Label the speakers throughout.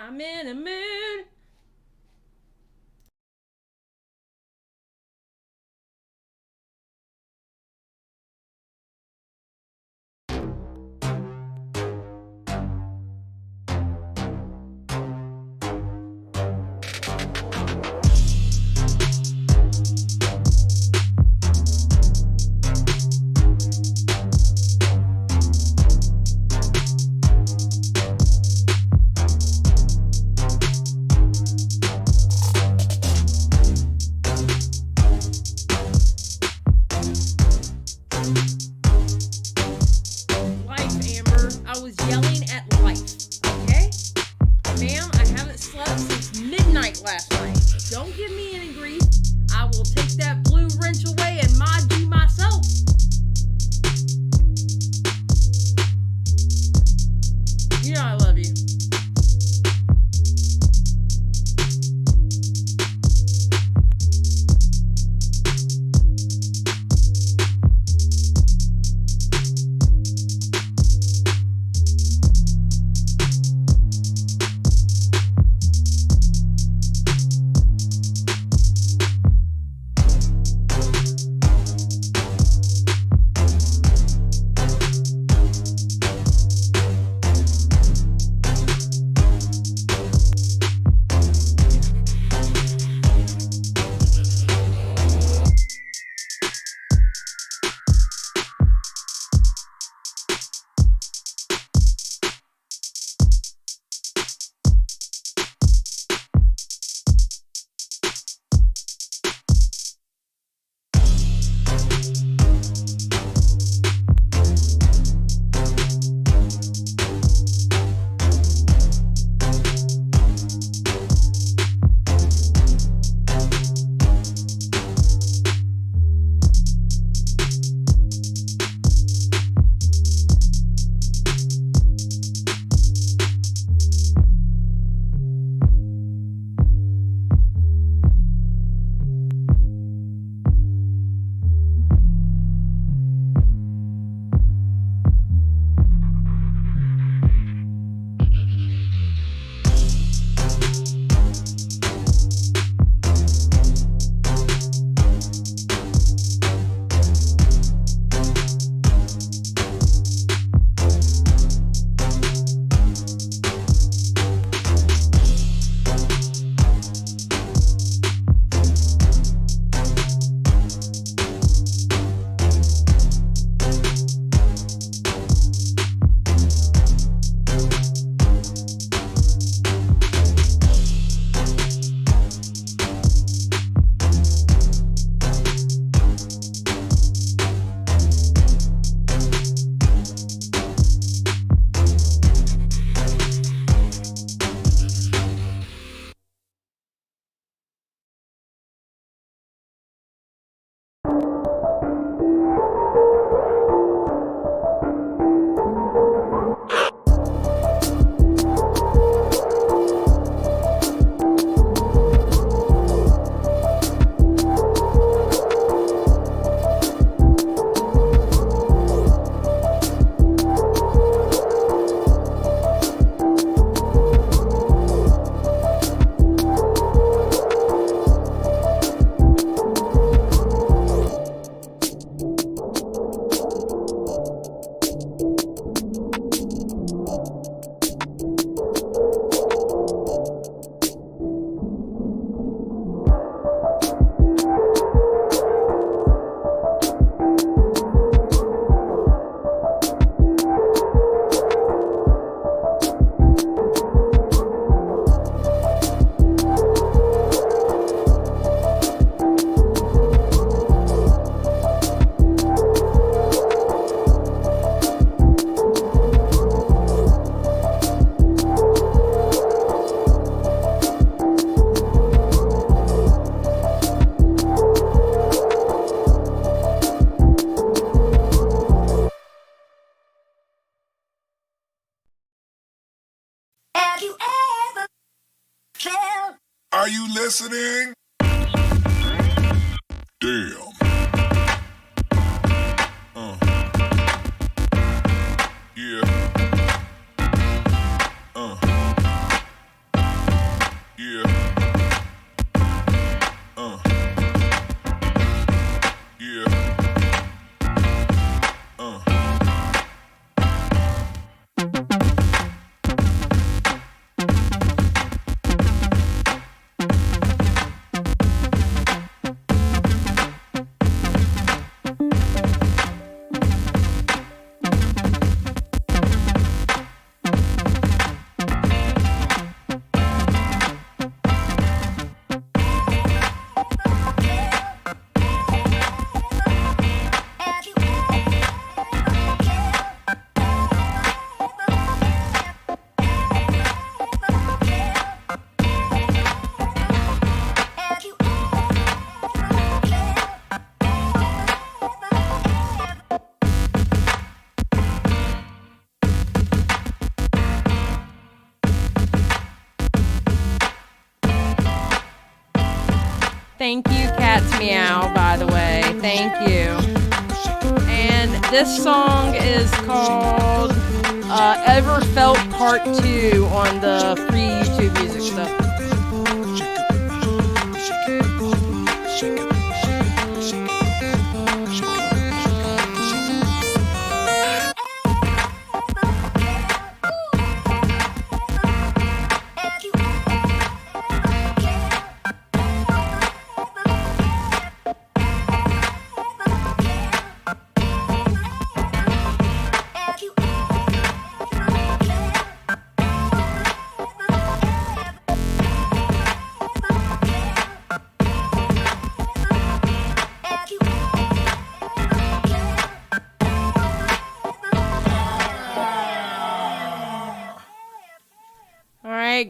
Speaker 1: I'm in a mood.
Speaker 2: Are you listening? Damn. Yeah.
Speaker 1: Thank you, Cat's Meow, by the way. Thank you. And this song is called Ever Felt Part 2 on the free YouTube music stuff.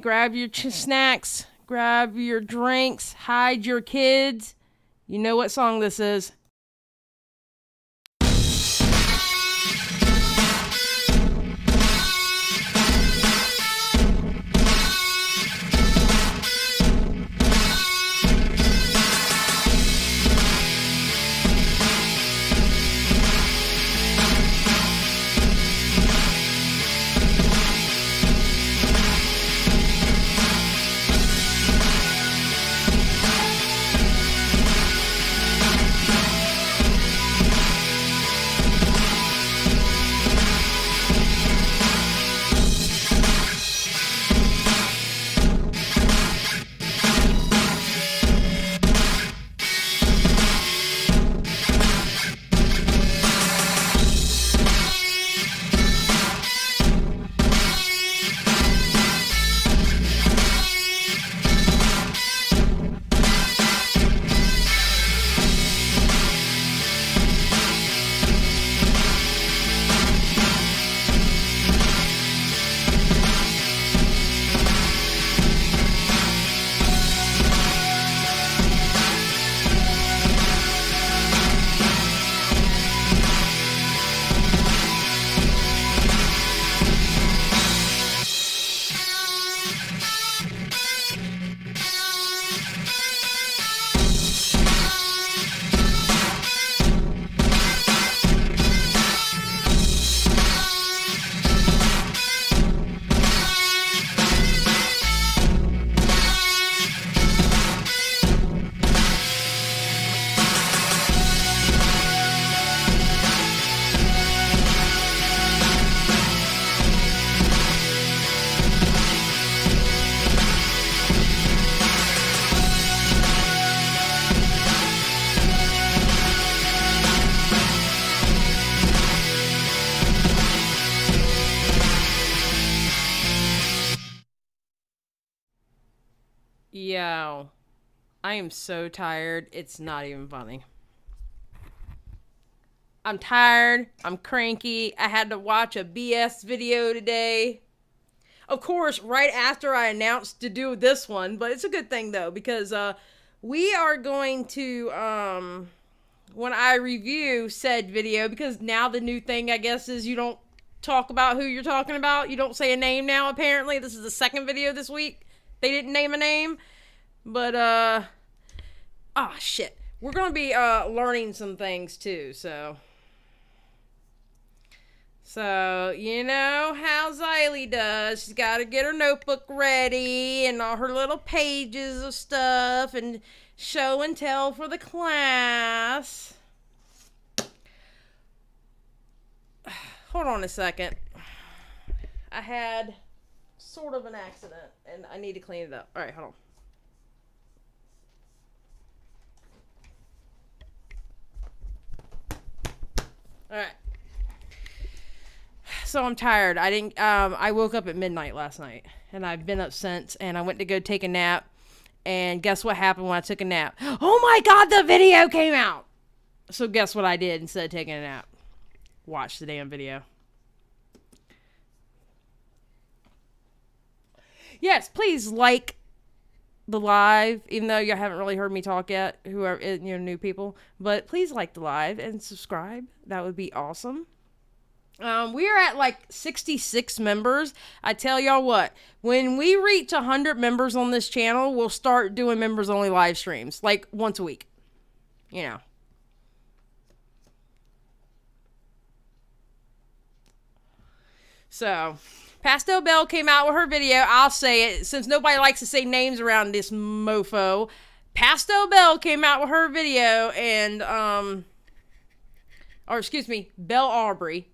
Speaker 1: Grab your snacks, grab your drinks, hide your kids. You know what song this is. Yo, I am so tired. It's not even funny. I'm tired. I'm cranky. I had to watch a BS video today. Of course, right after I announced to do this one, but it's a good thing though, because we are going to, when I review said video, because now the new thing, I guess, is you don't talk about who you're talking about. You don't say a name now, apparently. This is the second video this week. They didn't name a name. But, shit. We're going to be, learning some things, too, so. So, you know how Xylie does. She's got to get her notebook ready and all her little pages of stuff and show and tell for the class. Hold on a second. I had sort of an accident, and I need to clean it up. All right, hold on. All right. So I'm tired. I woke up at midnight last night, and I've been up since, and I went to go take a nap, and guess what happened when I took a nap? Oh my God, the video came out! So guess what I did instead of taking a nap? Watch the damn video. Yes, please like the live, even though you haven't really heard me talk yet, whoever, new people. But please like the live and subscribe. That would be awesome. We are at like 66 members. I tell y'all what, when we reach 100 members on this channel, we'll start doing members only live streams, like once a week. You know. So, Pastel Belle came out with her video. I'll say it, since nobody likes to say names around this mofo. Pastel Belle came out with her video, and, or excuse me, Belle Aubrey.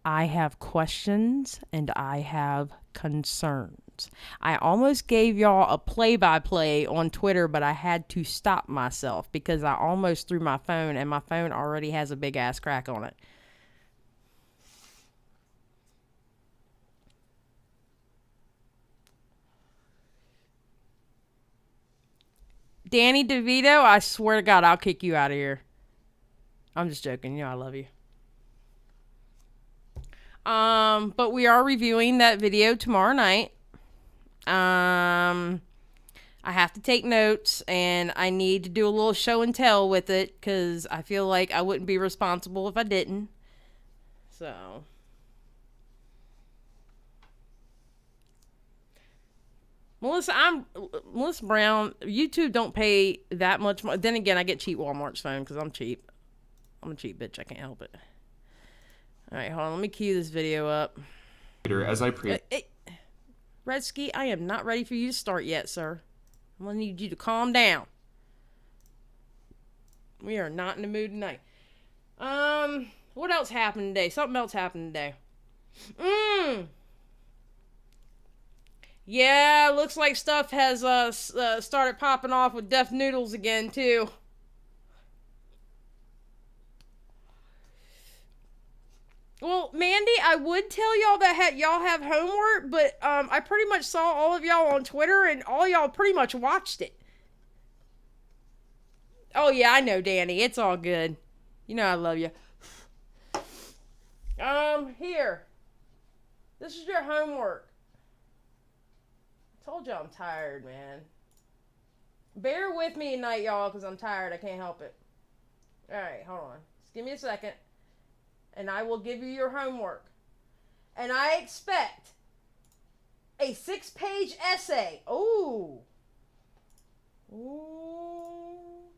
Speaker 1: I have questions and I have concerns. I almost gave y'all a play-by-play on Twitter, but I had to stop myself because I almost threw my phone, and my phone already has a big-ass crack on it. Danny DeVito, I swear to God, I'll kick you out of here. I'm just joking. You know I love you. But we are reviewing that video tomorrow night. I have to take notes, and I need to do a little show and tell with it, because I feel like I wouldn't be responsible if I didn't. So. Melissa Brown, YouTube don't pay that much more. Then again, I get cheap Walmart's phone, because I'm cheap. I'm a cheap bitch. I can't help it. Alright, hold on. Let me cue this video up.
Speaker 3: As I
Speaker 1: Redski, I am not ready for you to start yet, sir. I'm going to need you to calm down. We are not in the mood tonight. What else happened today? Something else happened today. Yeah, looks like stuff has started popping off with Deaf Noodles again, too. Well, Mandy, I would tell y'all that y'all have homework, but I pretty much saw all of y'all on Twitter, and all y'all pretty much watched it. Oh, yeah, I know, Danny. It's all good. You know I love you. Here. This is your homework. I told y'all I'm tired, man. Bear with me tonight, y'all, because I'm tired. I can't help it. Alright, hold on. Just give me a second. And I will give you your homework. And I expect a 6-page essay. Ooh. Ooh.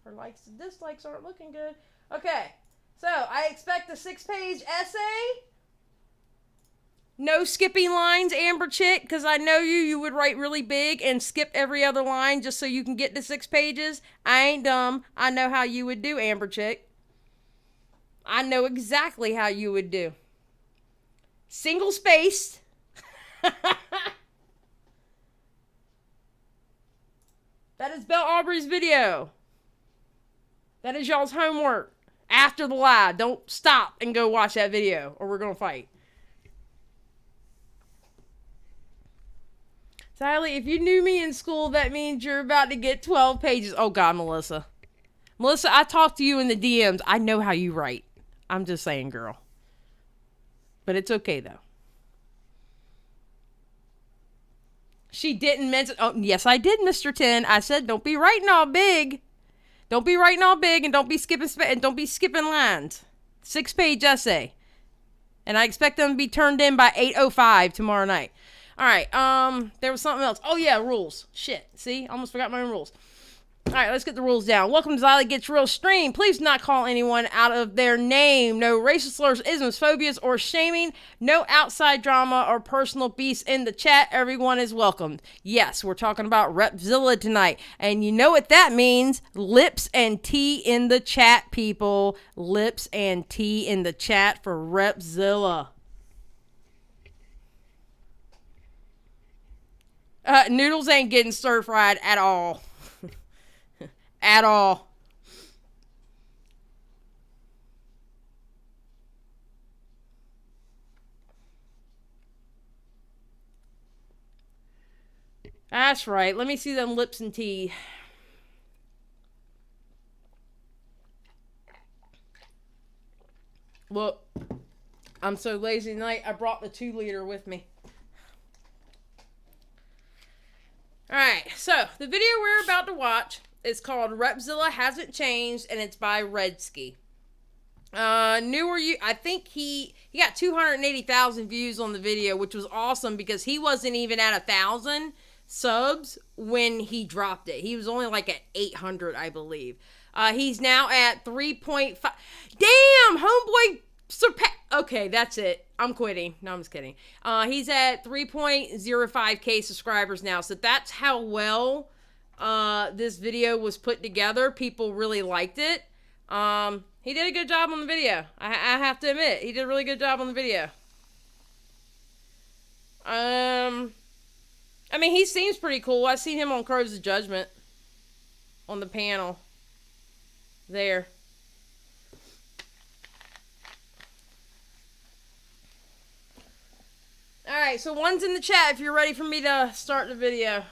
Speaker 1: Her likes and dislikes aren't looking good. Okay. So, I expect a 6-page essay. No skipping lines, Amber Chick, because I know you would write really big and skip every other line just so you can get to 6 pages. I ain't dumb. I know how you would do, Amber Chick. I know exactly how you would do. Single spaced. That is Belle Aubrey's video. That is y'all's homework. After the live. Don't stop and go watch that video, or we're going to fight. Xylie, if you knew me in school, that means you're about to get 12 pages. Oh, God, Melissa. Melissa, I talked to you in the DMs. I know how you write. I'm just saying, girl. But it's okay, though. She didn't mention... Oh, yes, I did, Mr. 10. I said, don't be writing all big. Don't be writing all big, and don't be skipping lines. 6-page essay. And I expect them to be turned in by 8:05 tomorrow night. All right, there was something else. Oh, yeah, rules. Shit, see? Almost forgot my own rules. All right, let's get the rules down. Welcome to Xylie Gets Real Stream. Please not call anyone out of their name. No racist slurs, isms, phobias, or shaming. No outside drama or personal beefs in the chat. Everyone is welcomed. Yes, we're talking about Repzilla tonight. And you know what that means. Lips and tea in the chat, people. Lips and tea in the chat for Repzilla. Noodles ain't getting stir-fried at all. At all. That's right. Let me see them lips and tea. Look, I'm so lazy tonight, I brought the 2-liter with me. Alright, so the video we're about to watch It's called Repzilla Hasn't Changed, and it's by Redski. I think he got 280,000 views on the video, which was awesome because he wasn't even at 1,000 subs when he dropped it. He was only like at 800, I believe. He's now at 3.5. Damn, Homeboy surpassed. Okay, that's it. I'm quitting. No, I'm just kidding. He's at 3.05k subscribers now, so that's how well this video was put together. People really liked it. He did a good job on the video. I have to admit, he did a really good job on the video. I mean, he seems pretty cool. I've seen him on Crows of Judgment on the panel there. Alright, so one's in the chat if you're ready for me to start the video.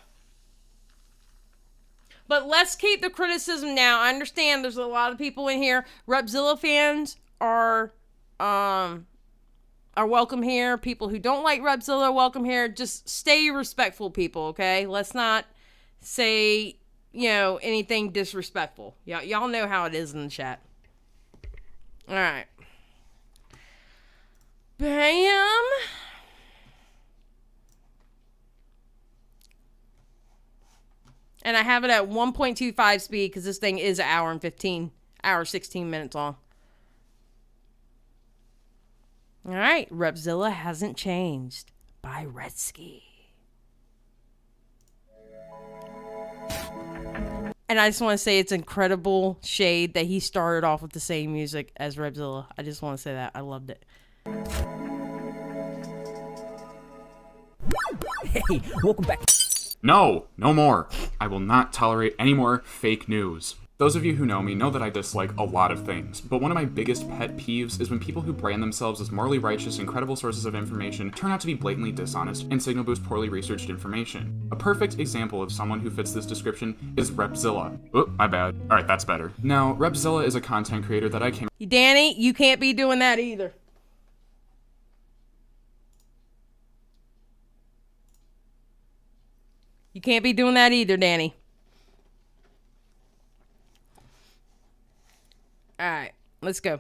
Speaker 1: But let's keep the criticism now. I understand there's a lot of people in here. Repzilla fans are welcome here. People who don't like Repzilla are welcome here. Just stay respectful, people, okay? Let's not say, anything disrespectful. Y'all know how it is in the chat. Alright. Bam. And I have it at 1.25 speed because this thing is an hour and 16 minutes long. All right. Repzilla Hasn't Changed by Redski. And I just want to say it's incredible shade that he started off with the same music as Repzilla. I just want to say that. I loved it.
Speaker 3: Hey, welcome back.
Speaker 4: No more. I will not tolerate any more fake news. Those of you who know me know that I dislike a lot of things, but one of my biggest pet peeves is when people who brand themselves as morally righteous and credible sources of information turn out to be blatantly dishonest and signal boost poorly researched information. A perfect example of someone who fits this description is Repzilla. Oh, my bad. Alright, that's better. Now, Repzilla is a content creator that I came...
Speaker 1: Danny, you can't be doing that either. You can't be doing that either, Danny. Alright, let's go.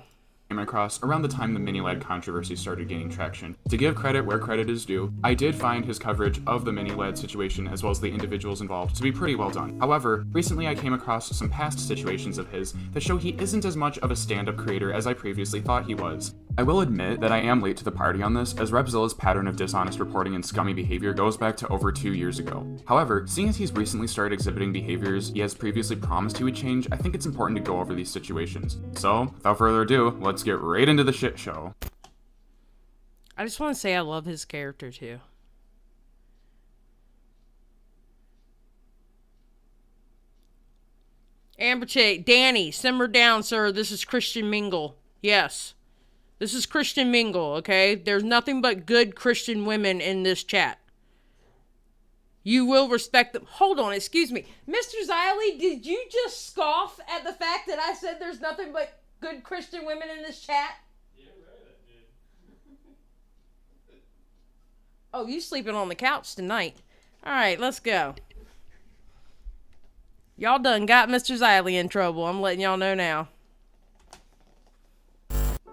Speaker 4: Came across around the time the mini-LED controversy started gaining traction. To give credit where credit is due, I did find his coverage of the mini-LED situation as well as the individuals involved to be pretty well done. However, recently I came across some past situations of his that show he isn't as much of a stand-up creator as I previously thought he was. I will admit that I am late to the party on this, as Repzilla's pattern of dishonest reporting and scummy behavior goes back to over 2 years ago. However, seeing as he's recently started exhibiting behaviors he has previously promised he would change, I think it's important to go over these situations. So, without further ado, let's get right into the shit show.
Speaker 1: I just want to say I love his character too. Amber Chick, Danny, simmer down, sir. This is Christian Mingle. Yes. This is Christian Mingle, okay? There's nothing but good Christian women in this chat. You will respect them. Hold on, excuse me. Mr. Xylie, did you just scoff at the fact that I said there's nothing but good Christian women in this chat?
Speaker 5: Yeah, right, I did.
Speaker 1: Oh, you sleeping on the couch tonight. Alright, let's go. Y'all done got Mr. Xylie in trouble. I'm letting y'all know now.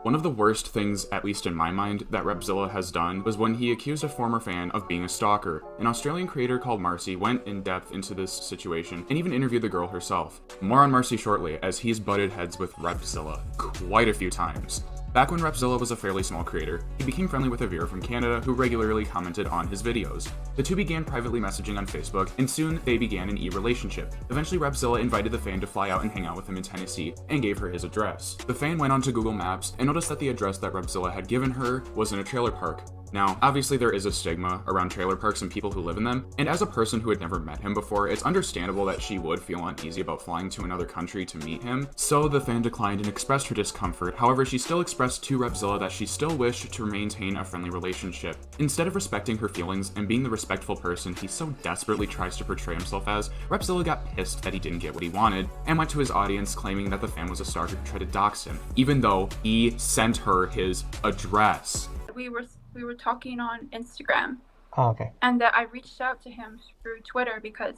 Speaker 4: One of the worst things, at least in my mind, that Repzilla has done was when he accused a former fan of being a stalker. An Australian creator called Marcy went in depth into this situation and even interviewed the girl herself. More on Marcy shortly, as he's butted heads with Repzilla quite a few times. Back when Repzilla was a fairly small creator, he became friendly with a viewer from Canada who regularly commented on his videos. The two began privately messaging on Facebook, and soon they began an e-relationship. Eventually, Repzilla invited the fan to fly out and hang out with him in Tennessee, and gave her his address. The fan went onto Google Maps and noticed that the address that Repzilla had given her was in a trailer park. Now, obviously there is a stigma around trailer parks and people who live in them, and as a person who had never met him before, it's understandable that she would feel uneasy about flying to another country to meet him, so the fan declined and expressed her discomfort. However, she still expressed to Repzilla that she still wished to maintain a friendly relationship. Instead of respecting her feelings and being the respectful person he so desperately tries to portray himself as, Repzilla got pissed that he didn't get what he wanted, and went to his audience claiming that the fan was a stalker who tried to dox him, even though he sent her his address.
Speaker 6: We were talking on Instagram.
Speaker 3: Oh, okay.
Speaker 6: And I reached out to him through Twitter because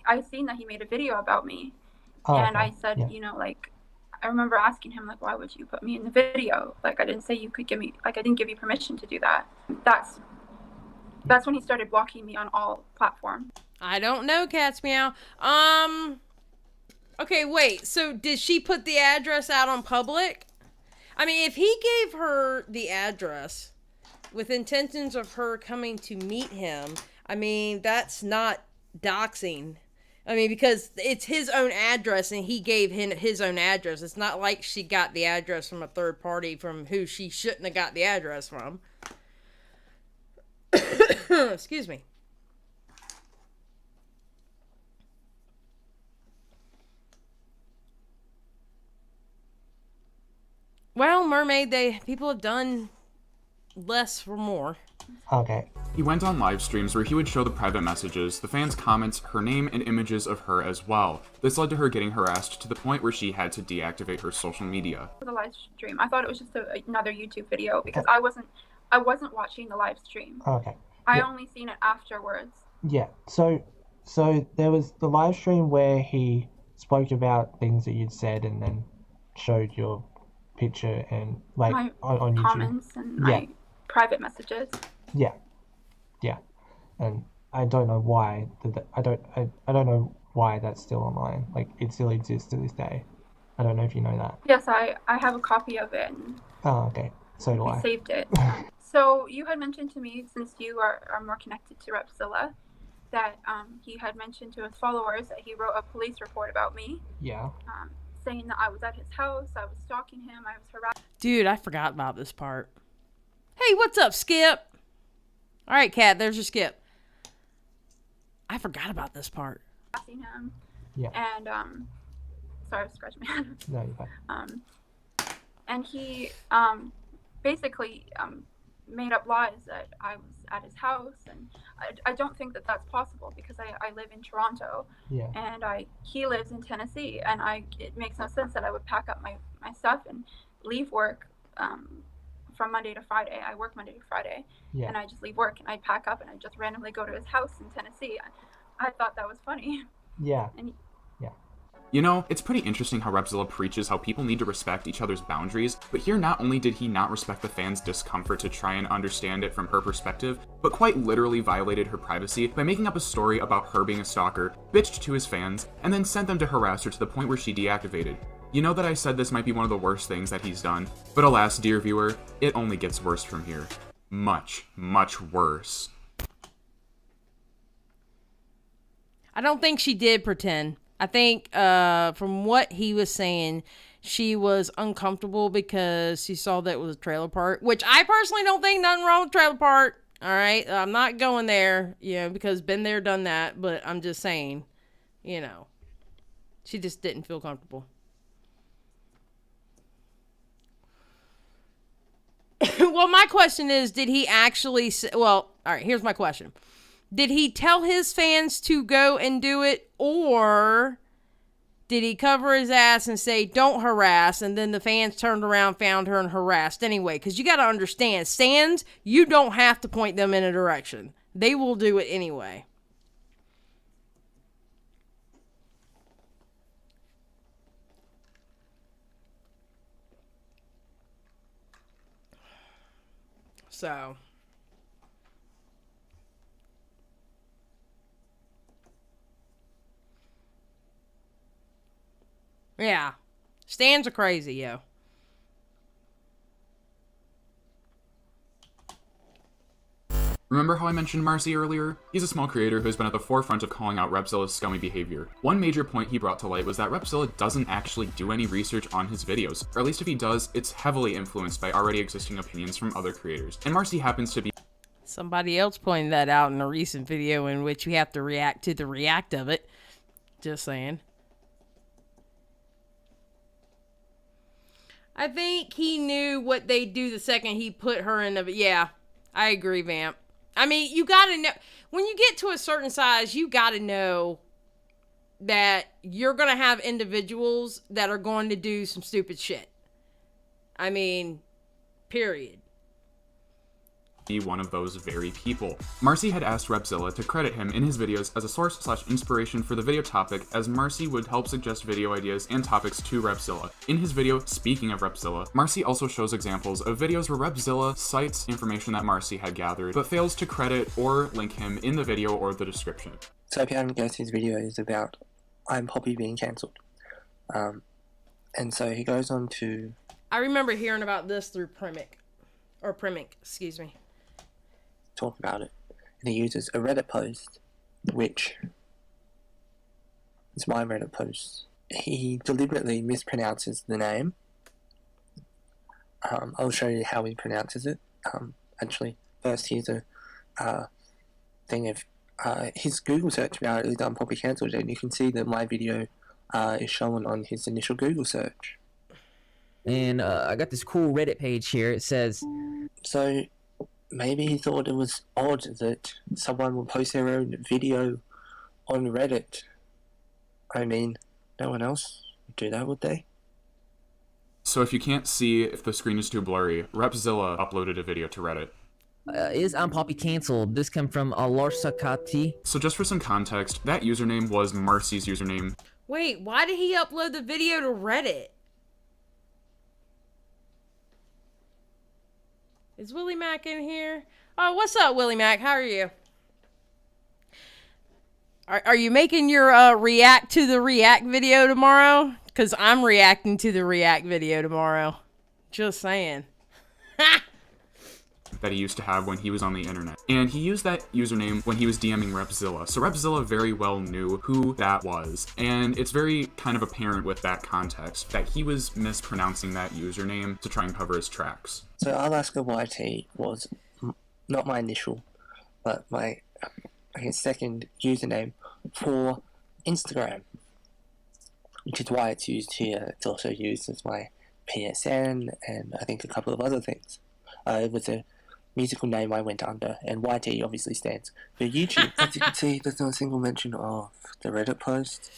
Speaker 6: I seen that he made a video about me,
Speaker 3: Oh,
Speaker 6: and
Speaker 3: okay.
Speaker 6: I said,
Speaker 3: Yeah.
Speaker 6: you know, like, I remember asking him, like, why would you put me in the video? Like, I didn't say you could give me, like, I didn't give you permission to do that. That's when he started blocking me on all platforms.
Speaker 1: I don't know, Cat's Meow. Okay, wait. So did she put the address out on public? I mean, if he gave her the address with intentions of her coming to meet him, I mean, that's not doxing. I mean, because it's his own address and he gave him his own address. It's not like she got the address from a third party from who she shouldn't have got the address from. Excuse me. Well, Mermaid, people have done less for more.
Speaker 3: Okay.
Speaker 4: He went on live streams where he would show the private messages, the fans' comments, her name, and images of her as well. This led to her getting harassed to the point where she had to deactivate her social media.
Speaker 6: For the live stream, I thought it was just another YouTube video because I wasn't watching the live stream.
Speaker 3: Okay.
Speaker 6: I only seen it afterwards.
Speaker 3: Yeah. So there was the live stream where he spoke about things that you'd said and then showed your picture and like
Speaker 6: My
Speaker 3: on YouTube.
Speaker 6: comments and my private messages.
Speaker 3: Yeah. And I don't know why I don't know why that's still online. Like it still exists to this day. I don't know if you know that.
Speaker 6: Yes, I have a copy of it. And
Speaker 3: Oh, okay. So do
Speaker 6: I
Speaker 3: I.
Speaker 6: saved it. So you had mentioned to me, since you are more connected to Repzilla, that he had mentioned to his followers that he wrote a police report about me,
Speaker 3: Yeah.
Speaker 6: saying that I was at his house, I was stalking him, I was harassing.
Speaker 1: Dude, I forgot about this part. Hey, what's up, Skip? All right, Kat, there's your Skip. I forgot about this part.
Speaker 6: Him.
Speaker 3: Yeah.
Speaker 6: And sorry, I was scratching my head.
Speaker 3: No, you're fine.
Speaker 6: And he basically made up lies that I was at his house, and I don't think that that's possible because I live in Toronto,
Speaker 3: Yeah.
Speaker 6: and he lives in Tennessee, and it makes no sense that I would pack up my stuff and leave work from Monday to Friday. I work Monday to Friday,
Speaker 3: Yeah.
Speaker 6: and I just leave work and I pack up and I just randomly go to his house in Tennessee. I thought that was funny.
Speaker 3: Yeah.
Speaker 6: And
Speaker 4: You know, it's pretty interesting how Repzilla preaches how people need to respect each other's boundaries, but here not only did he not respect the fans' discomfort to try and understand it from her perspective, but quite literally violated her privacy by making up a story about her being a stalker, bitched to his fans, and then sent them to harass her to the point where she deactivated. You know that I said this might be one of the worst things that he's done, but alas, dear viewer, it only gets worse from here. Much, much worse.
Speaker 1: I don't think she did pretend. I think from what he was saying, she was uncomfortable because she saw that it was a trailer park, which I personally don't think nothing wrong with trailer park. All right. I'm not going there, because been there, done that. But I'm just saying, she just didn't feel comfortable. Well, my question is, did he actually all right, here's my question. Did he tell his fans to go and do it, or did he cover his ass and say, don't harass, and then the fans turned around, found her, and harassed anyway? Because you got to understand, stands, you don't have to point them in a direction. They will do it anyway. So... yeah. Stands are crazy, yo.
Speaker 4: Remember how I mentioned Marcy earlier? He's a small creator who's been at the forefront of calling out Repzilla's scummy behavior. One major point he brought to light was that Repzilla doesn't actually do any research on his videos, or at least if he does, it's heavily influenced by already existing opinions from other creators. And Marcy happens to be...
Speaker 1: Somebody else pointed that out in a recent video in which you have to react to the react of it. Just saying. I think he knew what they'd do the second he put her in the... yeah, I agree, Vamp. I mean, you gotta know... when you get to a certain size, you gotta know that you're gonna have individuals that are going to do some stupid shit. I mean, period.
Speaker 4: be one of those very people. Marcy had asked Repzilla to credit him in his videos as a source/inspiration for the video topic, as Marcy would help suggest video ideas and topics to Repzilla. In his video, Speaking of Repzilla, Marcy also shows examples of videos where Repzilla cites information that Marcy had gathered, but fails to credit or link him in the video or the description.
Speaker 5: So if you haven't guessed, his video is about I'm Poppy being cancelled. And so he goes on to...
Speaker 1: I remember hearing about this through Primic, excuse me.
Speaker 5: Talk about it. And he uses a Reddit post, which is my Reddit post. He deliberately mispronounces the name. I'll show you how he pronounces it. Actually, first here's a thing of his Google search about it is I'm Poppy cancelled, and you can see that my video is shown on his initial Google search.
Speaker 7: And I got this cool Reddit page here. It says...
Speaker 5: So, maybe he thought it was odd that someone would post their own video on Reddit. I mean, no one else would do that, would they?
Speaker 4: So if you can't see, if the screen is too blurry, Repzilla uploaded a video to Reddit.
Speaker 7: Is I'm Poppy cancelled? This come from Alarsakati.
Speaker 4: So just for some context, that username was Marcy's username.
Speaker 1: Wait, why did he upload the video to Reddit? Is Willie Mac in here? Oh, what's up, Willie Mac? How are you? Are you making your react to the React video tomorrow? Because I'm reacting to the React video tomorrow. Just saying.
Speaker 4: That he used to have when he was on the internet. And he used that username when he was DMing Repzilla. So Repzilla very well knew who that was. And it's very kind of apparent with that context that he was mispronouncing that username to try and cover his tracks.
Speaker 5: So Alaska YT was not my initial, but my second username for Instagram, which is why it's used here. It's also used as my PSN and I think a couple of other things. It was a musical name I went under, and YT obviously stands for YouTube. As you can see, there's not a single mention of the Reddit post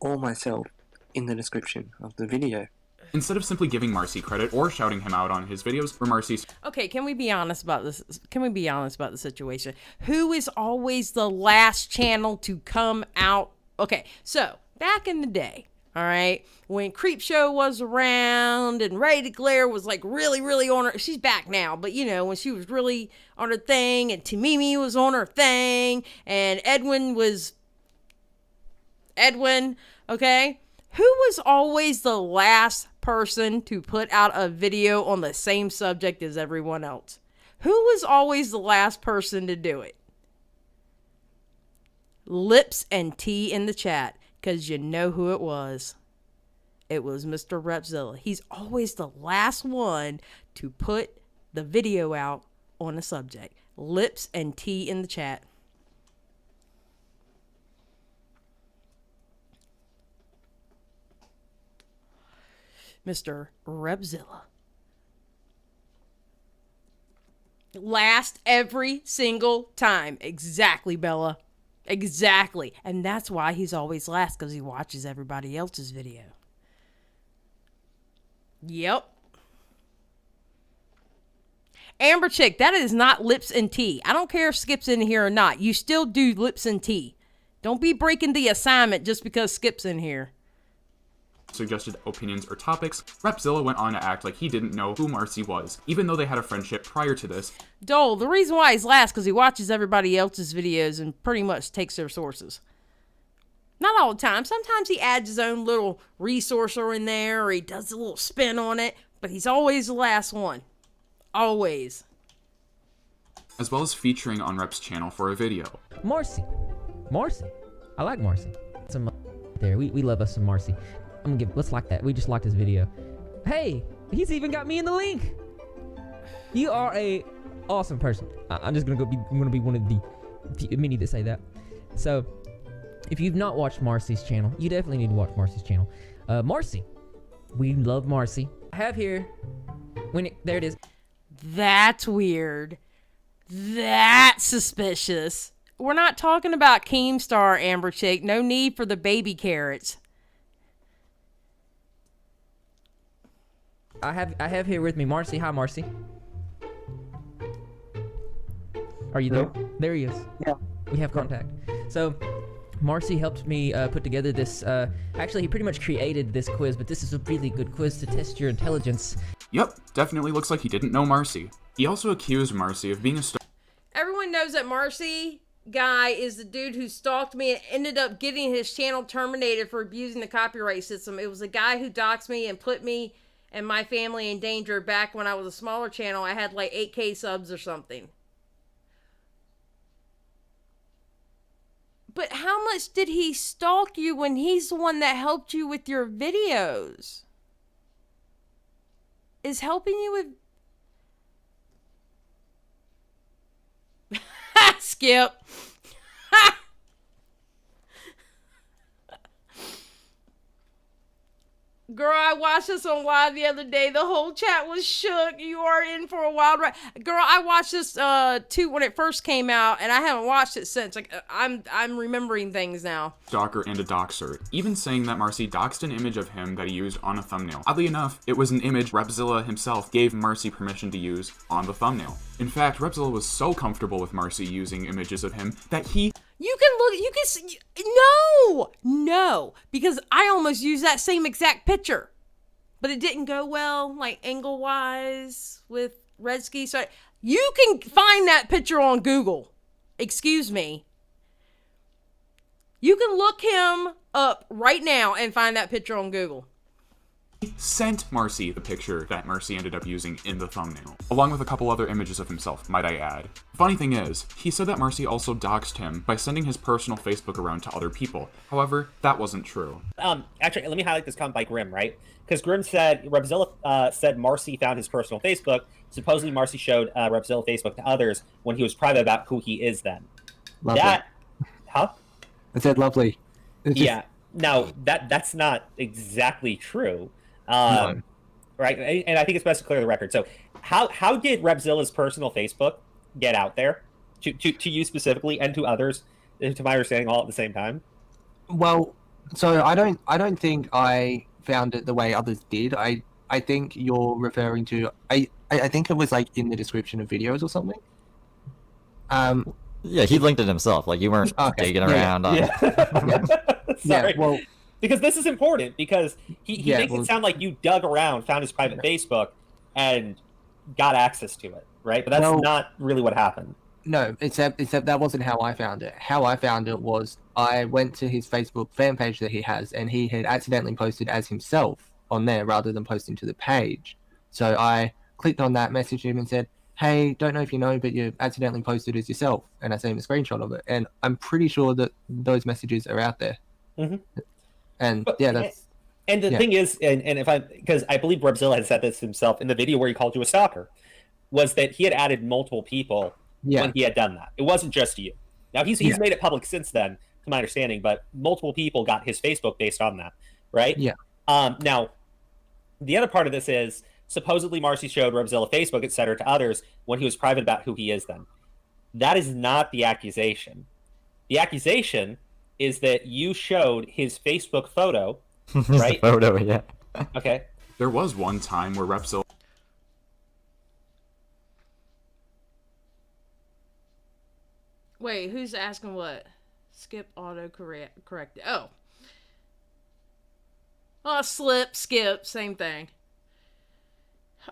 Speaker 5: or myself in the description of the video.
Speaker 4: Instead of simply giving Marcy credit or shouting him out on his videos, where Marcy's...
Speaker 1: Okay, can we be honest about this? Can we be honest about the situation? Who is always the last channel to come out? Okay, so back in the day, all right, when Creepshow was around and Ray DeClaire was like really on her, she's back now, but you know, when she was really on her thing and Tamimi was on her thing and Edwin, okay? Who was always the last person to put out a video on the same subject as everyone else? Who was always the last person to do it? Lips and T in the chat, because you know who it was. It was Mr. Repzilla. He's always the last one to put the video out on a subject. Lips and T in the chat. Mr. Repzilla. Last every single time. Exactly, Bella. Exactly. And that's why he's always last, because he watches everybody else's video. Yep. Amber Chick, that is not lips and tea. I don't care if Skip's in here or not. You still do lips and tea. Don't be breaking the assignment just because Skip's in here.
Speaker 4: Suggested opinions or topics, Repzilla went on to act like he didn't know who Marcy was, even though they had a friendship prior to this.
Speaker 1: Dole, the reason why he's last because he watches everybody else's videos and pretty much takes their sources. Not all the time. Sometimes he adds his own little resourcer in there or he does a little spin on it, but he's always the last one. Always.
Speaker 4: As well as featuring on Rep's channel for a video.
Speaker 7: Marcy. I like Marcy. Some there. We love us some Marcy. I'm gonna let's like that. We just liked his video. Hey, he's even got me in the link. You are a awesome person. I'm gonna be one of the many that say that. So, if you've not watched Marcy's channel, you definitely need to watch Marcy's channel. Marcy, we love Marcy. I have here there it is.
Speaker 1: That's weird. That's suspicious. We're not talking about Keemstar, Amber Chick. No need for the baby carrots.
Speaker 7: I have here with me Marcy. Hi, Marcy. Are you there? There he is.
Speaker 5: Yeah.
Speaker 7: We have contact. So, Marcy helped me put together this. Actually, he pretty much created this quiz, but this is a really good quiz to test your intelligence.
Speaker 4: Yep, definitely looks like he didn't know Marcy. He also accused Marcy of being a
Speaker 1: Everyone knows that Marcy guy is the dude who stalked me and ended up getting his channel terminated for abusing the copyright system. It was a guy who doxed me and put me and my family in danger back when I was a smaller channel. I had like 8K subs or something. But how much did he stalk you when he's the one that helped you with your videos? Is helping you with... Skip. Girl, I watched this on live the other day. The whole chat was shook. You are in for a wild ride. Girl, I watched this too when it first came out, and I haven't watched it since. Like I'm remembering things now.
Speaker 4: Stalker and a doxer, even saying that Marcy doxed an image of him that he used on a thumbnail. Oddly enough, it was an image Repzilla himself gave Marcy permission to use on the thumbnail. In fact, Repzilla was so comfortable with Marcy using images of him that he...
Speaker 1: You can look, you can see, no, because I almost used that same exact picture, but it didn't go well, like angle-wise with Redski. So you can find that picture on Google. Excuse me. You can look him up right now and find that picture on Google.
Speaker 4: Sent Marcy the picture that Marcy ended up using in the thumbnail, along with a couple other images of himself, might I add. Funny thing is, he said that Marcy also doxed him by sending his personal Facebook around to other people. However, that wasn't true.
Speaker 8: Actually, let me highlight this comment by Grim, right? Because Grim said, Repzilla said Marcy found his personal Facebook. Supposedly Marcy showed Repzilla Facebook to others when he was private about who he is then.
Speaker 5: Lovely.
Speaker 8: Huh?
Speaker 5: I said lovely.
Speaker 8: Yeah. Now, that's not exactly true.
Speaker 5: No.
Speaker 8: Right, and I think it's best to clear the record. So, how did Repzilla's personal Facebook get out there to you specifically and to others, to my understanding, all at the same time?
Speaker 5: Well, so I don't think I found it the way others did. I think you're referring to I think it was like in the description of videos or something.
Speaker 9: Yeah, he linked it himself. Like you weren't digging around on.
Speaker 8: Yeah. Sorry.
Speaker 5: Yeah, well,
Speaker 8: because this is important, because he makes it sound like you dug around, found his private Facebook, and got access to it, right? But that's not really what happened.
Speaker 5: No, except that wasn't how I found it. How I found it was I went to his Facebook fan page that he has, and he had accidentally posted as himself on there rather than posting to the page. So I clicked on that, messaged him, and said, "Hey, don't know if you know, but you accidentally posted as yourself." And I sent him a screenshot of it, and I'm pretty sure that those messages are out there.
Speaker 8: Mm-hmm.
Speaker 5: And that's.
Speaker 8: And the thing is, and because I believe Repzilla had said this himself in the video where he called you a stalker, was that he had added multiple people when he had done that. It wasn't just you. Now he's made it public since then, to my understanding, but multiple people got his Facebook based on that, right?
Speaker 5: Yeah.
Speaker 8: Now, the other part of this is supposedly Marcy showed Repzilla Facebook, etc., to others when he was private about who he is. Then that is not the accusation. The accusation is that you showed his Facebook photo, right?
Speaker 9: Photo, yeah.
Speaker 8: Okay.
Speaker 4: There was one time where Repzilla...
Speaker 1: Wait, who's asking what? Skip auto correct. Oh, skip, same thing.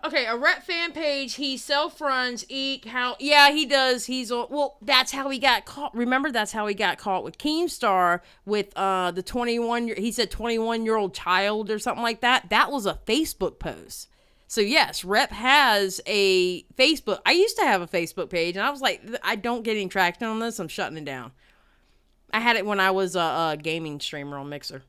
Speaker 1: Okay, a rep fan page. He self-runs. Eek. How? Yeah, he does. He's on. Well, that's how he got caught. Remember, that's how he got caught with Keemstar with the 21. He said 21-year-old child or something like that. That was a Facebook post. So yes, Rep has a Facebook. I used to have a Facebook page, and I was like, I don't get any traction on this. I'm shutting it down. I had it when I was a gaming streamer on Mixer.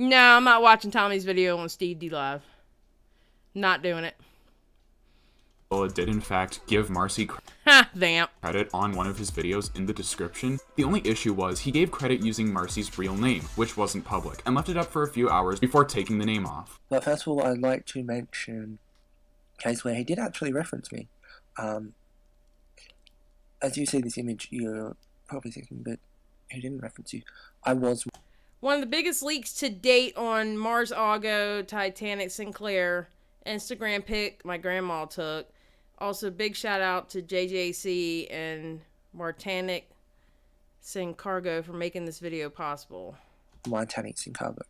Speaker 1: No, I'm not watching Tommy's video on Steve D Live. Not doing it.
Speaker 4: Did in fact give Marcy
Speaker 1: Vamp.
Speaker 4: credit on one of his videos in the description. The only issue was he gave credit using Marcy's real name, which wasn't public, and left it up for a few hours before taking the name off.
Speaker 5: But first of all, I'd like to mention a case where he did actually reference me. As you see this image, you're probably thinking, but he didn't reference you. I was...
Speaker 1: One of the biggest leaks to date on Mars Augo, Titanic Sinclair, Instagram pic my grandma took. Also, big shout out to JJC and Martanic Sincargo for making this video possible.
Speaker 5: Martanic Sincargo.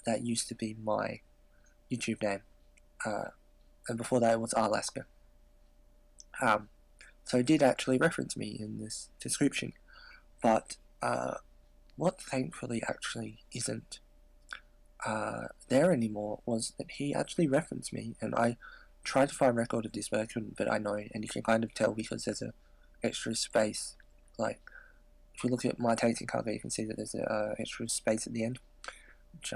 Speaker 5: That used to be my YouTube name. And before that it was Alaska. So it did actually reference me in this description. But what thankfully actually isn't there anymore was that he actually referenced me, and I tried to find record of this but I couldn't, but I know, and you can kind of tell because there's a extra space. Like, if you look at my tasting cover, you can see that there's a extra space at the end, which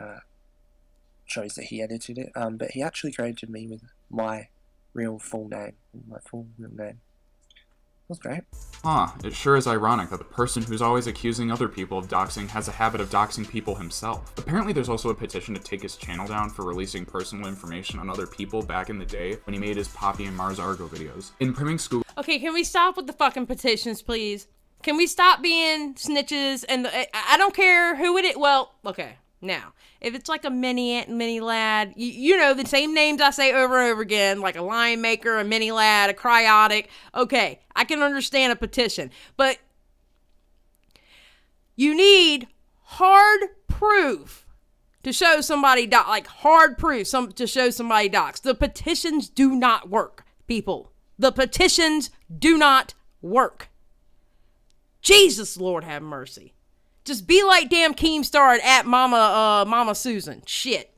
Speaker 5: shows that he edited it. But he actually credited me with my full real name. It was great.
Speaker 4: It sure is ironic that the person who's always accusing other people of doxing has a habit of doxing people himself. Apparently there's also a petition to take his channel down for releasing personal information on other people back in the day when he made his Poppy and Mars Argo videos. In priming school...
Speaker 1: Okay, can we stop with the fucking petitions, please? Can we stop being snitches? And I don't care who it is. Well, okay, now, if it's like a mini lad, you know, the same names I say over and over again, like a lion maker, a mini lad, a cryotic, okay, I can understand a petition. But you need hard proof to show somebody, like hard proof to show somebody docs. The petitions do not work, people. The petitions do not work. Jesus, Lord have mercy. Just be like damn Keemstar at Mama Susan. Shit.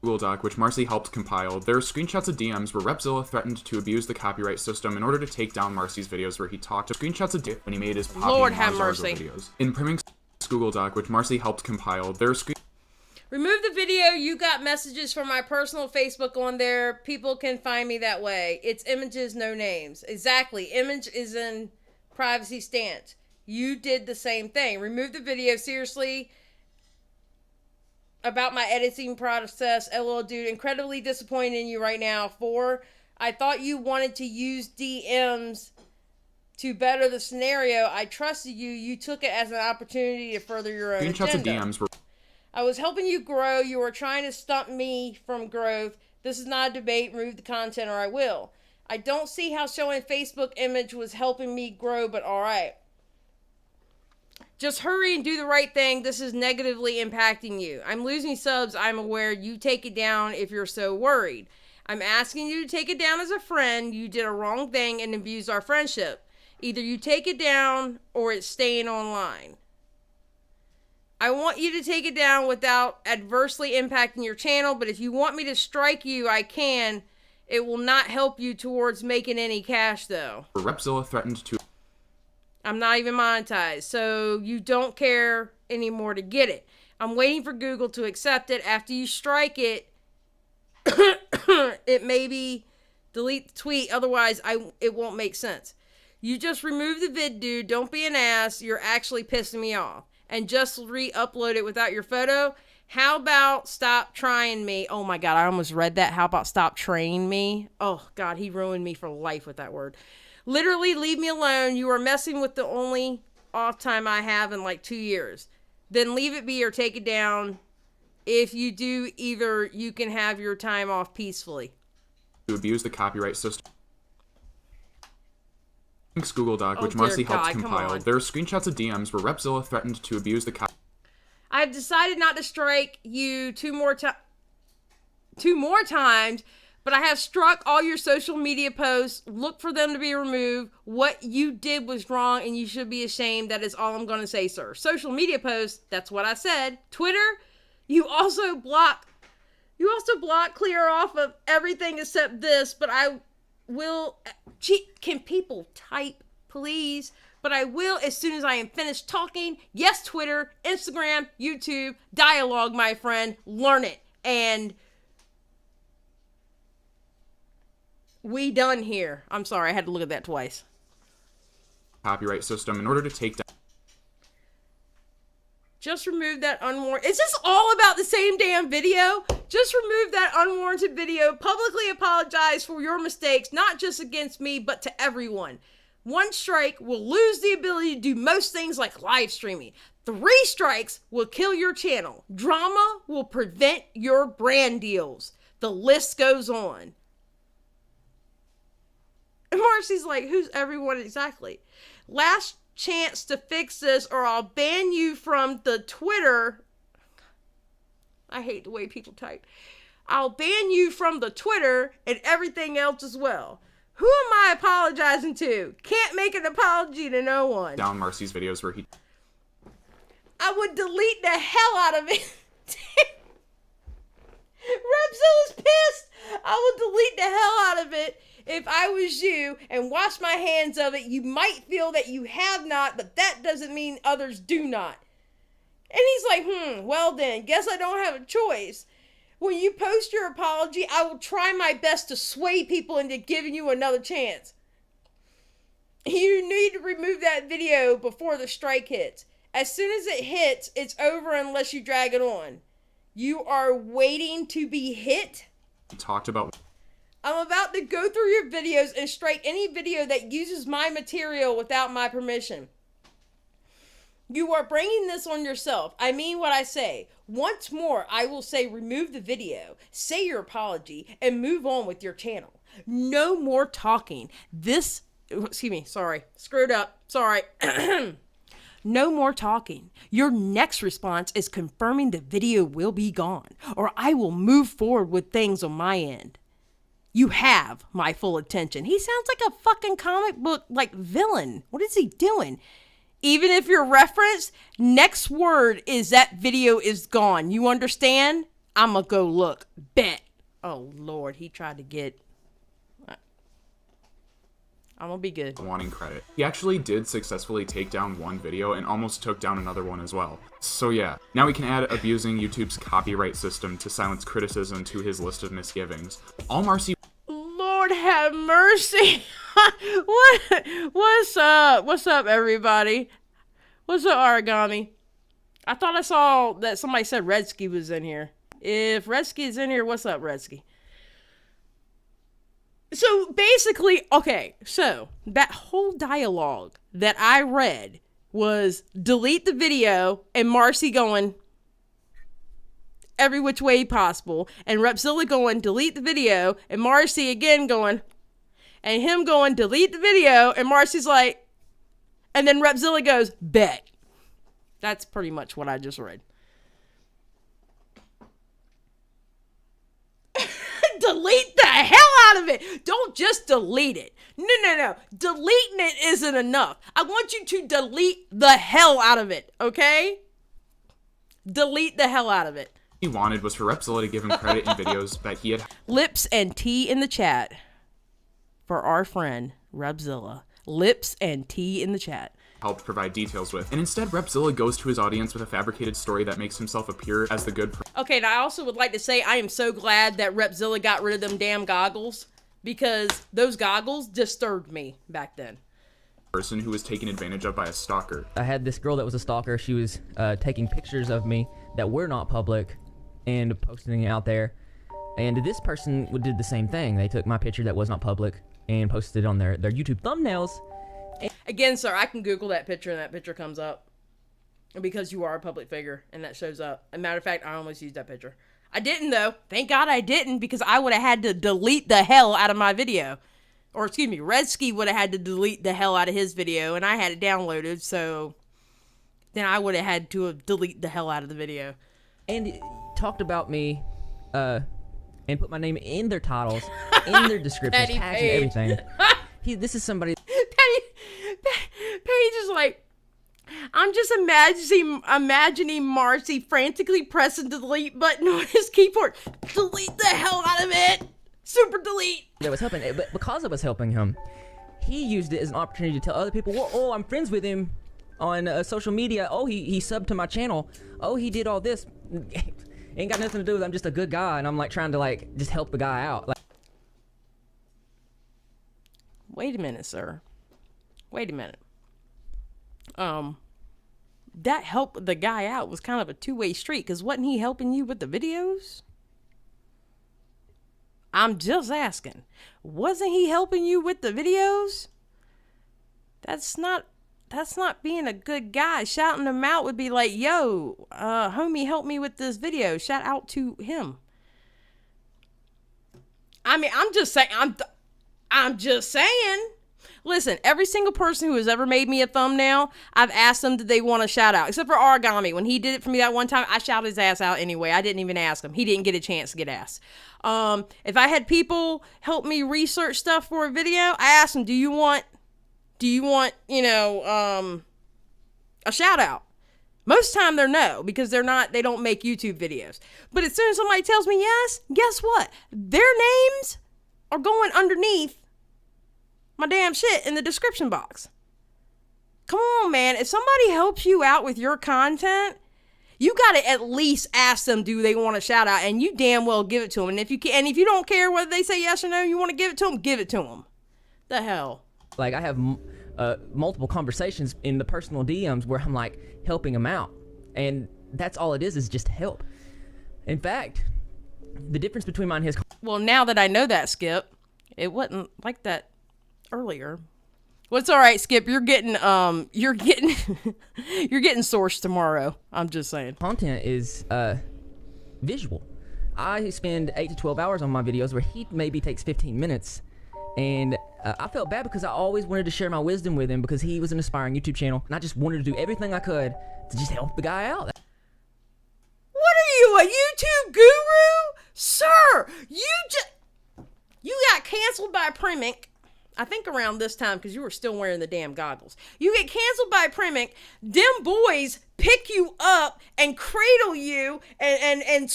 Speaker 4: Google Doc, which Marcy helped compile, there are screenshots of DMs where Repzilla threatened to abuse the copyright system in order to take down Marcy's videos where he talked. Screenshots of when he made his Poppy
Speaker 1: Lord
Speaker 4: and
Speaker 1: have
Speaker 4: Mars
Speaker 1: mercy.
Speaker 4: Argo videos. In priming Google Doc, which Marcy helped compile, there are
Speaker 1: Remove the video. You got messages from my personal Facebook on there. People can find me that way. It's images, no names. Exactly. Image is in privacy stance. You did the same thing. Remove the video. Seriously. About my editing process. LOL, dude. Incredibly disappointed in you right now. 4. I thought you wanted to use DMs to better the scenario. I trusted you. You took it as an opportunity to further your own
Speaker 4: screenshots
Speaker 1: agenda.
Speaker 4: of DMs were...
Speaker 1: I was helping you grow. You were trying to stop me from growth. This is not a debate. Remove the content or I will. I don't see how showing Facebook image was helping me grow, but alright. Just hurry and do the right thing. This is negatively impacting you. I'm losing subs. I'm aware. You take it down if you're so worried. I'm asking you to take it down as a friend. You did a wrong thing and abused our friendship. Either you take it down or it's staying online. I want you to take it down without adversely impacting your channel, but if you want me to strike you, I can. It will not help you towards making any cash, though.
Speaker 4: Repzilla threatened to...
Speaker 1: I'm not even monetized, so you don't care anymore to get it. I'm waiting for Google to accept it. After you strike it, it maybe delete the tweet. Otherwise, it won't make sense. You just remove the vid, dude. Don't be an ass. You're actually pissing me off. And just re-upload it without your photo. How about stop trying me? Oh my God, I almost read that. How about stop trying me? Oh God, he ruined me for life with that word. Literally, leave me alone. You are messing with the only off time I have in like 2 years. Then leave it be or take it down. If you do either, you can have your time off peacefully.
Speaker 4: To abuse the copyright system. Google Doc, which Marcy helped compile, there are screenshots of DMs where Repzilla threatened to abuse the
Speaker 1: I have decided not to strike you two more times, but I have struck all your social media posts. Look for them to be removed. What you did was wrong and you should be ashamed. That is all I'm going to say, sir. Social media posts, that's what I said. Twitter, you also block clear off of everything except this, but I will... Can people type, please? But I will as soon as I am finished talking. Yes, Twitter, Instagram, YouTube, dialogue, my friend. Learn it. And we done here. I'm sorry, I had to look at that twice.
Speaker 4: Copyright system in order to take down...
Speaker 1: Just remove that unwarranted... Is this all about the same damn video? Just remove that unwarranted video. Publicly apologize for your mistakes, not just against me, but to everyone. One strike will lose the ability to do most things like live streaming. 3 strikes will kill your channel. Drama will prevent your brand deals. The list goes on. And Marcy's like, who's everyone exactly? Last chance to fix this or I'll ban you from the Twitter. I hate the way people type. I'll ban you from the Twitter and everything else as well. Who am I apologizing to? Can't make an apology to no one.
Speaker 4: Down Marcy's videos where he...
Speaker 1: I would delete the hell out of it. Repzilla's pissed. I would delete the hell out of it if I was you and wash my hands of it. You might feel that you have not, but that doesn't mean others do not. And he's like, well then, guess I don't have a choice. When you post your apology, I will try my best to sway people into giving you another chance. You need to remove that video before the strike hits. As soon as it hits, it's over unless you drag it on. You are waiting to be hit?
Speaker 4: He talked about...
Speaker 1: I'm about to go through your videos and strike any video that uses my material without my permission. You are bringing this on yourself. I mean what I say. Once more, I will say remove the video, say your apology, and move on with your channel. No more talking. Screwed up. Sorry. No more talking. Your next response is confirming the video will be gone, or I will move forward with things on my end. You have my full attention. He sounds like a fucking comic book villain. What is he doing? Even if you're referenced, next word is that video is gone. You understand? I'ma go look. Bet. Oh, Lord. He tried to get... I'm gonna be good.
Speaker 4: Wanting credit. He actually did successfully take down one video and almost took down another one as well. So yeah, now we can add abusing YouTube's copyright system to silence criticism to his list of misgivings. All Marcy...
Speaker 1: Lord have mercy. What's up? What's up, everybody? What's up, Origami? I thought I saw that somebody said Redski was in here. If Redski is in here, what's up, Redski? So basically, okay, so that whole dialogue that I read was delete the video and Marcy going every which way possible, and Repzilla going delete the video, and Marcy again going, and him going delete the video, and Marcy's like, and then Repzilla goes, bet. That's pretty much what I just read. Delete the hell out of it. Don't just delete it. No. Deleting it isn't enough. I want you to delete the hell out of it, okay? Delete the hell out of it.
Speaker 4: He wanted was for Repzilla to give him credit in videos that he had...
Speaker 1: Lips and tea in the chat for our friend Repzilla. Lips and tea in the chat.
Speaker 4: Helped provide details with. And instead, Repzilla goes to his audience with a fabricated story that makes himself appear as the good...
Speaker 1: Okay, and I also would like to say I am so glad that Repzilla got rid of them damn goggles, because those goggles disturbed me back then.
Speaker 4: Person who was taken advantage of by a stalker.
Speaker 7: I had this girl that was a stalker. She was taking pictures of me that were not public and posting it out there. And this person did the same thing. They took my picture that was not public and posted it on their YouTube thumbnails.
Speaker 1: Again, sir, I can Google that picture and that picture comes up. Because you are a public figure and that shows up. As a matter of fact, I almost used that picture. I didn't though. Thank God I didn't, because I would have had to delete the hell out of my video. Or excuse me, Redski would have had to delete the hell out of his video and I had it downloaded, so then I would have had to delete the hell out of the video.
Speaker 7: And it talked about me and put my name in their titles, in their descriptions, tags and everything. This is somebody...
Speaker 1: Paige is like, I'm just imagining Marcy frantically pressing the delete button on his keyboard. Delete the hell out of it. Super delete.
Speaker 7: That was helping, but because I was helping him, he used it as an opportunity to tell other people, well, oh, I'm friends with him on social media. Oh, he subbed to my channel. Oh, he did all this. Ain't got nothing to do with it. I'm just a good guy, and I'm like trying to like just help the guy out. Like,
Speaker 1: wait a minute, sir. Wait a minute. That help the guy out was kind of a two-way street, because wasn't he helping you with the videos? I'm just asking. Wasn't he helping you with the videos? That's not being a good guy. Shouting him out would be like, yo, homie, help me with this video. Shout out to him. I mean, I'm just saying. Listen, every single person who has ever made me a thumbnail, I've asked them, did they want a shout out? Except for Origami. When he did it for me that one time, I shouted his ass out anyway. I didn't even ask him. He didn't get a chance to get asked. If I had people help me research stuff for a video, I asked them, do you want, a shout out? Most of the time they're no, because they don't make YouTube videos. But as soon as somebody tells me yes, guess what? Their names are going underneath my damn shit in the description box. Come on, man. If somebody helps you out with your content, you got to at least ask them, do they want a shout out? And you damn well give it to them. And if you don't care whether they say yes or no, you want to give it to them, give it to them. The hell?
Speaker 7: Like, I have multiple conversations in the personal DMs where I'm like helping them out. And that's all it is just help. In fact, the difference between mine and his...
Speaker 1: Well, now that I know that, Skip, it wasn't like that earlier. Well, it's all right, Skip. You're getting you're getting sourced tomorrow. I'm just saying.
Speaker 7: Content is visual. I spend 8 to 12 hours on my videos where he maybe takes 15 minutes. And I felt bad because I always wanted to share my wisdom with him because he was an aspiring YouTube channel. And I just wanted to do everything I could to just help the guy out.
Speaker 1: What are you, a YouTube guru? Sir, you got canceled by Premic. I think around this time, because you were still wearing the damn goggles. You get canceled by Premic. Them boys pick you up and cradle you and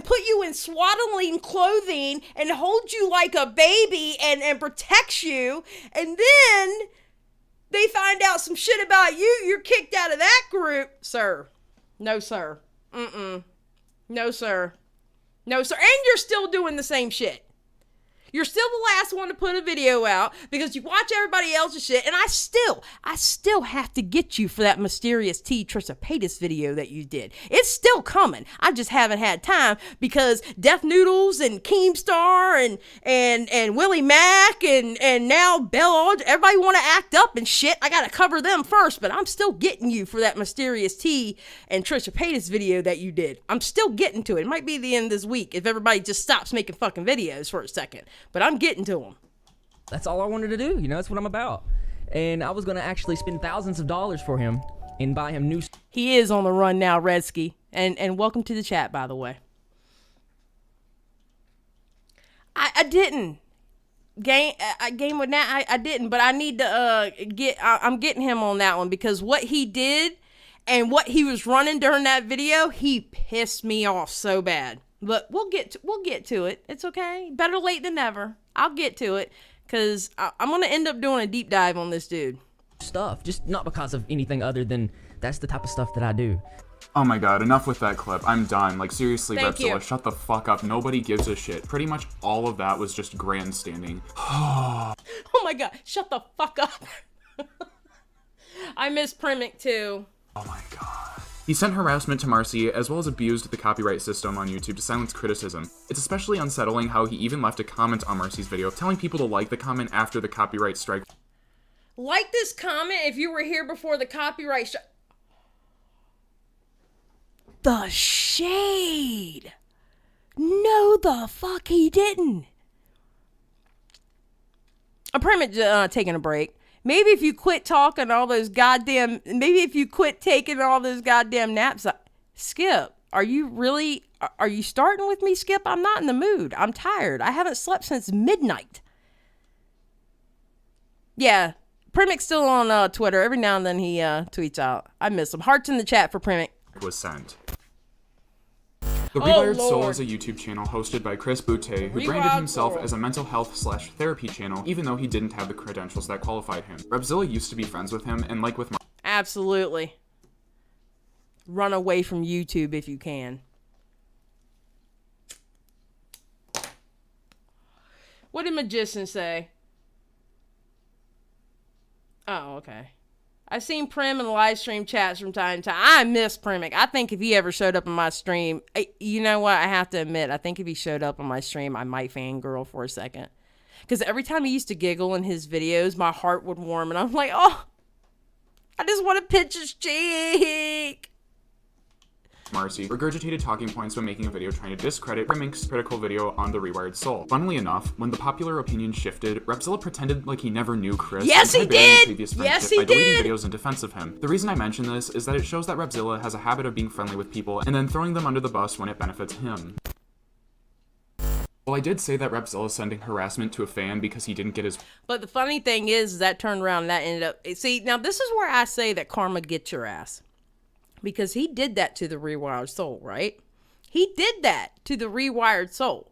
Speaker 1: put you in swaddling clothing and hold you like a baby and protect you. And then they find out some shit about you. You're kicked out of that group. Sir. No, sir. No, sir. No, sir. And you're still doing the same shit. You're still the last one to put a video out because you watch everybody else's shit, and I still have to get you for that mysterious T. Chesapeake video that you did. It's still coming. I just haven't had time because Death Noodles and Keemstar and Willie Mack and now Bell, everybody want to act up and shit. I gotta cover them first, but I'm still getting you for that mysterious T and Chesapeake video that you did. I'm still getting to it. It might be the end of this week if everybody just stops making fucking videos for a second. But I'm getting to them.
Speaker 7: That's all I wanted to do. That's what I'm about. And I was going to actually spend thousands of dollars for him and buy him new...
Speaker 1: He is on the run now, Redski. And welcome to the chat, by the way. I didn't. Game with Nat, I didn't. But I need to I'm getting him on that one because what he did and what he was running during that video, he pissed me off so bad. But we'll get to it. It's okay. Better late than never. I'll get to it because I'm going to end up doing a deep dive on this dude.
Speaker 7: Stuff. Just not because of anything other than that's the type of stuff that I do.
Speaker 4: Oh my god, enough with that clip. I'm done. Like, seriously,
Speaker 1: Thank
Speaker 4: Repzilla,
Speaker 1: you.
Speaker 4: shut the fuck up. Nobody gives a shit. Pretty much all of that was just grandstanding.
Speaker 1: Oh my god, shut the fuck up. I miss Premic too.
Speaker 4: Oh my god. He sent harassment to Marcy, as well as abused the copyright system on YouTube to silence criticism. It's especially unsettling how he even left a comment on Marcy's video, telling people to like the comment after the copyright strike.
Speaker 1: Like this comment if you were here before the copyright strike. The shade. No, the fuck he didn't. I'm pretty much taking a break. Maybe if you quit taking all those goddamn naps. Skip, are you starting with me, Skip? I'm not in the mood. I'm tired. I haven't slept since midnight. Yeah, Primic's still on Twitter. Every now and then he tweets out. I miss him. Hearts in the chat for Primic.
Speaker 4: Was sent. The Rewired Soul
Speaker 1: Lord.
Speaker 4: is a YouTube channel hosted by Chris Boutte, who
Speaker 1: Rewired
Speaker 4: branded himself
Speaker 1: Soul.
Speaker 4: as a mental health / therapy channel, even though he didn't have the credentials that qualified him. Repzilla used to be friends with him, and like with
Speaker 1: Absolutely. Run away from YouTube if you can. What did Magician say? Oh, okay. I've seen Prim in live stream chats from time to time. I miss Primic. I think if he ever showed up in my stream, you know what? I have to admit, I think if he showed up on my stream, I might fangirl for a second. Because every time he used to giggle in his videos, my heart would warm. And I'm like, oh, I just want to pinch his cheek.
Speaker 4: Marcy regurgitated talking points when making a video trying to discredit Primick's critical video on the Rewired Soul. Funnily enough, when the popular opinion shifted, Repzilla pretended like he never knew Chris.
Speaker 1: Yes, he did!
Speaker 4: Yes, he did! By deleting videos in defense of him. The reason I mention this is that it shows that Repzilla has a habit of being friendly with people and then throwing them under the bus when it benefits him. Well, I did say that Repzilla is sending harassment to a fan because he didn't get his...
Speaker 1: But the funny thing is that turned around and that ended up... See, now this is where I say that karma gets your ass. Because he did that to the Rewired Soul, right? He did that to the Rewired Soul.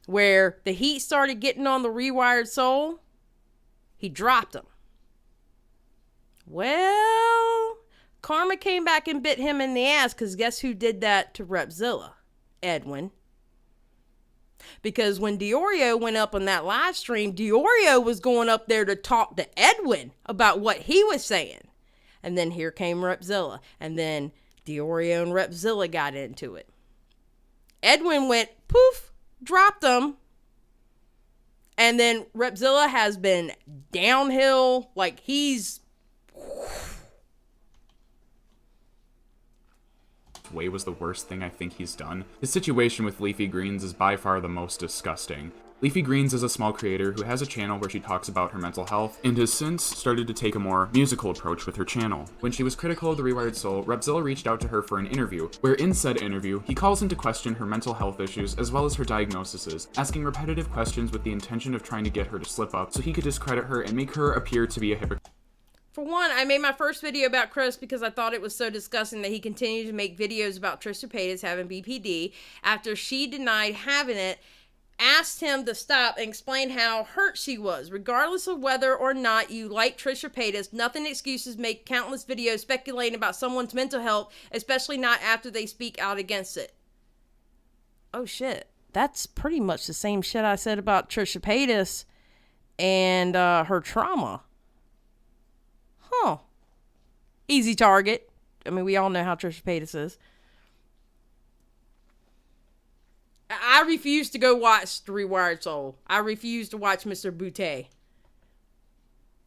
Speaker 1: Where the heat started getting on the Rewired Soul, he dropped him. Well, karma came back and bit him in the ass, because guess who did that to Repzilla? Edwin. Because when DeOrio went up on that live stream, DeOrio was going up there to talk to Edwin about what he was saying. And then here came Repzilla. And then DeOrio and Repzilla got into it. Edwin went poof, dropped them. And then Repzilla has been downhill. Like he's...
Speaker 4: way was the worst thing I think he's done. His situation with Leafy Greens is by far the most disgusting. Leafy Greens is a small creator who has a channel where she talks about her mental health and has since started to take a more musical approach with her channel. When she was critical of the Rewired Soul, Repzilla reached out to her for an interview, where in said interview, he calls into question her mental health issues as well as her diagnoses, asking repetitive questions with the intention of trying to get her to slip up so he could discredit her and make her appear to be a hypocrite.
Speaker 1: For one, I made my first video about Chris because I thought it was so disgusting that he continued to make videos about Trisha Paytas having BPD after she denied having it, asked him to stop and explain how hurt she was. Regardless of whether or not you like Trisha Paytas, nothing excuses make countless videos speculating about someone's mental health, especially not after they speak out against it. Oh shit. That's pretty much the same shit I said about Trisha Paytas and her trauma. Huh. Easy target. I mean, we all know how Trisha Paytas is. I refuse to go watch The Rewired Soul. I refuse to watch Mr. Boutte.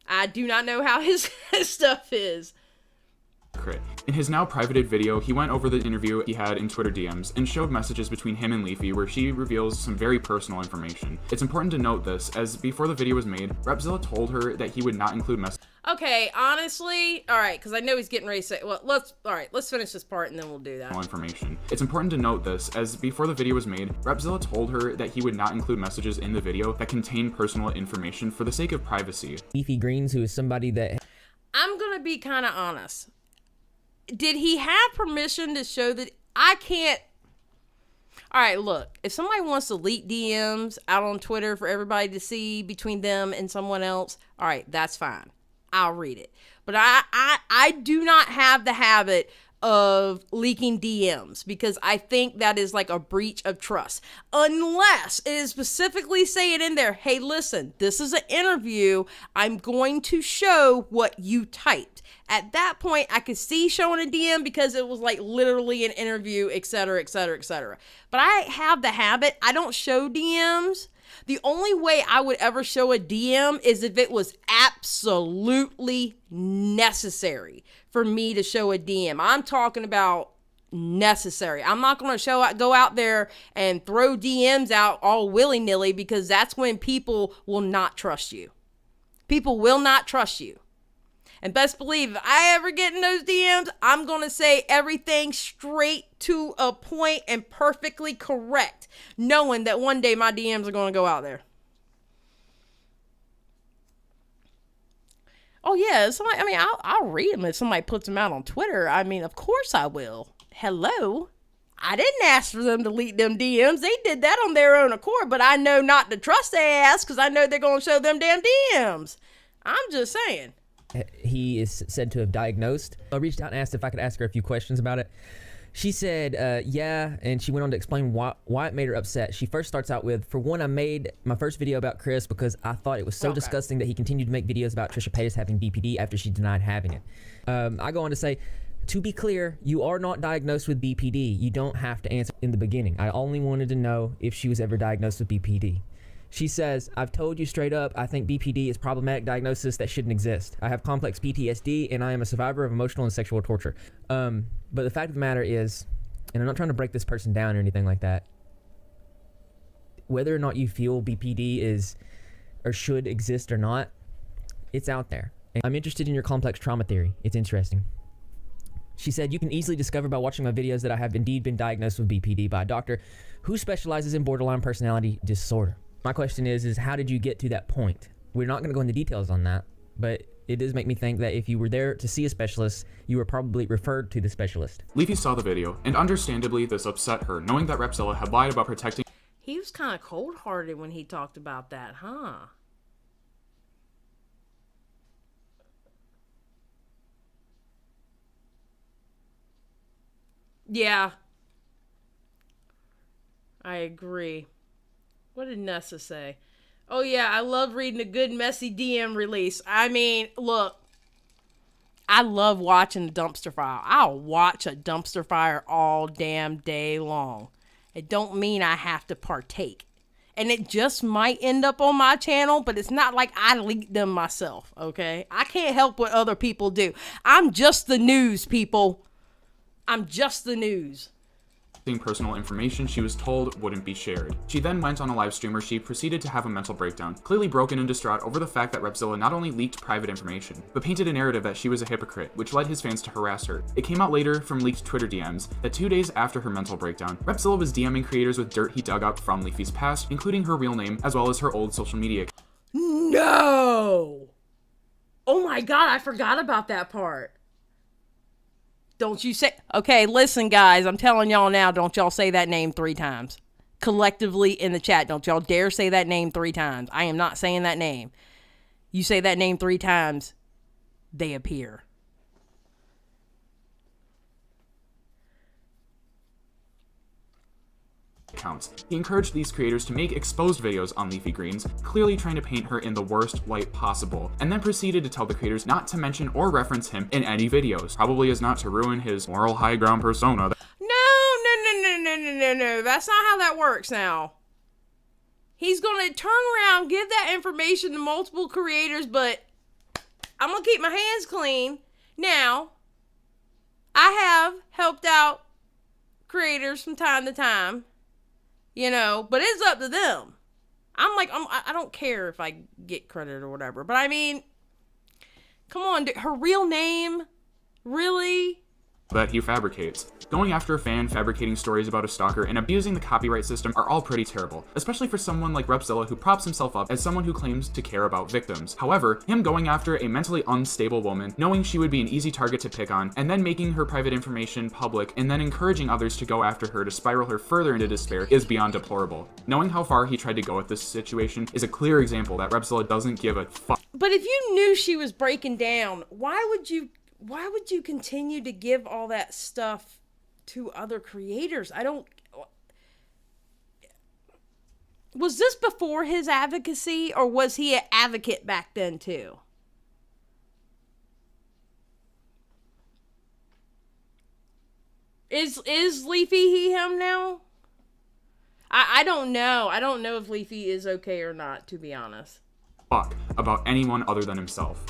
Speaker 1: I do not know how his stuff is.
Speaker 4: In his now privated video, he went over the interview he had in Twitter DMs and showed messages between him and Leafy where she reveals some very personal information. It's important to note this, as before the video was made, Repzilla told her that he would not include messages.
Speaker 1: Okay, honestly, alright, because I know he's getting ready to say, well, let's finish this part and then we'll do that.
Speaker 4: Information. It's important to note this, as before the video was made, Repzilla told her that he would not include messages in the video that contain personal information for the sake of privacy.
Speaker 7: Leafy Greens, who is somebody that...
Speaker 1: I'm gonna be kind of honest. Did he have permission to show that? I can't. All right, look, if somebody wants to leak DMs out on Twitter for everybody to see between them and someone else, all right, that's fine. I'll read it. But I do not have the habit of leaking DMs because I think that is like a breach of trust. Unless it is specifically saying in there, hey, listen, this is an interview. I'm going to show what you typed. At that point, I could see showing a DM because it was like literally an interview, etc., etc., etc. But I have the habit, I don't show DMs. The only way I would ever show a DM is if it was absolutely necessary for me to show a DM. I'm talking about necessary. I'm not going to go out there and throw DMs out all willy-nilly because that's when people will not trust you. People will not trust you. And best believe, if I ever get in those DMs, I'm going to say everything straight to a point and perfectly correct, knowing that one day my DMs are going to go out there. Oh, yeah. Somebody, I mean, I'll read them if somebody puts them out on Twitter. I mean, of course I will. Hello? I didn't ask for them to leak them DMs. They did that on their own accord, but I know not to trust their ass because I know they're going to show them damn DMs. I'm just saying.
Speaker 7: He is said to have diagnosed. I reached out and asked if I could ask her a few questions about it. She said, yeah, and she went on to explain why it made her upset. She first starts out with, for one, I made my first video about Chris because I thought it was so disgusting that he continued to make videos about Trisha Paytas having BPD after she denied having it. I go on to say, to be clear, you are not diagnosed with BPD. You don't have to answer in the beginning. I only wanted to know if she was ever diagnosed with BPD. She says, I've told you straight up, I think BPD is problematic diagnosis that shouldn't exist. I have complex PTSD, and I am a survivor of emotional and sexual torture. But the fact of the matter is, and I'm not trying to break this person down or anything like that, whether or not you feel BPD is or should exist or not, it's out there. And I'm interested in your complex trauma theory. It's interesting. She said, you can easily discover by watching my videos that I have indeed been diagnosed with BPD by a doctor who specializes in borderline personality disorder. My question is how did you get to that point? We're not going to go into details on that, but it does make me think that if you were there to see a specialist, you were probably referred to the specialist.
Speaker 4: Leafy saw the video, and understandably this upset her, knowing that Repzilla had lied about protecting.
Speaker 1: He was kind of cold-hearted when he talked about that, huh? Yeah. I agree. What did Nessa say? Oh yeah, I love reading a good messy DM release. I mean, look, I love watching the dumpster fire. I'll watch a dumpster fire all damn day long. It don't mean I have to partake. And it just might end up on my channel, but it's not like I leaked them myself, okay? I can't help what other people do. I'm just the news, people. I'm just the news.
Speaker 4: Personal information she was told wouldn't be shared. She then went on a live stream where she proceeded to have a mental breakdown, clearly broken and distraught over the fact that Repzilla not only leaked private information, but painted a narrative that she was a hypocrite, which led his fans to harass her. It came out later from leaked Twitter DMs that 2 days after her mental breakdown, Repzilla was DMing creators with dirt he dug up from Leafy's past, including her real name, as well as her old social media.
Speaker 1: No! Oh my god, I forgot about that part. Don't you say... Okay, listen, guys. I'm telling y'all now, don't y'all say that name 3 times. Collectively in the chat, don't y'all dare say that name 3 times. I am not saying that name. You say that name 3 times, they appear.
Speaker 4: Accounts. He encouraged these creators to make exposed videos on Leafy Greens, clearly trying to paint her in the worst light possible, and then proceeded to tell the creators not to mention or reference him in any videos, probably as not to ruin his moral high ground persona.
Speaker 1: No. That's not how that works now. He's going to turn around, give that information to multiple creators, but I'm going to keep my hands clean. Now, I have helped out creators from time to time. You know, but it's up to them. I don't care if I get credit or whatever. But I mean, come on, her real name? Really?
Speaker 4: That he fabricates. Going after a fan, fabricating stories about a stalker, and abusing the copyright system are all pretty terrible, especially for someone like Repzilla who props himself up as someone who claims to care about victims. However, him going after a mentally unstable woman, knowing she would be an easy target to pick on, and then making her private information public, and then encouraging others to go after her to spiral her further into despair is beyond deplorable. Knowing how far he tried to go with this situation is a clear example that Repzilla doesn't give a fuck.
Speaker 1: But if you knew she was breaking down, why would you continue to give all that stuff to other creators? Was this before his advocacy, or was he an advocate back then too? Is Leafy he him now? I don't know. I don't know if Leafy is okay or not, to be honest.
Speaker 4: Fuck about anyone other than himself.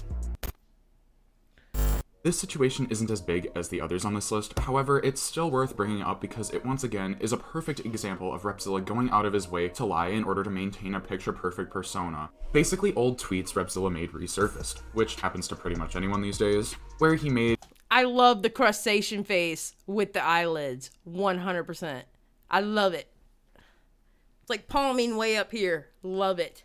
Speaker 4: This situation isn't as big as the others on this list, however, it's still worth bringing up because it once again is a perfect example of Repzilla going out of his way to lie in order to maintain a picture-perfect persona. Basically, old tweets Repzilla made resurfaced, which happens to pretty much anyone these days, where he made...
Speaker 1: I love the crustacean face with the eyelids, 100%. I love it. It's like palming way up here. Love it.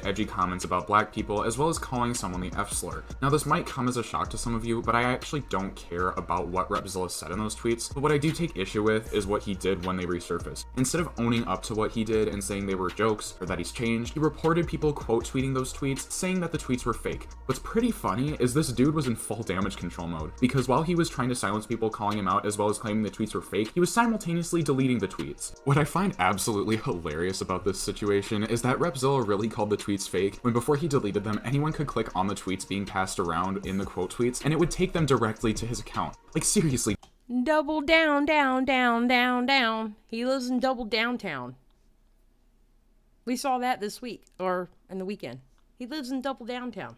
Speaker 4: edgy comments about black people, as well as calling someone the F slur. Now this might come as a shock to some of you, but I actually don't care about what Repzilla said in those tweets, but what I do take issue with is what he did when they resurfaced. Instead of owning up to what he did and saying they were jokes, or that he's changed, he reported people quote tweeting those tweets, saying that the tweets were fake. What's pretty funny is this dude was in full damage control mode, because while he was trying to silence people calling him out as well as claiming the tweets were fake, he was simultaneously deleting the tweets. What I find absolutely hilarious about this situation is that Repzilla really called the tweets fake when before he deleted them, anyone could click on the tweets being passed around in the quote tweets and it would take them directly to his account. Like seriously.
Speaker 1: Double down, down, down, down, down. He lives in double downtown. We saw that this week, or in the weekend. He lives in double downtown.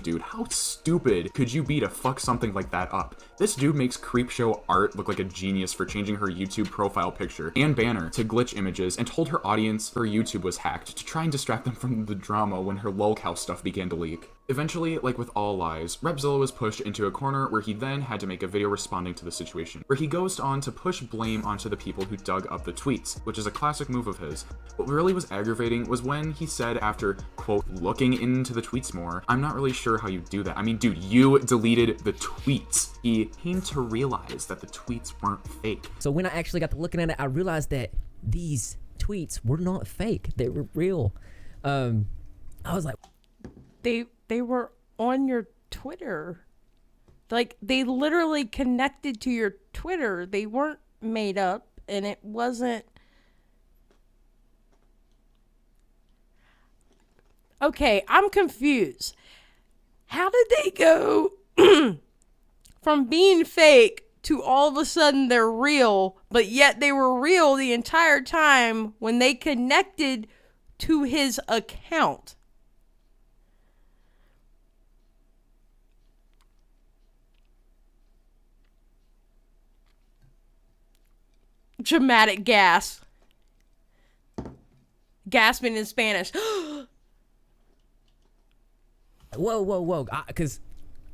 Speaker 4: Dude, how stupid could you be to fuck something like that up? This dude makes Creepshow Art look like a genius for changing her YouTube profile picture and banner to glitch images and told her audience her YouTube was hacked to try and distract them from the drama when her lolcow stuff began to leak. Eventually, like with all lies, Repzilla was pushed into a corner where he then had to make a video responding to the situation, where he goes on to push blame onto the people who dug up the tweets, which is a classic move of his. What really was aggravating was when he said after, quote, looking into the tweets more, I'm not really sure how you do that. I mean, dude, you deleted the tweets. He came to realize that the tweets weren't fake.
Speaker 7: So when I actually got to looking at it, I realized that these tweets were not fake. They were real. I was like,
Speaker 1: They were on your Twitter. Like, they literally connected to your Twitter. They weren't made up, and it wasn't... Okay, I'm confused. How did they go from being fake to all of a sudden they're real, but yet they were real the entire time when they connected to his account? Dramatic gasp. Gasping in Spanish.
Speaker 7: whoa, because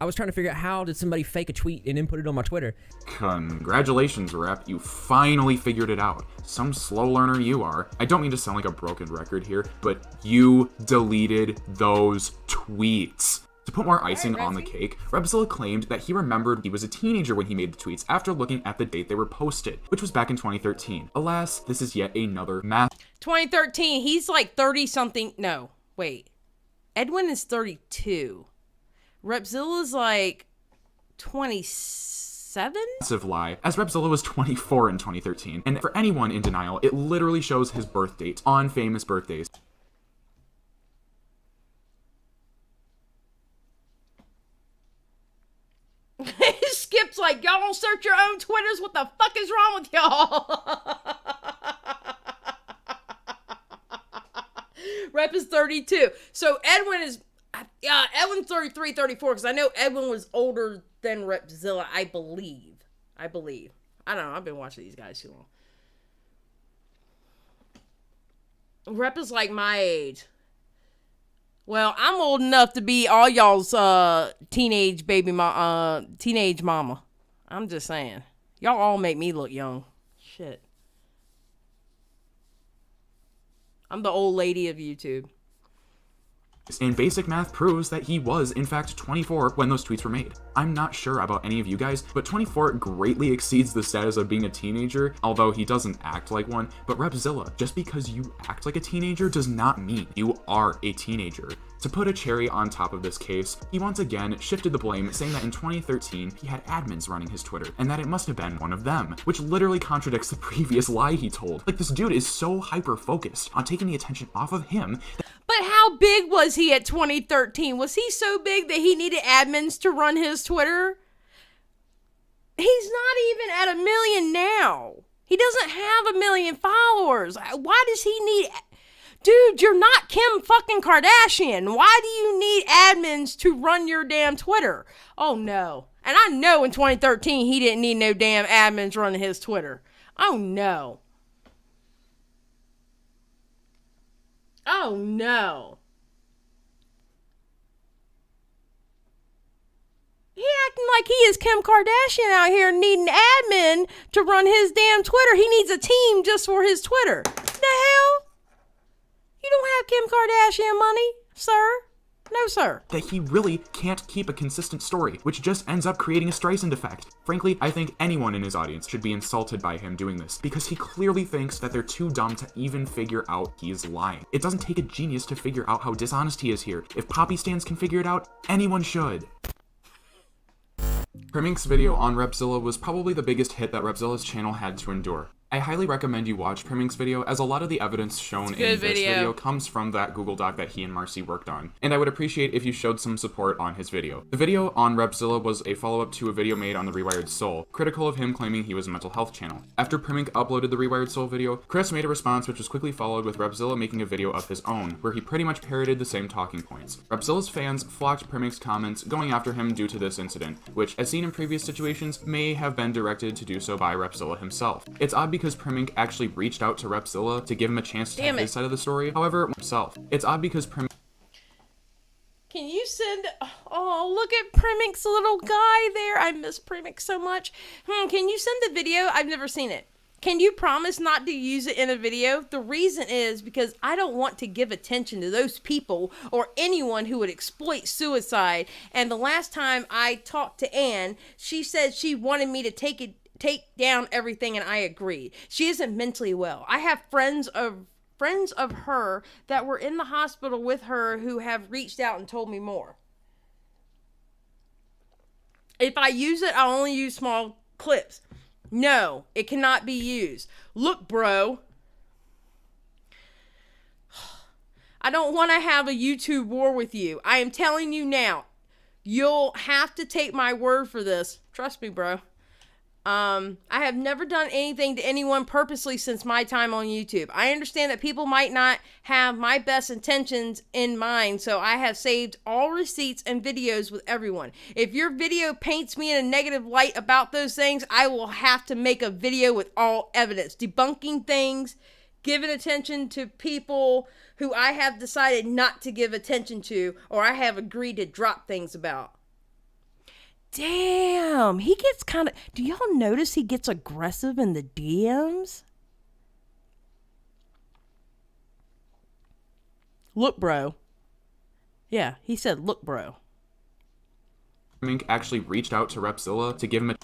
Speaker 7: I was trying to figure out how did somebody fake a tweet and then put it on my Twitter.
Speaker 4: Congratulations, Rep. You finally figured it out. Some slow learner you are. I don't mean to sound like a broken record here, but you deleted those tweets. To put more icing on the cake, Repzilla claimed that he remembered he was a teenager when he made the tweets after looking at the date they were posted, which was back in 2013. Alas, this is yet another math.
Speaker 1: 2013, he's like 30-something. No, wait. Edwin is 32. Repzilla's like 27?
Speaker 4: Massive lie, as Repzilla was 24 in 2013. And for anyone in denial, it literally shows his birth date on famous birthdays.
Speaker 1: Skip's like, y'all don't search your own Twitters? What the fuck is wrong with y'all? Rep is 32. So Edwin is, Edwin's 33, 34, because I know Edwin was older than Repzilla, I believe. I don't know, I've been watching these guys too long. Rep is like my age. Well, I'm old enough to be all y'all's teenage mama. I'm just saying. Y'all all make me look young. Shit. I'm the old lady of YouTube.
Speaker 4: And basic math proves that he was, in fact, 24 when those tweets were made. I'm not sure about any of you guys, but 24 greatly exceeds the status of being a teenager, although he doesn't act like one. But Repzilla, just because you act like a teenager does not mean you are a teenager. To put a cherry on top of this case, he once again shifted the blame, saying that in 2013, he had admins running his Twitter, and that it must have been one of them, which literally contradicts the previous lie he told. Like, this dude is so hyper-focused on taking the attention off of him.
Speaker 1: But how big was he at 2013? Was he so big that he needed admins to run his Twitter? He's not even at 1 million now. He doesn't have 1 million followers. Why does he need... Dude, you're not Kim fucking Kardashian. Why do you need admins to run your damn Twitter? Oh, no. And I know in 2013 he didn't need no damn admins running his Twitter. Oh, no. Oh, no. He acting like he is Kim Kardashian out here needing admin to run his damn Twitter. He needs a team just for his Twitter. The hell? You don't have Kim Kardashian money, sir. No, sir.
Speaker 4: That he really can't keep a consistent story, which just ends up creating a Streisand effect. Frankly, I think anyone in his audience should be insulted by him doing this, because he clearly thinks that they're too dumb to even figure out he's lying. It doesn't take a genius to figure out how dishonest he is here. If Poppy Stans can figure it out, anyone should. Primink's video on Repzilla was probably the biggest hit that Repzilla's channel had to endure. I highly recommend you watch Primink's video, as a lot of the evidence shown in this video comes from that Google Doc that he and Marcy worked on, and I would appreciate if you showed some support on his video. The video on Repzilla was a follow-up to a video made on the Rewired Soul, critical of him claiming he was a mental health channel. After Primink uploaded the Rewired Soul video, Chris made a response which was quickly followed with Repzilla making a video of his own, where he pretty much parroted the same talking points. Repzilla's fans flocked Primink's comments, going after him due to this incident, which, as seen in previous situations, may have been directed to do so by Repzilla himself. It's odd because Primink actually reached out to Repzilla to give him a chance to tell his side of the story. However, himself. It's odd because Primink...
Speaker 1: Can you send... Oh, look at Primink's little guy there. I miss Primink so much. Can you send the video? I've never seen it. Can you promise not to use it in a video? The reason is because I don't want to give attention to those people or anyone who would exploit suicide. And the last time I talked to Anne, she said she wanted me to take down everything, and I agreed. She isn't mentally well. I have friends of her that were in the hospital with her who have reached out and told me more. If I use it, I'll only use small clips. No, it cannot be used. Look, bro. I don't want to have a YouTube war with you. I am telling you now. You'll have to take my word for this. Trust me, bro. I have never done anything to anyone purposely since my time on YouTube. I understand that people might not have my best intentions in mind, so I have saved all receipts and videos with everyone. If your video paints me in a negative light about those things, I will have to make a video with all evidence, debunking things, giving attention to people who I have decided not to give attention to, or I have agreed to drop things about. Damn, he gets kind of... Do y'all notice he gets aggressive in the DMs? Look, bro. Yeah, he said, look, bro.
Speaker 4: Primink actually reached out to Repzilla to give him a...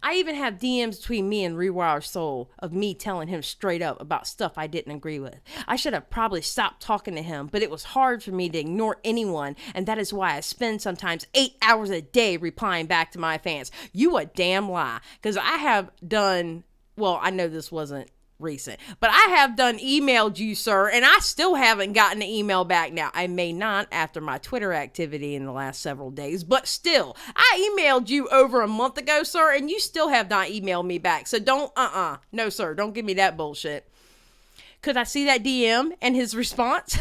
Speaker 1: I even have DMs between me and Rewire Soul of me telling him straight up about stuff I didn't agree with. I should have probably stopped talking to him, but it was hard for me to ignore anyone, and that is why I spend sometimes 8 hours a day replying back to my fans. You a damn lie, because I have done... Well, I know this wasn't recent, but I have done emailed you, sir, and I still haven't gotten an email back. Now, I may not after my Twitter activity in the last several days, but still, I emailed you over a month ago, sir, and you still have not emailed me back. So don't, no, sir, don't give me that bullshit. Could I see that DM and his response?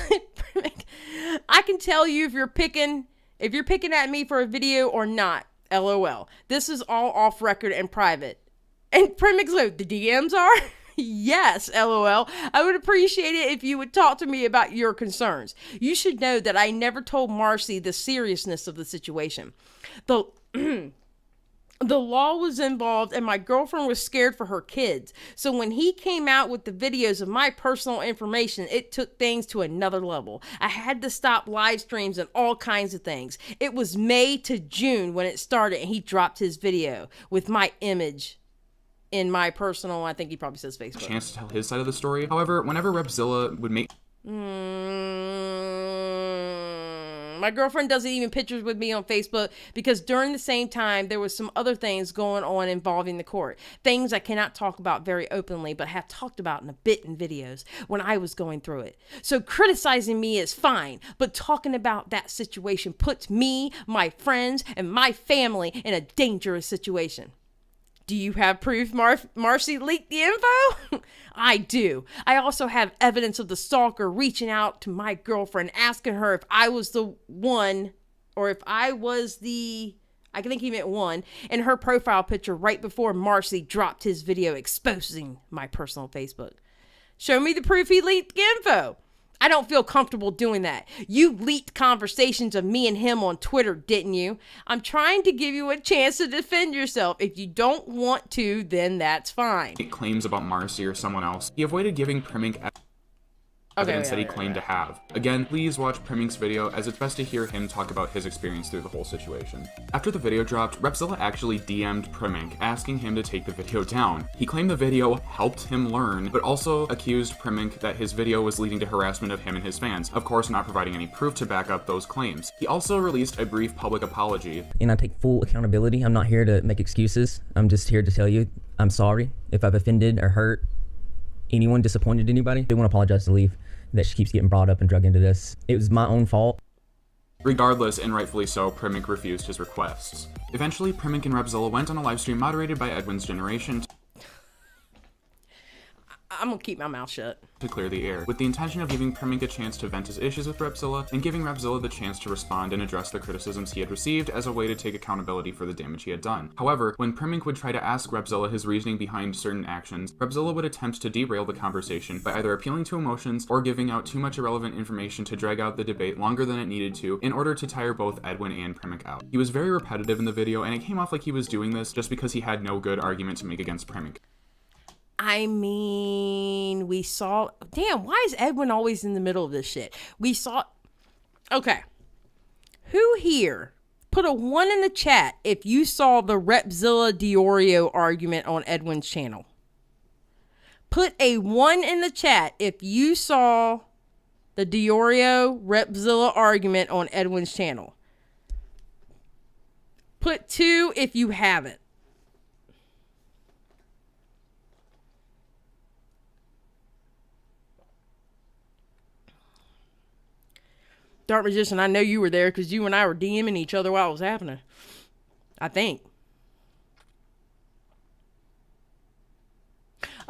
Speaker 1: I can tell you if you're picking at me for a video or not. LOL. This is all off record and private. And Primix, the DMs are? Yes, LOL. I would appreciate it if you would talk to me about your concerns. You should know that I never told Marcy the seriousness of the situation. The law was involved and my girlfriend was scared for her kids. So when he came out with the videos of my personal information, it took things to another level. I had to stop live streams and all kinds of things. It was May to June when it started and he dropped his video with my image in my personal, I think he probably says Facebook.
Speaker 4: Chance to tell his side of the story. However, whenever Repzilla would make...
Speaker 1: My girlfriend doesn't even pictures with me on Facebook because during the same time, there was some other things going on involving the court. Things I cannot talk about very openly, but have talked about in a bit in videos when I was going through it. So criticizing me is fine, but talking about that situation puts me, my friends, and my family in a dangerous situation. Do you have proof Marcy leaked the info? I do. I also have evidence of the stalker reaching out to my girlfriend, asking her if I was the one, or if I was the, I think he meant one, in her profile picture right before Marcy dropped his video exposing my personal Facebook. Show me the proof he leaked the info. I don't feel comfortable doing that. You leaked conversations of me and him on Twitter, didn't you? I'm trying to give you a chance to defend yourself. If you don't want to, then that's fine.
Speaker 4: Claims about Marcy or someone else, he avoided giving Primink evidence that he claimed to have. Again, please watch Primink's video, as it's best to hear him talk about his experience through the whole situation. After the video dropped, Repzilla actually DM'd Primink, asking him to take the video down. He claimed the video helped him learn, but also accused Primink that his video was leading to harassment of him and his fans, of course not providing any proof to back up those claims. He also released a brief public apology.
Speaker 7: And I take full accountability. I'm not here to make excuses. I'm just here to tell you I'm sorry if I've offended or hurt anyone, disappointed anybody. They want to apologize to leave. That she keeps getting brought up and drug into this. It was my own fault.
Speaker 4: Regardless, and rightfully so, Primink refused his requests. Eventually, Primink and Repzilla went on a livestream moderated by Edwin's Generation
Speaker 1: I'm gonna keep my mouth shut.
Speaker 4: To clear the air, with the intention of giving Primink a chance to vent his issues with Repzilla, and giving Repzilla the chance to respond and address the criticisms he had received as a way to take accountability for the damage he had done. However, when Primink would try to ask Repzilla his reasoning behind certain actions, Repzilla would attempt to derail the conversation by either appealing to emotions or giving out too much irrelevant information to drag out the debate longer than it needed to in order to tire both Edwin and Primink out. He was very repetitive in the video, and it came off like he was doing this just because he had no good argument to make against Primink.
Speaker 1: I mean, we saw... Damn, why is Edwin always in the middle of this shit? We saw... Okay. Who here... Put a 1 in the chat if you saw the Repzilla DeOrio argument on Edwin's channel. Put a 1 in the chat if you saw the DeOrio Repzilla argument on Edwin's channel. Put 2 if you haven't. Dark Magician, I know you were there because you and I were DMing each other while it was happening. I think.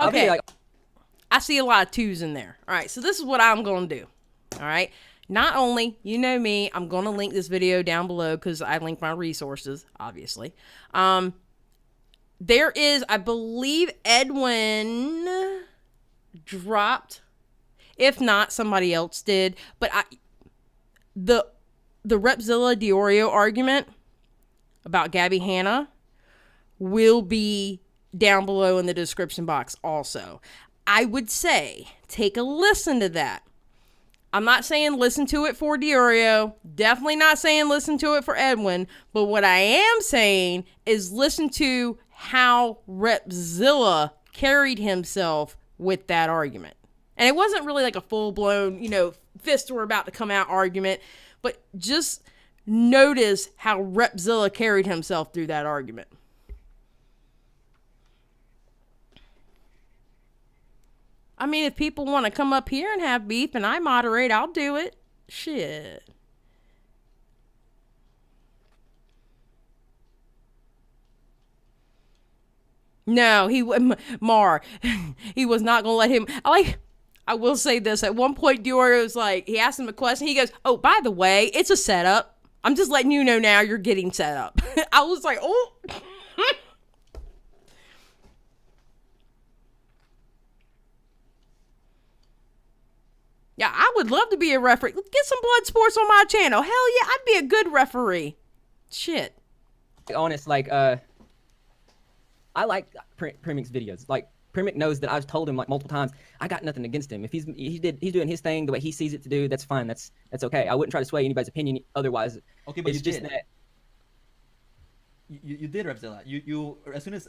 Speaker 1: Okay. I see a lot of 2s in there. All right, so this is what I'm going to do. All right. Not only, you know me, I'm going to link this video down below because I link my resources, obviously. There is, I believe Edwin dropped. If not, somebody else did. But the Repzilla DeOrio argument about Gabbie Hanna will be down below in the description box also. I would say take a listen to that. I'm not saying listen to it for DeOrio. Definitely not saying listen to it for Edwin. But what I am saying is listen to how Repzilla carried himself with that argument. And it wasn't really like a full-blown, fists were about to come out argument, but just notice how Repzilla carried himself through that argument. I mean, if people want to come up here and have beef and I moderate, I'll do it. Shit. No, he was not going to let him. I will say this. At one point, DeOrio was like, he asked him a question. He goes, oh, by the way, it's a setup. I'm just letting you know now you're getting set up. I was like, oh. Yeah, I would love to be a referee. Get some blood sports on my channel. Hell yeah, I'd be a good referee. Shit.
Speaker 7: Honest, I like Primink's videos. Primink knows that I've told him multiple times, I got nothing against him. If he's doing his thing the way he sees it to do, that's fine. That's okay. I wouldn't try to sway anybody's opinion otherwise.
Speaker 10: Okay, but
Speaker 7: it's just
Speaker 10: did.
Speaker 7: That
Speaker 10: you did, Repzilla. You as soon as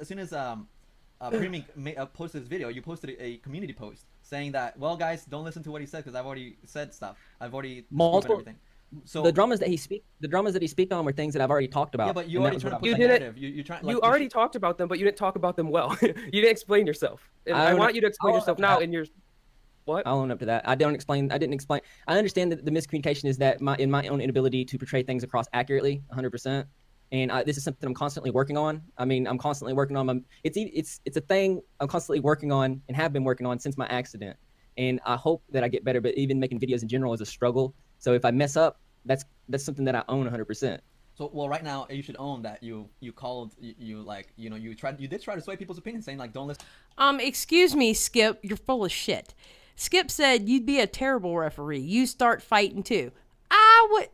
Speaker 10: Primink posted this video, you posted a community post saying that, well, guys, don't listen to what he said because I've already said stuff. I've already spoken everything. So
Speaker 7: the dramas that he speak on were things that I've already talked about.
Speaker 10: Yeah, but you already tried to put that narrative. You
Speaker 11: already talked about them, but you didn't talk about them well. You didn't explain yourself. And I want you to explain yourself now in your... What?
Speaker 7: I'll own up to that. I didn't explain. I understand that the miscommunication is that my own inability to portray things across accurately, 100%. And this is something I'm constantly working on. I mean, I'm constantly working on it's a thing I'm constantly working on and have been working on since my accident. And I hope that I get better, but even making videos in general is a struggle. So if I mess up, that's something that I own 100%.
Speaker 10: So, well, right now you should own that you called you did try to sway people's opinions, saying don't listen.
Speaker 1: Excuse me, Skip, you're full of shit. Skip said you'd be a terrible referee. You start fighting too. I would.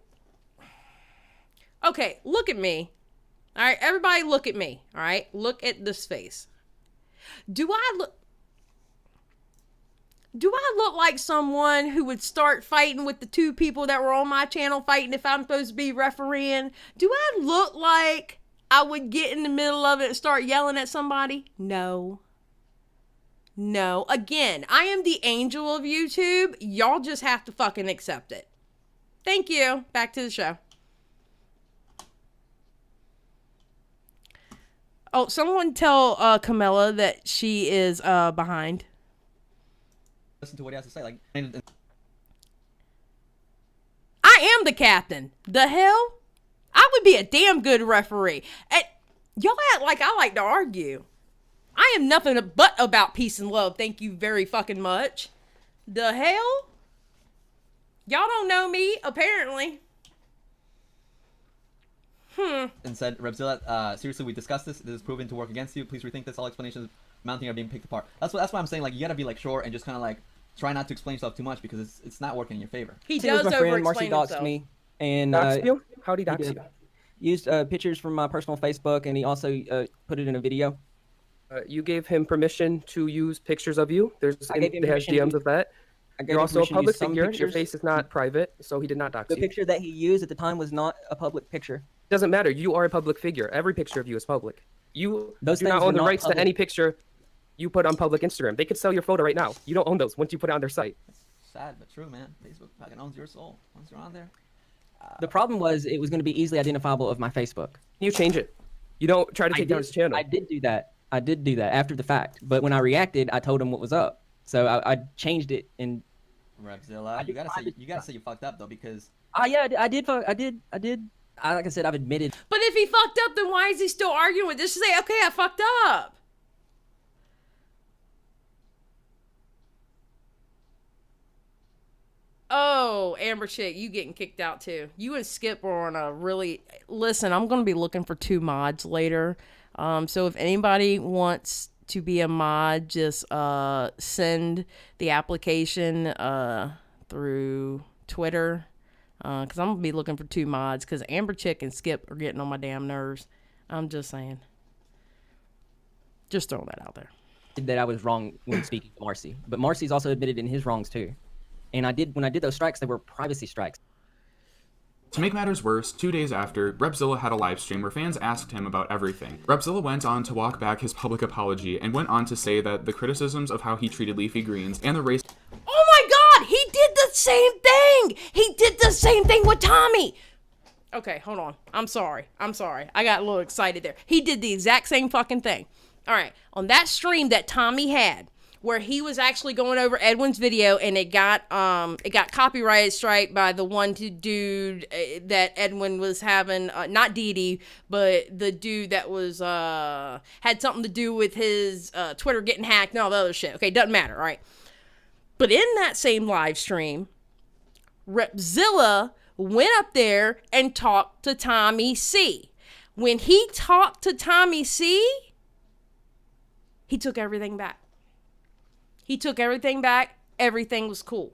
Speaker 1: Okay, look at me. All right, everybody look at me. All right, look at this face. Do I look like someone who would start fighting with the two people that were on my channel fighting if I'm supposed to be refereeing? Do I look like I would get in the middle of it and start yelling at somebody? No. No. Again, I am the angel of YouTube. Y'all just have to fucking accept it. Thank you. Back to the show. Oh, someone tell Camilla that she is behind.
Speaker 10: Listen to what he has to say. Like,
Speaker 1: I am the captain. The hell? I would be a damn good referee. And y'all act like I like to argue. I am nothing but about peace and love. Thank you very fucking much. The hell? Y'all don't know me, apparently.
Speaker 10: And said, Repzilla, seriously, we discussed this. This is proven to work against you. Please rethink this. All explanations mounting are being picked apart. That's why I'm saying, like, you gotta be like short and just kind of like try not to explain yourself too much because it's not working in your favor.
Speaker 1: He does over-explain himself.
Speaker 11: Me and
Speaker 1: you?
Speaker 11: How'd he dox you?
Speaker 12: Used pictures from my personal Facebook, and he also put it in a video.
Speaker 11: You gave him permission to use pictures of you. There's DMs
Speaker 12: to,
Speaker 11: of that. You're also a public figure. Your face is not private, so he did not dox you.
Speaker 12: The picture that he used at the time was not a public picture.
Speaker 11: Doesn't matter. You are a public figure. Every picture of you is public. You
Speaker 12: do
Speaker 11: not own the rights to any picture you put on public Instagram. They could sell your photo right now. You don't own those once you put it on their site.
Speaker 10: Sad but true, man. Facebook fucking owns your soul once you're on there.
Speaker 12: The problem was it was going to be easily identifiable of my Facebook.
Speaker 11: You change it. You don't try to take down his channel.
Speaker 12: I did do that. After the fact. But when I reacted, I told him what was up. So I changed it and.
Speaker 10: Repzilla, you gotta say you fucked up though because.
Speaker 12: Yeah, I did. Like I said, I've admitted.
Speaker 1: But if he fucked up, then why is he still arguing with this? Just say, okay, I fucked up. Oh, Amber Chick, you getting kicked out too. You and Skip are on a really... Listen, I'm going to be looking for 2 mods later. So if anybody wants to be a mod, just send the application through Twitter. Because I'm going to be looking for 2 mods. Because Amber Chick and Skip are getting on my damn nerves. I'm just saying. Just throwing that out there.
Speaker 12: That I was wrong when speaking to Marcy. But Marcy's also admitted in his wrongs too. And when I did those strikes, they were privacy strikes.
Speaker 4: To make matters worse, 2 days after, Repzilla had a live stream where fans asked him about everything. Repzilla went on to walk back his public apology and went on to say that the criticisms of how he treated leafy greens and the race...
Speaker 1: Oh my god! He did the same thing! He did the same thing with Tommy! Okay, hold on. I'm sorry. I got a little excited there. He did the exact same fucking thing. Alright, on that stream that Tommy had, where he was actually going over Edwin's video and it got copyrighted strike by the one dude that Edwin was having, not Dee Dee, but the dude that was had something to do with his Twitter getting hacked and all the other shit. Okay, doesn't matter, all right. But in that same live stream, Repzilla went up there and talked to Tommy C. When he talked to Tommy C, he took everything back. Everything was cool.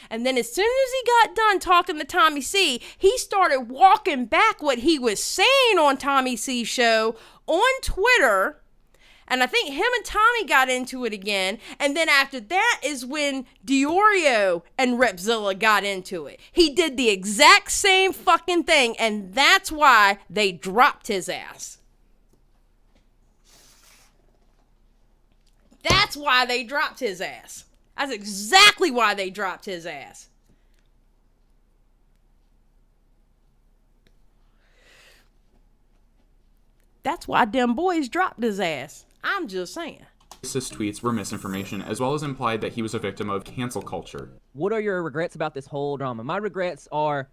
Speaker 1: And then as soon as he got done talking to Tommy C, he started walking back what he was saying on Tommy C's show on Twitter. And I think him and Tommy got into it again. And then after that is when DeOrio and Repzilla got into it. He did the exact same fucking thing. And that's why they dropped his ass. That's why they dropped his ass. That's exactly why they dropped his ass. That's why them boys dropped his ass. I'm just saying.
Speaker 4: Racist tweets were misinformation, as well as implied that he was a victim of cancel culture.
Speaker 12: What are your regrets about this whole drama? My regrets are...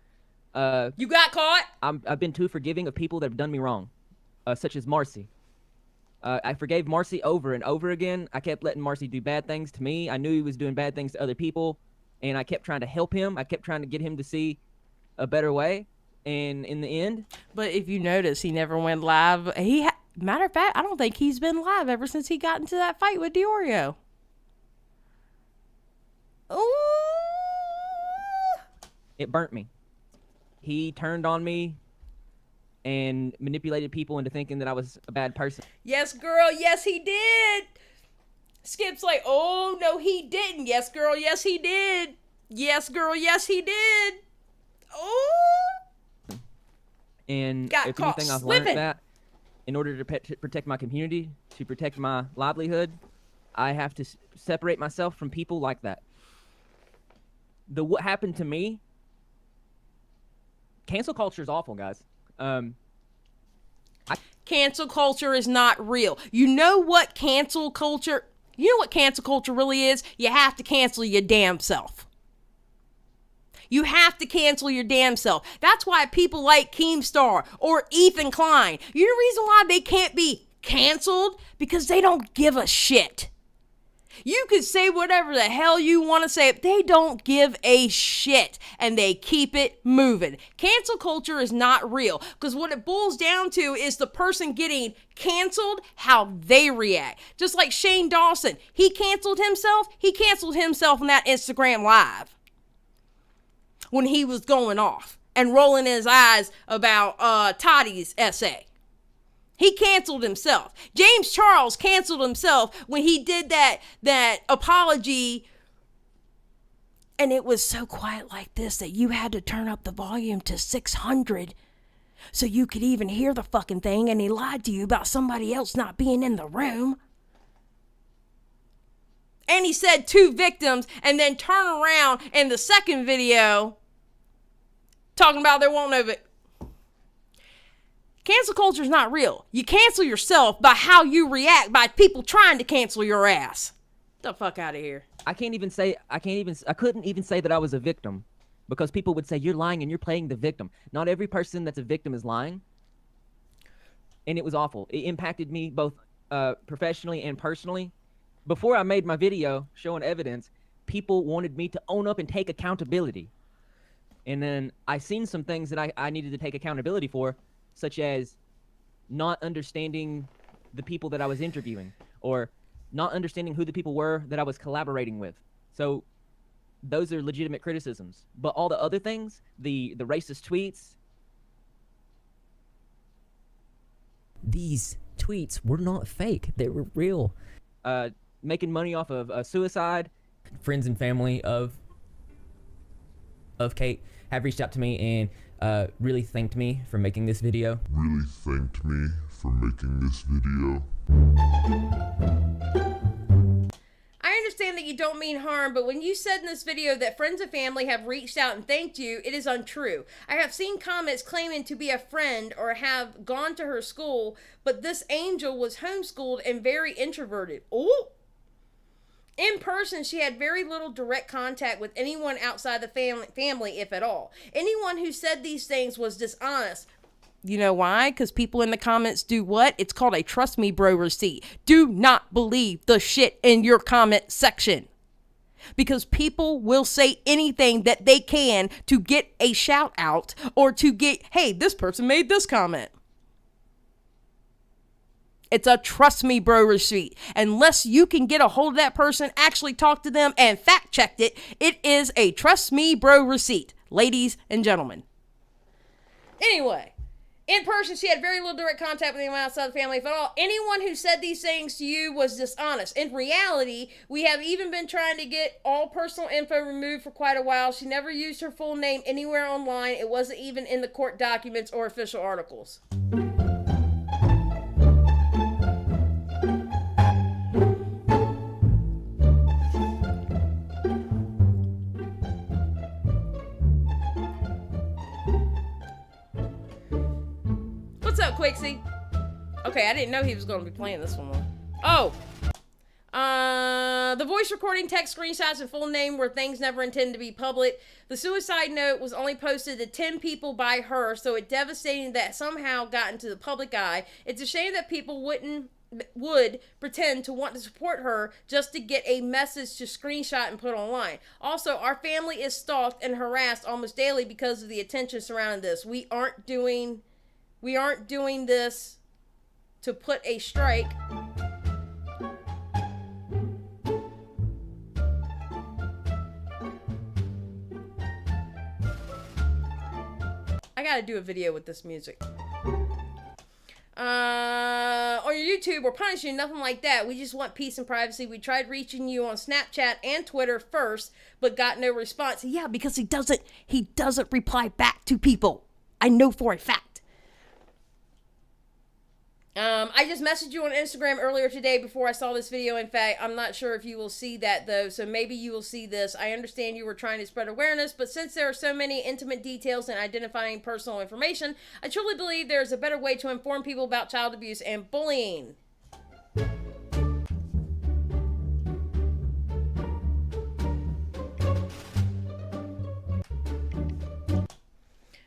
Speaker 1: you got caught?
Speaker 12: I've been too forgiving of people that have done me wrong, such as Marcy. I forgave Marcy over and over again. I kept letting Marcy do bad things to me. I knew he was doing bad things to other people, and I kept trying to help him. I kept trying to get him to see a better way, and in the end...
Speaker 1: But if you notice, he never went live. Matter of fact, I don't think he's been live ever since he got into that fight with DeOrio.
Speaker 12: It burnt me. He turned on me and manipulated people into thinking that I was a bad person.
Speaker 1: Yes, girl. Yes, he did. Skip's like, oh, no, he didn't. Yes, girl. Yes, he did. Yes, girl. Yes, he did. Oh.
Speaker 12: And
Speaker 1: Got
Speaker 12: if
Speaker 1: caught
Speaker 12: anything, I've
Speaker 1: slipping.
Speaker 12: learned that in order to protect my community, to protect my livelihood, I have to separate myself from people like that. What happened to me, cancel culture is awful, guys.
Speaker 1: Cancel culture is not real. You know what cancel culture really is? You have to cancel your damn self. You have to cancel your damn self. That's why people like Keemstar or Ethan Klein, you know the reason why they can't be canceled? Because they don't give a shit. You could say whatever the hell you want to say. They don't give a shit, and they keep it moving. Cancel culture is not real, because what it boils down to is the person getting canceled, how they react. Just like Shane Dawson, he canceled himself in that Instagram Live when he was going off and rolling his eyes about Toddy's essay. He canceled himself. James Charles canceled himself when he did that apology, and it was so quiet like this that you had to turn up the volume to 600 so you could even hear the fucking thing, and he lied to you about somebody else not being in the room. And he said 2 victims, and then turn around in the second video talking about there won't no victims. Cancel culture is not real. You cancel yourself by how you react by people trying to cancel your ass. Get the fuck out of here.
Speaker 12: I couldn't even say that I was a victim, because people would say, you're lying and you're playing the victim. Not every person that's a victim is lying. And it was awful. It impacted me both professionally and personally. Before I made my video showing evidence, people wanted me to own up and take accountability. And then I seen some things that I needed to take accountability for, such as not understanding the people that I was interviewing, or not understanding who the people were that I was collaborating with. So those are legitimate criticisms. But all the other things, the racist tweets.
Speaker 7: These tweets were not fake. They were real.
Speaker 12: Making money off of suicide.
Speaker 7: Friends and family of Kate have reached out to me and really thanked me for making this video.
Speaker 1: I understand that you don't mean harm, but when you said in this video that friends and family have reached out and thanked you, it is untrue. I have seen comments claiming to be a friend or have gone to her school, but this angel was homeschooled and very introverted. Ooh! In person, she had very little direct contact with anyone outside the family, if at all. Anyone who said these things was dishonest. You know why? Because people in the comments do what? It's called a trust me bro receipt. Do not believe the shit in your comment section. Because people will say anything that they can to get a shout out or to get, hey, this person made this comment. It's a trust me bro receipt. Unless you can get a hold of that person, actually talk to them and fact checked it, it is a trust me bro receipt, ladies and gentlemen. Anyway, in person, she had very little direct contact with anyone outside the family, if at all. Anyone who said these things to you was dishonest. In reality, we have even been trying to get all personal info removed for quite a while. She never used her full name anywhere online. It wasn't even in the court documents or official articles. What's up, Quixie? Okay, I didn't know he was going to be playing this one. Oh! The voice recording, text screenshots, and full name were things never intended to be public. The suicide note was only posted to 10 people by her, so it's devastating that somehow got into the public eye. It's a shame that people would pretend to want to support her just to get a message to screenshot and put online. Also, our family is stalked and harassed almost daily because of the attention surrounding this. We aren't doing this to put a strike. I gotta do a video with this music. On your YouTube, we're punishing you, nothing like that. We just want peace and privacy. We tried reaching you on Snapchat and Twitter first, but got no response. Yeah, because he doesn't reply back to people. I know for a fact. I just messaged you on Instagram earlier today before I saw this video. In fact, I'm not sure if you will see that though, so maybe you will see this. I understand you were trying to spread awareness, but since there are so many intimate details and identifying personal information, I truly believe there is a better way to inform people about child abuse and bullying.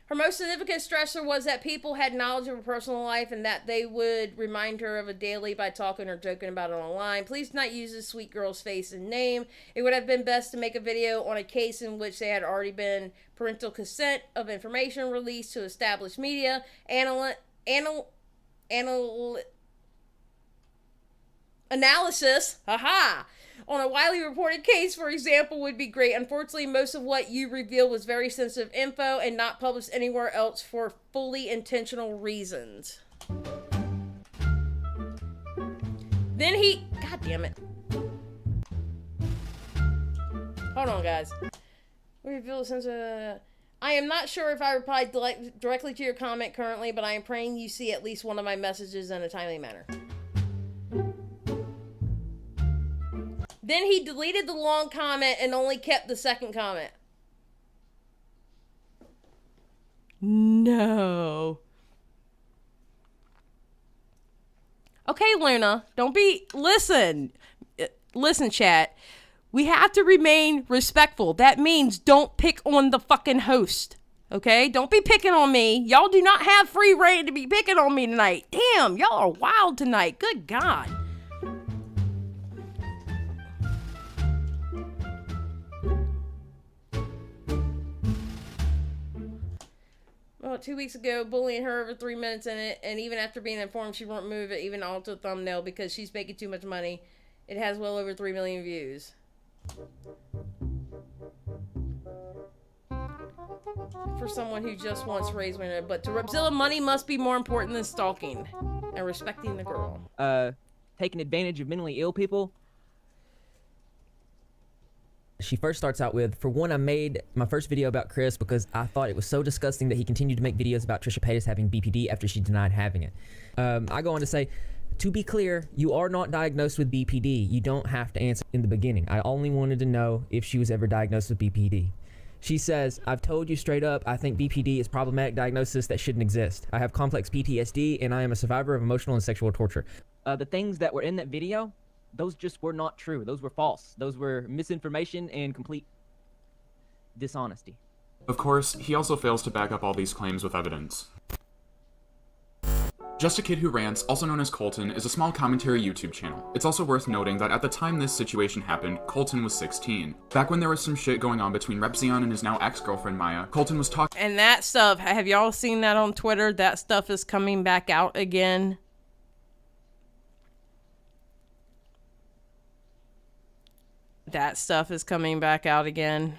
Speaker 1: Her most significant stressor was that people had knowledge of her personal life and that they would remind her of it daily by talking or joking about it online. Please do not use this sweet girl's face and name. It would have been best to make a video on a case in which there had already been parental consent of information released to established media. Analysis. Haha. On a widely reported case, for example, would be great. Unfortunately, most of what you revealed was very sensitive info and not published anywhere else for fully intentional reasons. Then he... God damn it. Hold on, guys. We revealed a sense of... I am not sure if I replied directly to your comment currently, but I am praying you see at least one of my messages in a timely manner. Then he deleted the long comment and only kept the second comment. No. Okay, Luna, don't be... Listen, chat. We have to remain respectful. That means don't pick on the fucking host. Okay? Don't be picking on me. Y'all do not have free reign to be picking on me tonight. Damn, y'all are wild tonight. Good God. Well, 2 weeks ago, bullying her over 3 minutes in it, and even after being informed she won't move it, even alter the thumbnail because she's making too much money. It has well over 3 million views. For someone who just wants to raise money, but to Repzilla, money must be more important than stalking and respecting the girl.
Speaker 12: Taking advantage of mentally ill people. She first starts out with, for one, I made my first video about Chris because I thought it was so disgusting that he continued to make videos about Trisha Paytas having BPD after she denied having it. I go on to say, to be clear, you are not diagnosed with BPD. You don't have to answer in the beginning. I only wanted to know if she was ever diagnosed with BPD. She says, I've told you straight up, I think BPD is problematic diagnosis that shouldn't exist. I have complex PTSD and I am a survivor of emotional and sexual torture. The things that were in that video, those just were not true. Those were false. Those were misinformation and complete dishonesty.
Speaker 4: Of course, he also fails to back up all these claims with evidence. Just a Kid Who Rants, also known as Colton, is a small commentary YouTube channel. It's also worth noting that at the time this situation happened, Colton was 16. Back when there was some shit going on between Repzilla and his now ex-girlfriend Maya, Colton was talking—
Speaker 1: And that stuff, have y'all seen that on Twitter? That stuff is coming back out again. That stuff is coming back out again.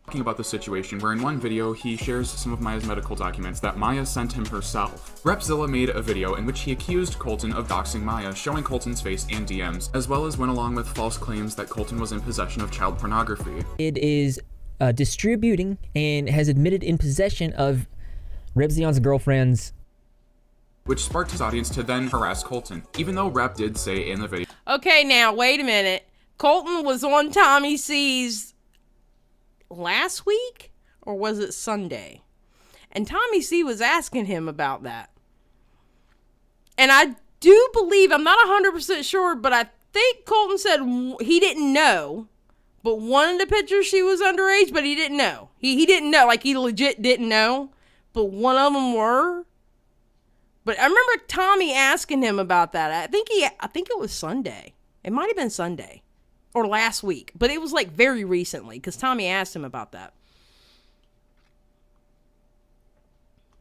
Speaker 4: Talking about the situation, where in one video he shares some of Maya's medical documents that Maya sent him herself. Repzilla made a video in which he accused Colton of doxing Maya, showing Colton's face and DMs, as well as went along with false claims that Colton was in possession of child pornography.
Speaker 12: It is distributing and has admitted in possession of Repzilla's girlfriend's,
Speaker 4: which sparked his audience to then harass Colton, even though Rep did say in the video—
Speaker 1: Okay, now, wait a minute. Colton was on Tommy C's last week, or was it Sunday? And Tommy C was asking him about that. And I do believe, I'm not 100% sure, but I think Colton said he didn't know, but one of the pictures she was underage, but he didn't know. He didn't know, like he legit didn't know, but one of them were. But I remember Tommy asking him about that. I think it was Sunday. It might have been Sunday. Or last week, but it was like very recently because Tommy asked him about that.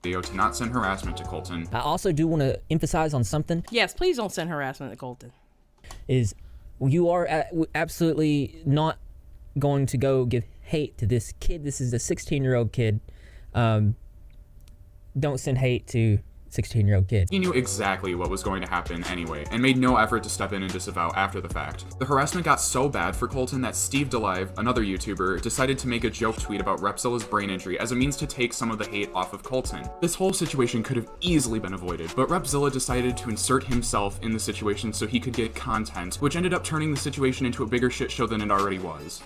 Speaker 4: To not send harassment to Colton.
Speaker 12: I also do want to emphasize on something.
Speaker 1: Yes, please don't send harassment to Colton.
Speaker 12: Is you are absolutely not going to go give hate to this kid. This is a 16-year-old kid.
Speaker 7: don't send hate to 16-year-old kid.
Speaker 4: He knew exactly what was going to happen anyway, and made no effort to step in and disavow after the fact. The harassment got so bad for Colton that Steve DeLive, another YouTuber, decided to make a joke tweet about Repzilla's brain injury as a means to take some of the hate off of Colton. This whole situation could have easily been avoided, but Repzilla decided to insert himself in the situation so he could get content, which ended up turning the situation into a bigger shit show than it already was.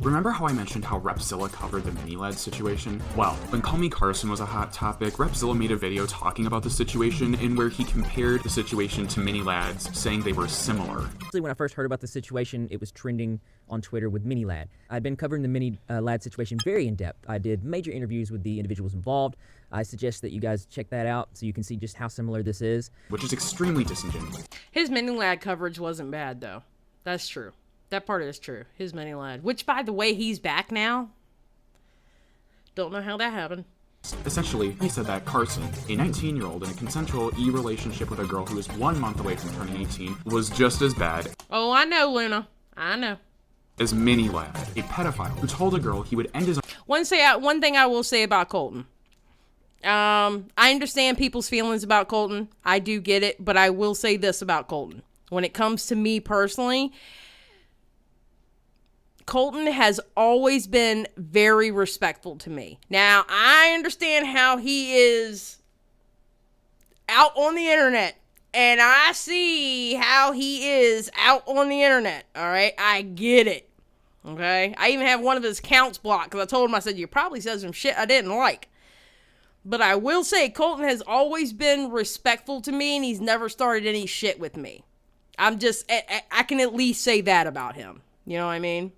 Speaker 4: Remember how I mentioned how Repzilla covered the mini-lad situation? Well, when Call Me Carson was a hot topic, Repzilla made a video talking about the situation in where he compared the situation to mini-lads, saying they were similar.
Speaker 12: When I first heard about the situation, it was trending on Twitter with mini-lad. I'd been covering the mini-lad situation very in-depth. I did major interviews with the individuals involved. I suggest that you guys check that out so you can see just how similar this is.
Speaker 4: Which is extremely disingenuous.
Speaker 1: His mini-lad coverage wasn't bad, though. That's true. That part is true. His mini-lad. Which, by the way, he's back now. Don't know how that happened.
Speaker 4: Essentially, he said that Carson, a 19-year-old in a consensual e-relationship with a girl who is 1 month away from turning 18, was just as bad.
Speaker 1: Oh, I know, Luna. I know.
Speaker 4: As mini-lad, a pedophile who told a girl he would end his own.
Speaker 1: One thing I will say about Colton. I understand people's feelings about Colton. I do get it, but I will say this about Colton. When it comes to me personally, Colton has always been very respectful to me. Now, I understand how he is out on the internet, and I see how he is out on the internet, all right? I get it, okay? I even have one of his accounts blocked because I told him, I said, you probably said some shit I didn't like. But I will say Colton has always been respectful to me, and he's never started any shit with me. I can at least say that about him. You know what I mean?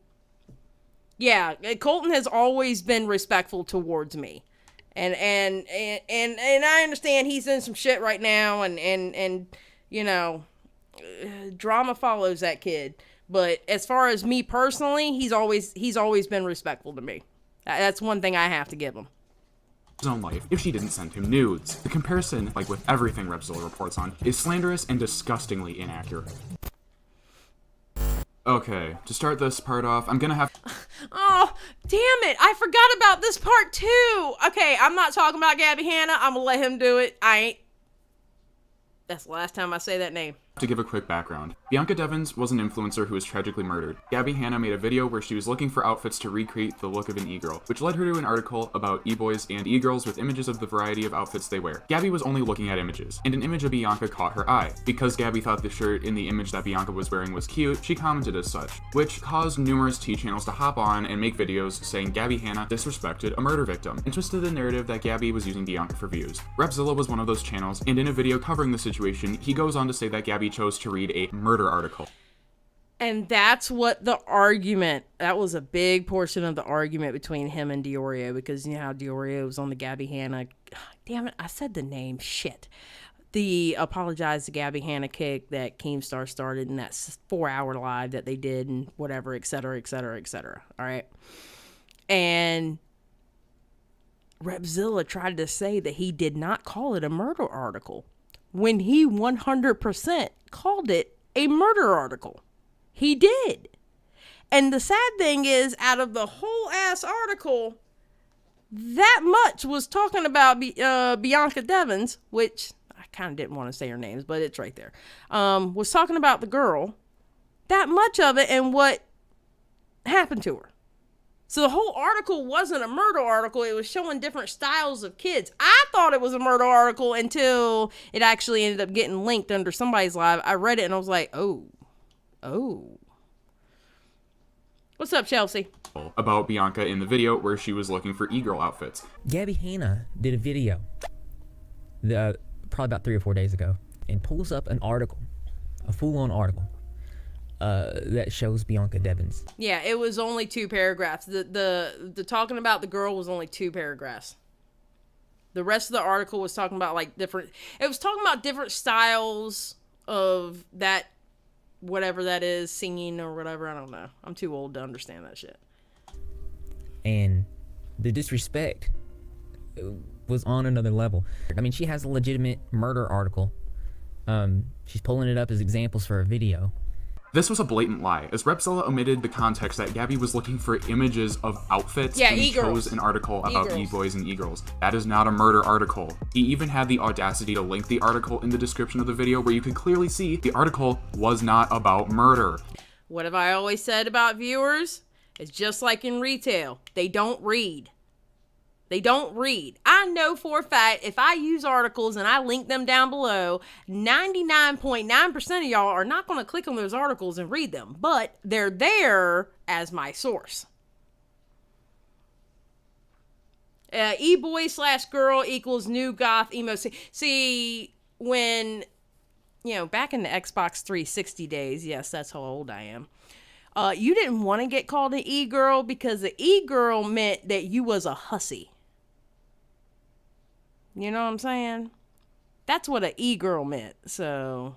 Speaker 1: Yeah, Colton has always been respectful towards me. And I understand he's in some shit right now and you know, drama follows that kid. But as far as me personally, he's always been respectful to me. That's one thing I have to give him.
Speaker 4: His own life if she didn't send him nudes. The comparison, like with everything Repzilla reports on, is slanderous and disgustingly inaccurate. Okay, to start this part off, I'm gonna have...
Speaker 1: Oh, damn it! I forgot about this part too! Okay, I'm not talking about Gabbie Hanna. I'm gonna let him do it. That's the last time I say that name.
Speaker 4: To give a quick background, Bianca Devins was an influencer who was tragically murdered. Gabbie Hanna made a video where she was looking for outfits to recreate the look of an e-girl, which led her to an article about e-boys and e-girls with images of the variety of outfits they wear. Gabbie was only looking at images, and an image of Bianca caught her eye. Because Gabbie thought the shirt in the image that Bianca was wearing was cute, she commented as such, which caused numerous T channels to hop on and make videos saying Gabbie Hanna disrespected a murder victim, and twisted the narrative that Gabbie was using Bianca for views. Repzilla was one of those channels, and in a video covering the situation, he goes on to say that Gabbie chose to read a murder article.
Speaker 1: And that's what that was a big portion of the argument between him and DeOrio, because you know how DeOrio was on the Gabbie Hanna, damn it, I said the name, shit. The apologize to Gabbie Hanna kick that Keemstar started in that 4-hour live that they did and whatever, etc., etc., etc. All right. And Repzilla tried to say that he did not call it a murder article when he 100% called it a murder article. He did. And the sad thing is, out of the whole ass article, that much was talking about Bianca Devins, which I kind of didn't want to say her names, but it's right there, was talking about the girl, that much of it and what happened to her. So the whole article wasn't a murder article. It was showing different styles of kids. I thought it was a murder article until it actually ended up getting linked under somebody's live. I read it and I was like, oh. What's up, Chelsea?
Speaker 4: About Bianca in the video where she was looking for e-girl outfits.
Speaker 7: Gabbie Hanna did a video probably about 3 or 4 days ago and pulls up an article, a full-on article. That shows Bianca Devins.
Speaker 1: Yeah, it was only 2 paragraphs. The talking about the girl was only 2 paragraphs. The rest of the article was talking about different styles of that, whatever that is, singing or whatever. I don't know. I'm too old to understand that shit.
Speaker 7: And the disrespect was on another level. I mean, she has a legitimate murder article. She's pulling it up as examples for a video.
Speaker 4: This was a blatant lie, as Repzilla omitted the context that Gabbie was looking for images of outfits and chose an article about e-boys and e-girls. That is not a murder article. He even had the audacity to link the article in the description of the video, where you could clearly see the article was not about murder.
Speaker 1: What have I always said about viewers? It's just like in retail. They don't read. They don't read. I know for a fact if I use articles and I link them down below, 99.9% of y'all are not going to click on those articles and read them, but they're there as my source. E-boy/girl equals new goth emo. See, when, back in the Xbox 360 days, yes, that's how old I am. You didn't want to get called an e-girl because the e-girl meant that you was a hussy. You know what I'm saying? That's what an e-girl meant. So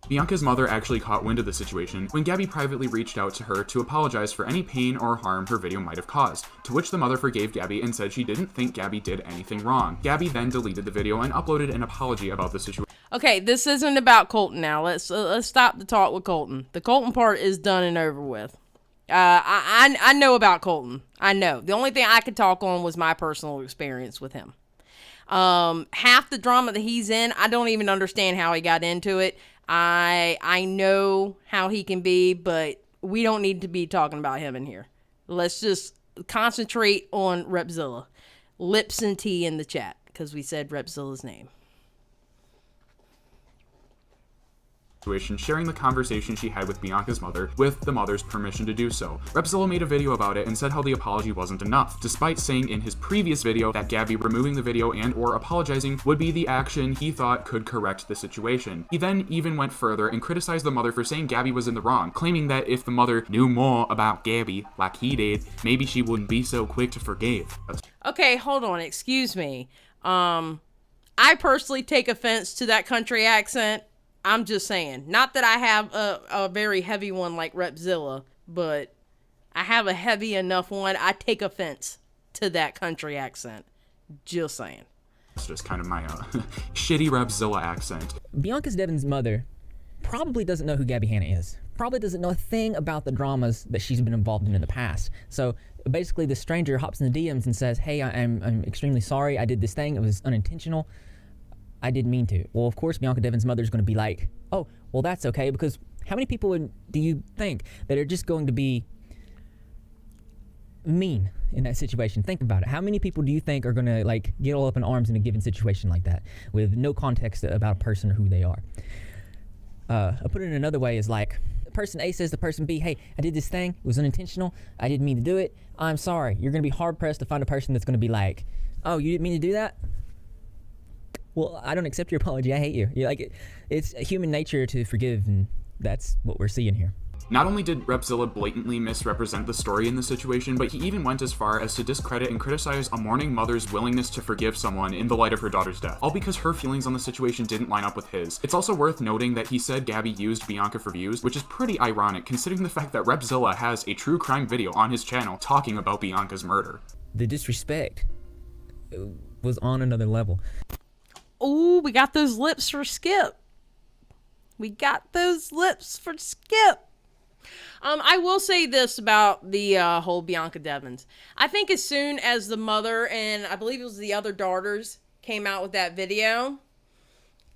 Speaker 4: Bianca's mother actually caught wind of the situation when Gabbie privately reached out to her to apologize for any pain or harm her video might have caused, to which the mother forgave Gabbie and said she didn't think Gabbie did anything wrong. Gabbie then deleted the video and uploaded an apology about the situation.
Speaker 1: Okay, this isn't about Colton now. Let's stop the talk with Colton. The Colton part is done and over with. I know about Colton. I know. The only thing I could talk on was my personal experience with him. Half the drama that he's in, I don't even understand how he got into it. I know how he can be, but we don't need to be talking about him in here. Let's just concentrate on Repzilla. Lips and tea in the chat, because we said Repzilla's name.
Speaker 4: Sharing the conversation she had with Bianca's mother with the mother's permission to do so. Repzilla made a video about it and said how the apology wasn't enough, despite saying in his previous video that Gabbie removing the video and or apologizing would be the action he thought could correct the situation. He then even went further and criticized the mother for saying Gabbie was in the wrong, claiming that if the mother knew more about Gabbie like he did, maybe she wouldn't be so quick to forgive.
Speaker 1: Okay, hold on, excuse me. I personally take offense to that country accent. I'm just saying, not that I have a very heavy one like Repzilla, but I have a heavy enough one. I take offense to that country accent. Just saying.
Speaker 4: It's just kind of my shitty Repzilla accent.
Speaker 12: Bianca's Devon's mother probably doesn't know who Gabbie Hanna is. Probably doesn't know a thing about the dramas that she's been involved in the past. So basically, the stranger hops in the DMs and says, "Hey, I'm extremely sorry. I did this thing. It was unintentional. I didn't mean to." Well, of course, Bianca Devon's mother is going to be like, "Oh, well, that's okay," because how many people do you think that are just going to be mean in that situation? Think about it. How many people do you think are going to get all up in arms in a given situation like that with no context about a person or who they are? I put it in another way is like, person A says to person B, "Hey, I did this thing. It was unintentional. I didn't mean to do it. I'm sorry." You're going to be hard pressed to find a person that's going to be like, "Oh, you didn't mean to do that? Well, I don't accept your apology. I hate you." It's human nature to forgive, and that's what we're seeing here.
Speaker 4: Not only did Repzilla blatantly misrepresent the story in the situation, but he even went as far as to discredit and criticize a mourning mother's willingness to forgive someone in the light of her daughter's death, all because her feelings on the situation didn't line up with his. It's also worth noting that he said Gabbie used Bianca for views, which is pretty ironic considering the fact that Repzilla has a true crime video on his channel talking about Bianca's murder.
Speaker 12: The disrespect was on another level.
Speaker 1: Ooh, we got those lips for Skip. We got those lips for Skip. I will say this about the whole Bianca Devons. I think as soon as the mother and I believe it was the other daughters came out with that video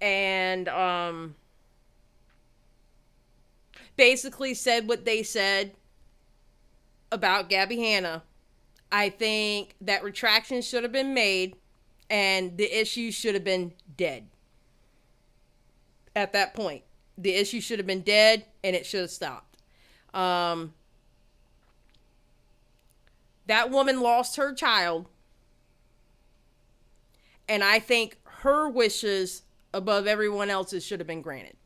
Speaker 1: and basically said what they said about Gabbie Hanna, I think that retraction should have been made and the issue should have been dead. At that point, the issue should have been dead and it should have stopped. That woman lost her child, and I think her wishes above everyone else's should have been granted.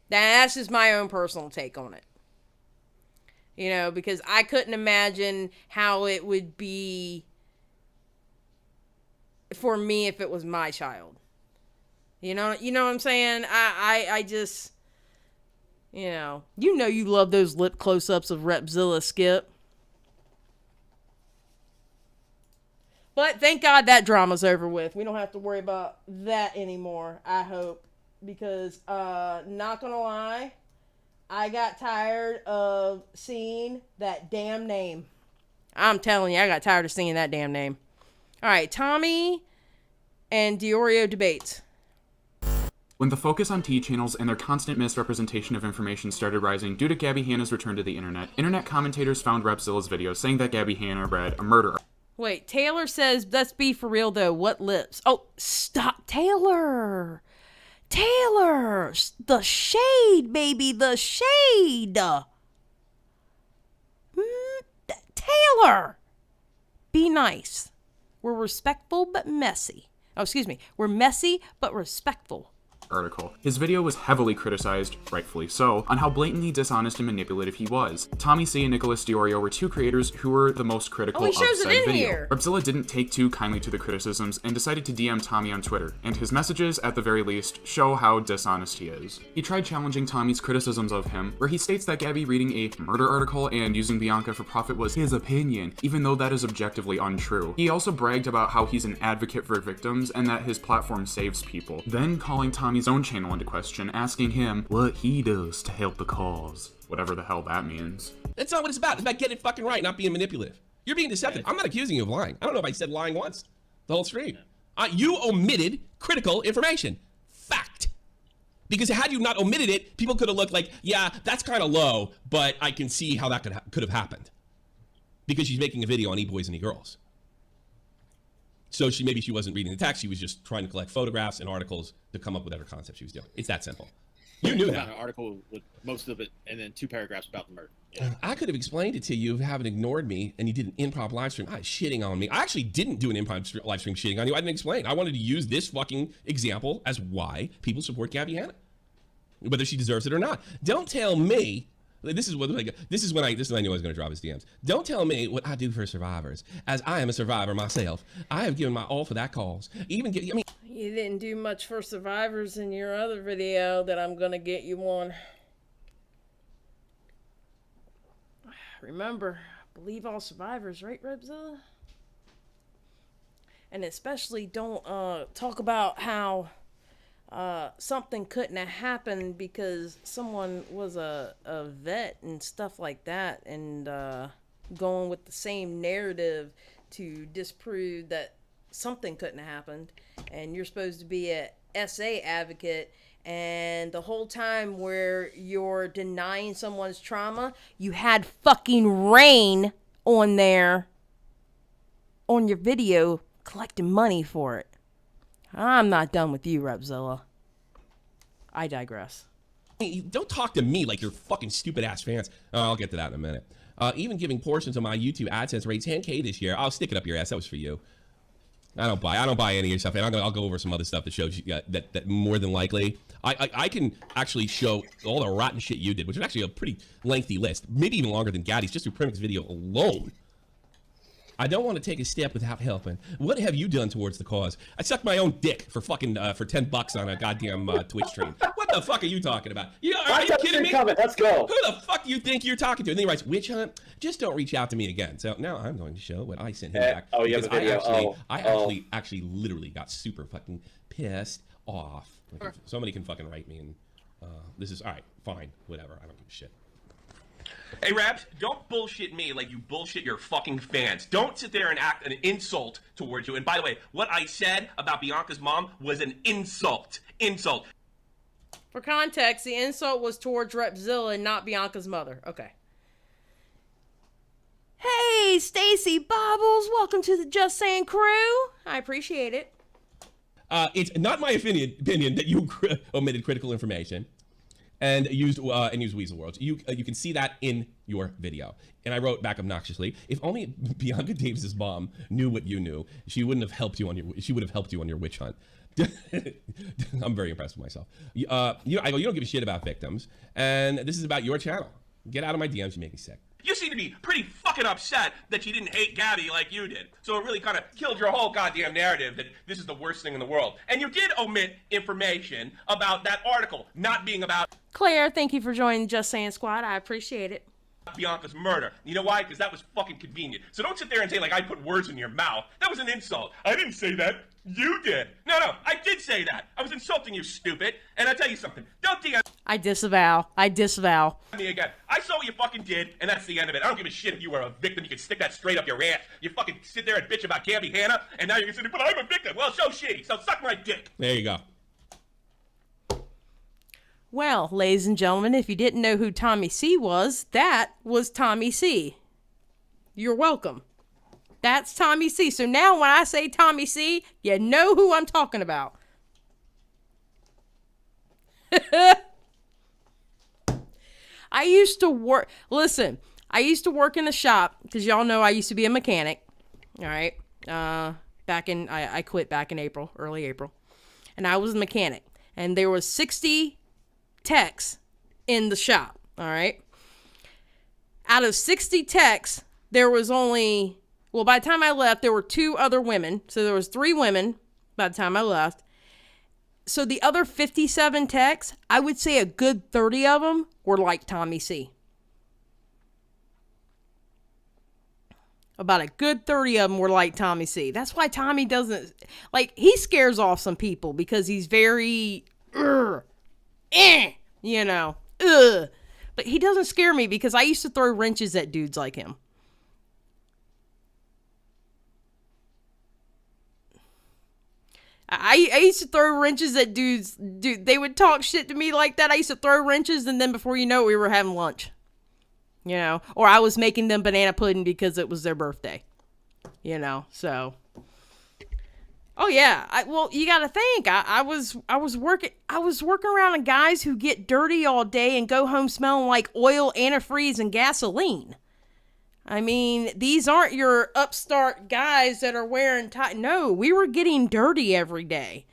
Speaker 1: That's just my own personal take on it. Because I couldn't imagine how it would be for me if it was my child. You know what I'm saying? I just, you love those lip close-ups of Repzilla, Skip. But thank God that drama's over with. We don't have to worry about that anymore, I hope. Because, not gonna lie, I got tired of seeing that damn name. I'm telling you, I got tired of seeing that damn name. All right, Tommy and DeOrio debates.
Speaker 4: When the focus on T channels and their constant misrepresentation of information started rising due to Gabbie Hanna's return to the internet commentators found Repzilla's videos saying that Gabbie Hanna read a murder.
Speaker 1: Wait, Taylor says, let's be for real though, what lips? Oh, stop, Taylor! Taylor! The shade, baby, the shade! Taylor! Be nice. We're respectful but messy. Oh, excuse me. We're messy but respectful.
Speaker 4: Article. His video was heavily criticized, rightfully so, on how blatantly dishonest and manipulative he was. Tommy C and Nicholas DeOrio were two creators who were the most critical of said video.
Speaker 1: Here.
Speaker 4: Repzilla didn't take too kindly to the criticisms and decided to DM Tommy on Twitter, and his messages, at the very least, show how dishonest he is. He tried challenging Tommy's criticisms of him, where he states that Gabbie reading a murder article and using Bianca for profit was his opinion, even though that is objectively untrue. He also bragged about how he's an advocate for victims and that his platform saves people, then calling Tommy's own channel into question, asking him what he does to help the cause. Whatever the hell that means.
Speaker 13: That's not what it's about. It's about getting it fucking right, not being manipulative. You're being deceptive. I'm not accusing you of lying. I don't know if I said lying once the whole stream. You omitted critical information. Fact. Because had you not omitted it, people could have looked like, yeah, that's kind of low, but I can see how that could have happened. Because she's making a video on e-boys and e-girls. So maybe she wasn't reading the text. She was just trying to collect photographs and articles to come up with whatever concept she was doing. It's that simple. You knew that.
Speaker 14: An article with most of it, and then 2 paragraphs about the murder. Yeah.
Speaker 13: I could have explained it to you if you haven't ignored me and you did an improv live stream. Shitting on me. I actually didn't do an improv live stream shitting on you. I didn't explain. I wanted to use this fucking example as why people support Gabbie Hanna, whether she deserves it or not. Don't tell me. This is when I knew I was going to drop his DMs. Don't tell me what I do for survivors, as I am a survivor myself. I have given my all for that cause. You
Speaker 1: didn't do much for survivors in your other video that I'm going to get you on. Remember, believe all survivors, right, Repzilla? And especially don't talk about how something couldn't have happened because someone was a vet and stuff like that, and going with the same narrative to disprove that something couldn't have happened. And you're supposed to be a SA advocate, and the whole time where you're denying someone's trauma, you had fucking Rain on there on your video collecting money for it. I'm not done with you, Repzilla. I digress.
Speaker 13: Don't talk to me like you're fucking stupid ass fans. I'll get to that in a minute. Even giving portions of my YouTube AdSense rate 10K this year. I'll stick it up your ass. That was for you. I don't buy any of your stuff, and I'll go over some other stuff that shows you that more than likely I can actually show all the rotten shit you did, which is actually a pretty lengthy list, maybe even longer than Gaddie's, just through Primic's video alone. I don't want to take a step without helping. What have you done towards the cause? I sucked my own dick for fucking for $10 on a goddamn Twitch stream. What the fuck are you talking about? Are you kidding me?
Speaker 8: Comment. Let's go.
Speaker 13: Who the fuck do you think you're talking to? And then he writes, "Witch hunt. Just don't reach out to me again." So now I'm going to show what I sent him back.
Speaker 8: Oh, you have a video.
Speaker 13: I actually literally got super fucking pissed off. Like, if somebody can fucking write me, and this is all right. Fine, whatever. I don't give a shit. Hey, Rabs, don't bullshit me like you bullshit your fucking fans. Don't sit there and act an insult towards you. And by the way, what I said about Bianca's mom was an insult. Insult.
Speaker 1: For context, the insult was towards Repzilla and not Bianca's mother. Okay. Hey, Stacy Bobbles, welcome to the Just Saying crew. I appreciate it.
Speaker 13: It's not my opinion that you omitted critical information and used weasel words. You can see that in your video. And I wrote back obnoxiously, if only Bianca Davis's mom knew what you knew, she would have helped you on your witch hunt. I'm very impressed with myself. I go, you don't give a shit about victims, and this is about your channel. Get out of my DMs, you make me sick. You seem to be pretty fucking upset that you didn't hate Gabbie like you did. So it really kind of killed your whole goddamn narrative that this is the worst thing in the world. And you did omit information about that article not being about
Speaker 1: Claire, thank you for joining Just Saying Squad. I appreciate it.
Speaker 13: Bianca's murder. You know why? Because that was fucking convenient. So don't sit there and say, like, I put words in your mouth. That was an insult. I didn't say that. You did. No, I did say that. I was insulting you, stupid. And I'll tell you something. Don't DM
Speaker 1: I disavow.
Speaker 13: me again. I saw what you fucking did, and that's the end of it. I don't give a shit if you were a victim. You can stick that straight up your ass. You fucking sit there and bitch about Gabbie Hanna, and now you're gonna say, but I'm a victim. Well, so shitty. So suck my dick. There you go.
Speaker 1: Well, ladies and gentlemen, if you didn't know who Tommy C was, that was Tommy C. You're welcome. That's Tommy C. So now when I say Tommy C, you know who I'm talking about. I used to work in a shop, because y'all know I used to be a mechanic. All right. I quit back in April, early April. And I was a mechanic. And there was 60 techs in the shop. All right. Out of 60 techs, there was only, well, by the time I left, there were 2 other women. So there was 3 women by the time I left. So the other 57 techs, I would say a good 30 of them were like Tommy C. About a good 30 of them were like Tommy C. That's why Tommy doesn't, like, he scares off some people because he's very, you know, But he doesn't scare me because I used to throw wrenches at dudes like him. I used to throw wrenches at dudes. Dude, they would talk shit to me like that. I used to throw wrenches, and then before you know it, we were having lunch. You know, or I was making them banana pudding because it was their birthday. You know, so. Oh yeah, well you got to think. I was working around guys who get dirty all day and go home smelling like oil, antifreeze, and gasoline. I mean, these aren't your upstart guys that are wearing No, we were getting dirty every day.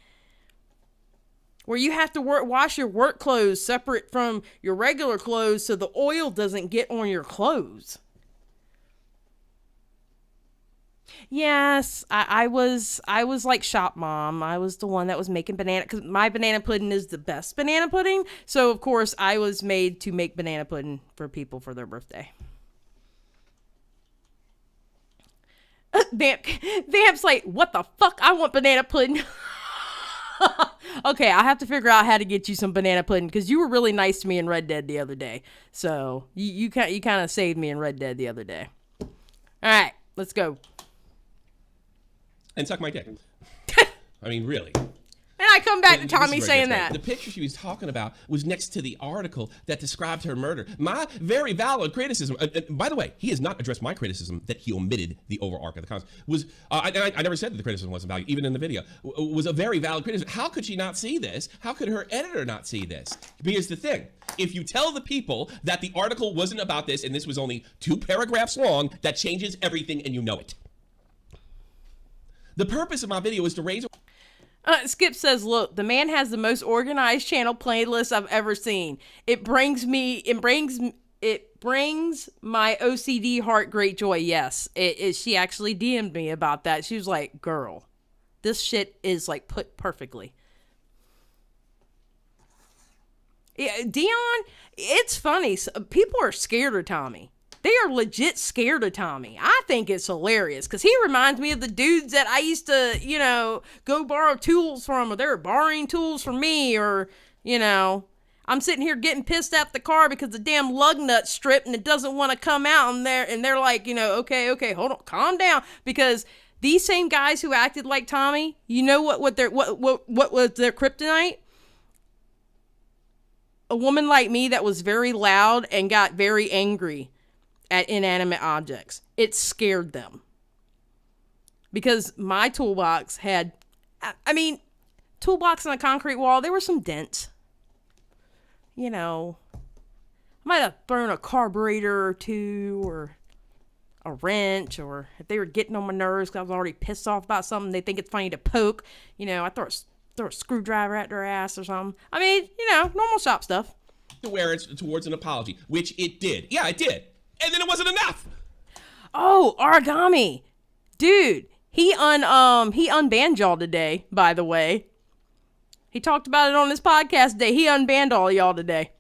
Speaker 1: Where you have to wash your work clothes separate from your regular clothes so the oil doesn't get on your clothes. Yes, I was like shop mom. I was the one that was making because my banana pudding is the best banana pudding. So, of course, I was made to make banana pudding for people for their birthday. Vamp's like, what the fuck? I want banana pudding. Okay, I have to figure out how to get you some banana pudding because you were really nice to me in Red Dead the other day. So you kind of saved me in Red Dead the other day. All right, let's go.
Speaker 13: And suck my dick. I mean, really.
Speaker 1: And I come back to Tommy saying that.
Speaker 13: The picture she was talking about was next to the article that described her murder. My very valid criticism. By the way, he has not addressed my criticism that he omitted the overarch of the concept. I never said that the criticism wasn't valid, even in the video. Was a very valid criticism. How could she not see this? How could her editor not see this? Because the thing, if you tell the people that the article wasn't about this and this was only 2 paragraphs long, that changes everything and you know it. The purpose of my video is to raise...
Speaker 1: Skip says, look, the man has the most organized channel playlist I've ever seen. It brings my OCD heart great joy. Yes, she actually DM'd me about that. She was like, girl, this shit is like put perfectly. Yeah, Dion, it's funny. People are scared of Tommy. They are legit scared of Tommy. I think it's hilarious because he reminds me of the dudes that I used to, you know, go borrow tools from, or they were borrowing tools from me, or, you know, I'm sitting here getting pissed at the car because the damn lug nut stripped and it doesn't want to come out, and they're like, you know, okay, hold on, calm down, because these same guys who acted like Tommy, you know what was their kryptonite? A woman like me that was very loud and got very angry at inanimate objects. It scared them. Because my toolbox had, toolbox on a concrete wall, there were some dents. You know, I might have thrown a carburetor or 2, or a wrench, or if they were getting on my nerves because I was already pissed off about something, they think it's funny to poke. You know, I throw a screwdriver at their ass or something. I mean, you know, normal shop stuff.
Speaker 13: To wear it towards an apology, which it did. Yeah, it did. And then it wasn't enough.
Speaker 1: Oh, origami. Dude, he unbanned y'all today, by the way. He talked about it on his podcast today. He unbanned all y'all today.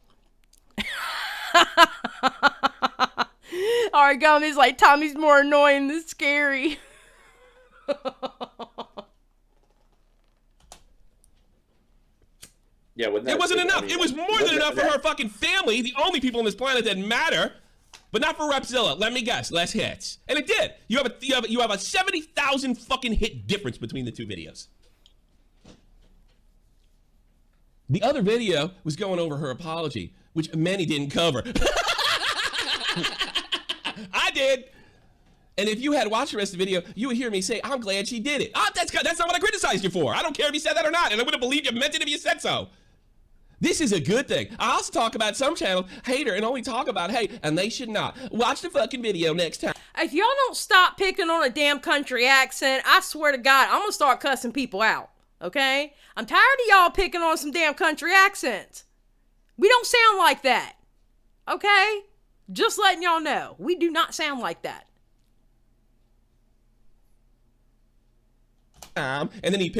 Speaker 1: Origamy's like, Tommy's more annoying than scary.
Speaker 14: Yeah,
Speaker 13: it wasn't enough. It was more than enough for her fucking family, the only people on this planet that matter, but not for Repzilla. Let me guess, less hits, and it did. You have a 70,000 fucking hit difference between the two videos. The other video was going over her apology, which many didn't cover. I did. And if you had watched the rest of the video, you would hear me say, I'm glad she did it. That's not what I criticized you for. I don't care if you said that or not, and I would have believed you meant it if you said so. This is a good thing. I also talk about some channels hate her and only talk about hate, and they should not. Watch the fucking video next time.
Speaker 1: If y'all don't stop picking on a damn country accent, I swear to God, I'm gonna start cussing people out, okay? I'm tired of y'all picking on some damn country accents. We don't sound like that, okay? Just letting y'all know, we do not sound like that.
Speaker 13: And then he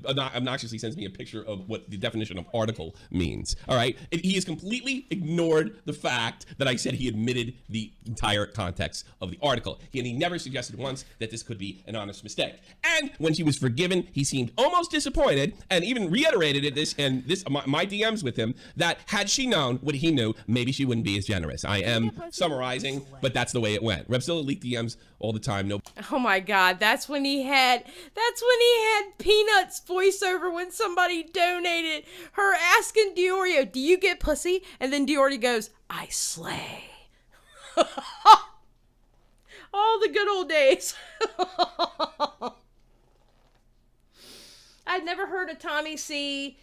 Speaker 13: obnoxiously sends me a picture of what the definition of article means. All right, he has completely ignored the fact that I said he admitted the entire context of the article, and he never suggested once that this could be an honest mistake. And when she was forgiven, he seemed almost disappointed, and even reiterated my DMs with him that had she known what he knew, maybe she wouldn't be as generous. I am summarizing, but that's the way it went. Repzilla leaked DMs all the time. No.
Speaker 1: Oh my God, that's when he had Peanut's voiceover when somebody donated, her asking DeOrio, do you get pussy? And then DeOrio goes, I slay. All the good old days. I'd never heard of Tommy C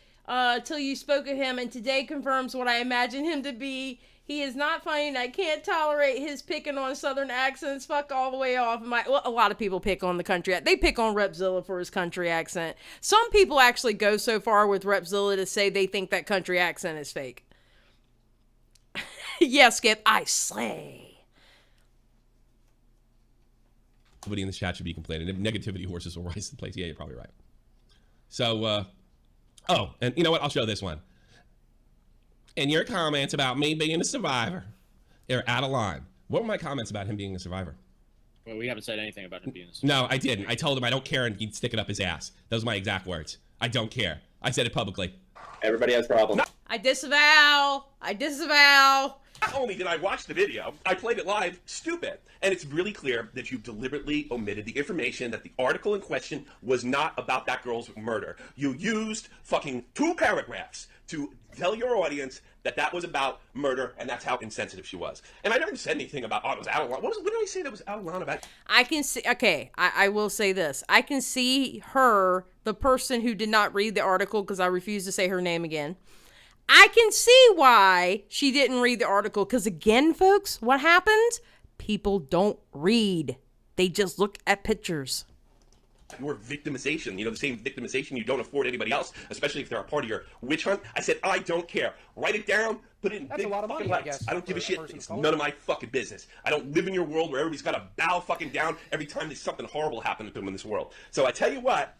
Speaker 1: till you spoke of him, and today confirms what I imagine him to be. He is not funny, and I can't tolerate his picking on southern accents. Fuck all the way off. Well, a lot of people pick on the country. They pick on Repzilla for his country accent. Some people actually go so far with Repzilla to say they think that country accent is fake. Yeah, Skip, I slay.
Speaker 13: Nobody in the chat should be complaining. Negativity horses will rise to the place. Yeah, you're probably right. So, oh, and you know what? I'll show this one. And your comments about me being a survivor, they're out of line. What were my comments about him being a survivor?
Speaker 14: Well, we haven't said anything about him being a survivor.
Speaker 13: No, I didn't. I told him I don't care, and he'd stick it up his ass. Those are my exact words. I don't care. I said it publicly.
Speaker 8: Everybody has problems.
Speaker 1: I disavow. I disavow.
Speaker 13: Not only did I watch the video, I played it live, stupid. And it's really clear that you deliberately omitted the information that the article in question was not about that girl's murder. You used fucking 2 paragraphs to tell your audience that that was about murder, and that's how insensitive she was. And I never said anything about, oh, it was out of line. What did I say that was out of line about?
Speaker 1: I can see, okay, I will say this. I can see her, the person who did not read the article, because I refuse to say her name again. I can see why she didn't read the article, because again, folks, what happens? People don't read. They just look at pictures.
Speaker 13: Your victimization, the same victimization you don't afford anybody else, especially if they're a part of your witch hunt. I said, I don't care. Write it down, put it in big fucking letters. I don't give a shit. It's none of my fucking business. I don't live in your world where everybody's got to bow fucking down every time there's something horrible happening to them in this world. So I tell you what,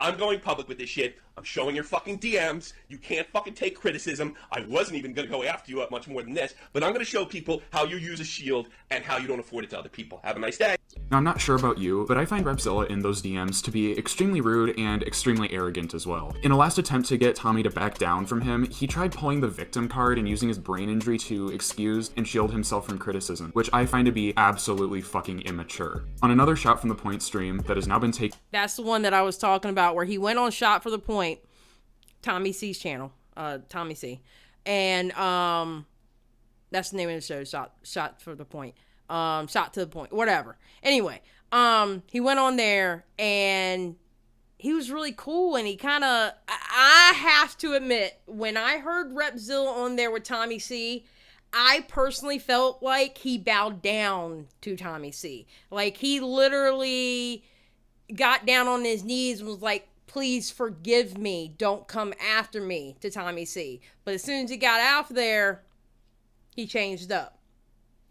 Speaker 13: I'm going public with this shit. I'm showing your fucking DMs. You can't fucking take criticism. I wasn't even going to go after you up much more than this, but I'm going to show people how you use a shield and how you don't afford it to other people. Have a nice day.
Speaker 4: Now, I'm not sure about you, but I find Repzilla in those DMs to be extremely rude and extremely arrogant as well. In a last attempt to get Tommy to back down from him, he tried pulling the victim card and using his brain injury to excuse and shield himself from criticism, which I find to be absolutely fucking immature. On another Shot from the Point stream that has now been taken...
Speaker 1: That's the one that I was talking about, where he went on Shot for the Point, Tommy C's channel, Tommy C, and that's the name of the show, Shot for the Point, Shot to the Point, whatever. Anyway, he went on there and he was really cool, and he kind of, I have to admit, when I heard Repzilla on there with Tommy C, I personally felt like he bowed down to Tommy C. Like, he literally got down on his knees and was like, please forgive me, don't come after me, to Tommy C. But as soon as he got out there, he changed up.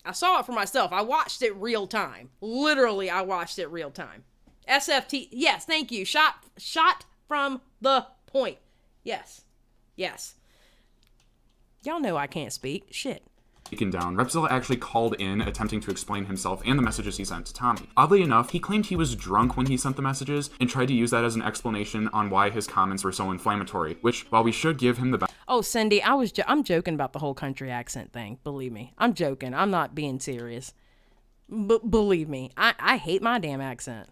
Speaker 1: I saw it for myself. I watched it real time. Literally, I watched it real time. SFT, yes, thank you. Shot from the point. Yes. Yes. Y'all know I can't speak. Shit.
Speaker 4: taken down, Repzilla actually called in, attempting to explain himself and the messages he sent to Tommy. Oddly enough, he claimed he was drunk when he sent the messages and tried to use that as an explanation on why his comments were so inflammatory, which, while we should give him the
Speaker 1: Oh, Cindy, I'm joking about the whole country accent thing. Believe me. I'm joking. I'm not being serious. Believe me. I hate my damn accent.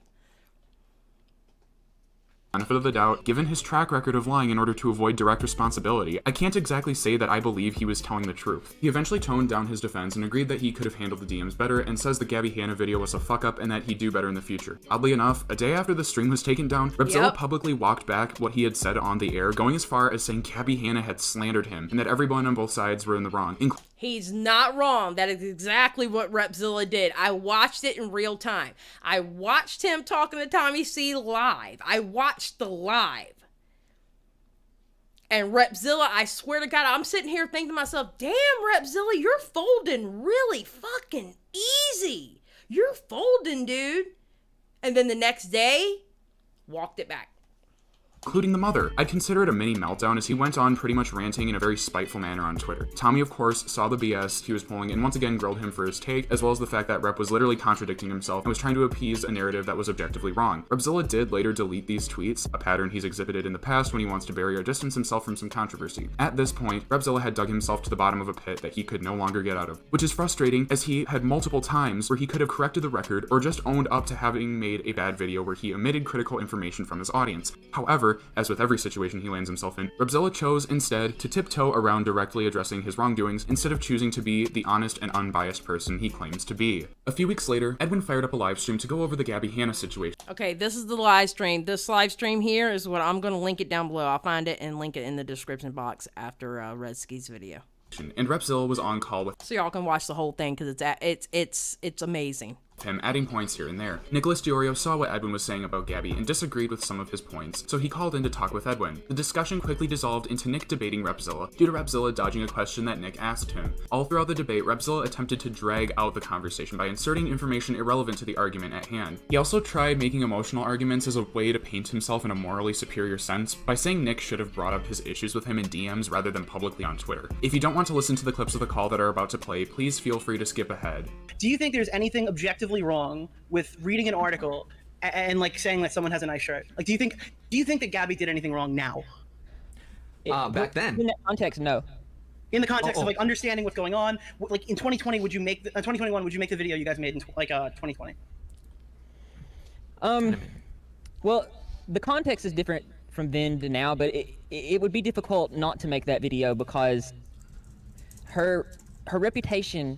Speaker 4: benefit of the doubt, given his track record of lying in order to avoid direct responsibility, I can't exactly say that I believe he was telling the truth. He eventually toned down his defense and agreed that he could have handled the DMs better, and says the Gabbie Hanna video was a fuck up and that he'd do better in the future. Oddly enough, a day after the stream was taken down, Repzilla publicly walked back what he had said on the air, going as far as saying Gabbie Hanna had slandered him and that everyone on both sides were in the wrong.
Speaker 1: He's not wrong. That is exactly what Repzilla did. I watched it in real time. I watched him talking to Tommy C live. I watched the live. And Repzilla, I swear to God, I'm sitting here thinking to myself, damn, Repzilla, you're folding really fucking easy. You're folding, dude. And then the next day, walked it back.
Speaker 4: Including the mother. I'd consider it a mini meltdown as he went on pretty much ranting in a very spiteful manner on Twitter. Tommy, of course, saw the BS he was pulling and once again grilled him for his take, as well as the fact that Rep was literally contradicting himself and was trying to appease a narrative that was objectively wrong. Repzilla did later delete these tweets, a pattern he's exhibited in the past when he wants to bury or distance himself from some controversy. At this point, Repzilla had dug himself to the bottom of a pit that he could no longer get out of, which is frustrating as he had multiple times where he could have corrected the record or just owned up to having made a bad video where he omitted critical information from his audience. However, as with every situation he lands himself in, Repzilla chose instead to tiptoe around directly addressing his wrongdoings instead of choosing to be the honest and unbiased person he claims to be. A few weeks later, Edwin fired up a live stream to go over the Gabbie Hanna situation.
Speaker 1: Okay, this is the live stream. This live stream here is what I'm going to link it down below. I'll find it and link it in the description box after Redski's video.
Speaker 4: And Repzilla was on call with
Speaker 1: so y'all can watch the whole thing because it's amazing.
Speaker 4: Him adding points here and there. Nicholas DeOrio saw what Edwin was saying about Gabbie and disagreed with some of his points, so he called in to talk with Edwin. The discussion quickly dissolved into Nick debating Repzilla, due to Repzilla dodging a question that Nick asked him. All throughout the debate, Repzilla attempted to drag out the conversation by inserting information irrelevant to the argument at hand. He also tried making emotional arguments as a way to paint himself in a morally superior sense by saying Nick should have brought up his issues with him in DMs rather than publicly on Twitter. If you don't want to listen to the clips of the call that are about to play, please feel free to skip ahead.
Speaker 15: Do you think there's anything objectively wrong with reading an article and like saying that someone has a nice shirt? Like, do you think that Gabbie did anything wrong now?
Speaker 10: Back then.
Speaker 12: In that context, no.
Speaker 15: In the context of like understanding what's going on, like in 2020, would you make 2021? Would you make the video you guys made in 2020?
Speaker 12: Well, the context is different from then to now, but it would be difficult not to make that video because her reputation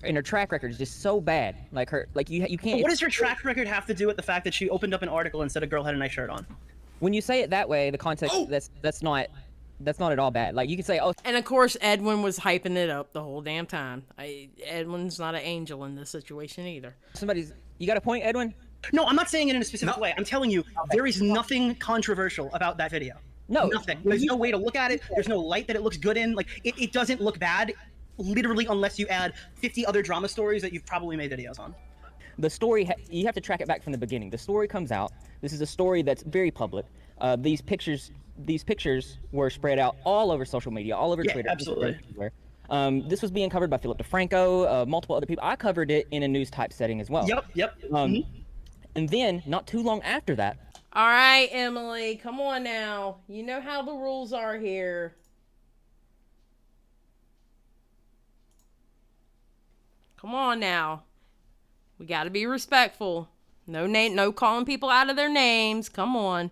Speaker 12: and her track record is just so bad. You can't.
Speaker 15: But what does her track record have to do with the fact that she opened up an article and said a girl had a nice shirt on?
Speaker 12: When you say it that way, the context that's not at all bad. Like you can say, oh.
Speaker 1: And of course, Edwin was hyping it up the whole damn time. Edwin's not an angel in this situation either.
Speaker 12: You got a point, Edwin?
Speaker 15: No, I'm not saying it in a specific way. I'm telling you, there is nothing controversial about that video.
Speaker 12: No,
Speaker 15: nothing. There's no way to look at it. There's no light that it looks good in. Like it doesn't look bad. Literally, unless you add 50 other drama stories that you've probably made videos on.
Speaker 12: The story, you have to track it back from the beginning. The story comes out. This is a story that's very public. These pictures were spread out all over social media, all over Twitter.
Speaker 15: Absolutely.
Speaker 12: This was being covered by Philip DeFranco, multiple other people. I covered it in a news type setting as well.
Speaker 15: Yep.
Speaker 12: And then, not too long after that.
Speaker 1: All right, Emily, come on now. You know how the rules are here. Come on now. We got to be respectful. No calling people out of their names. Come on.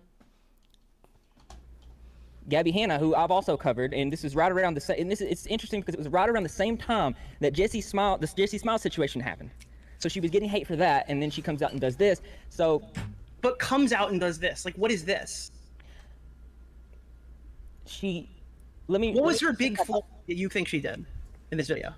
Speaker 12: Gabbie Hanna, who I've also covered, and this is right around the same. And it's interesting because it was right around the same time that this Jessie Smile situation happened. So she was getting hate for that, and then she comes out and does this.
Speaker 15: But comes out and does this. Like, what is this?
Speaker 12: What
Speaker 15: was her big flaw that you think she did in this video?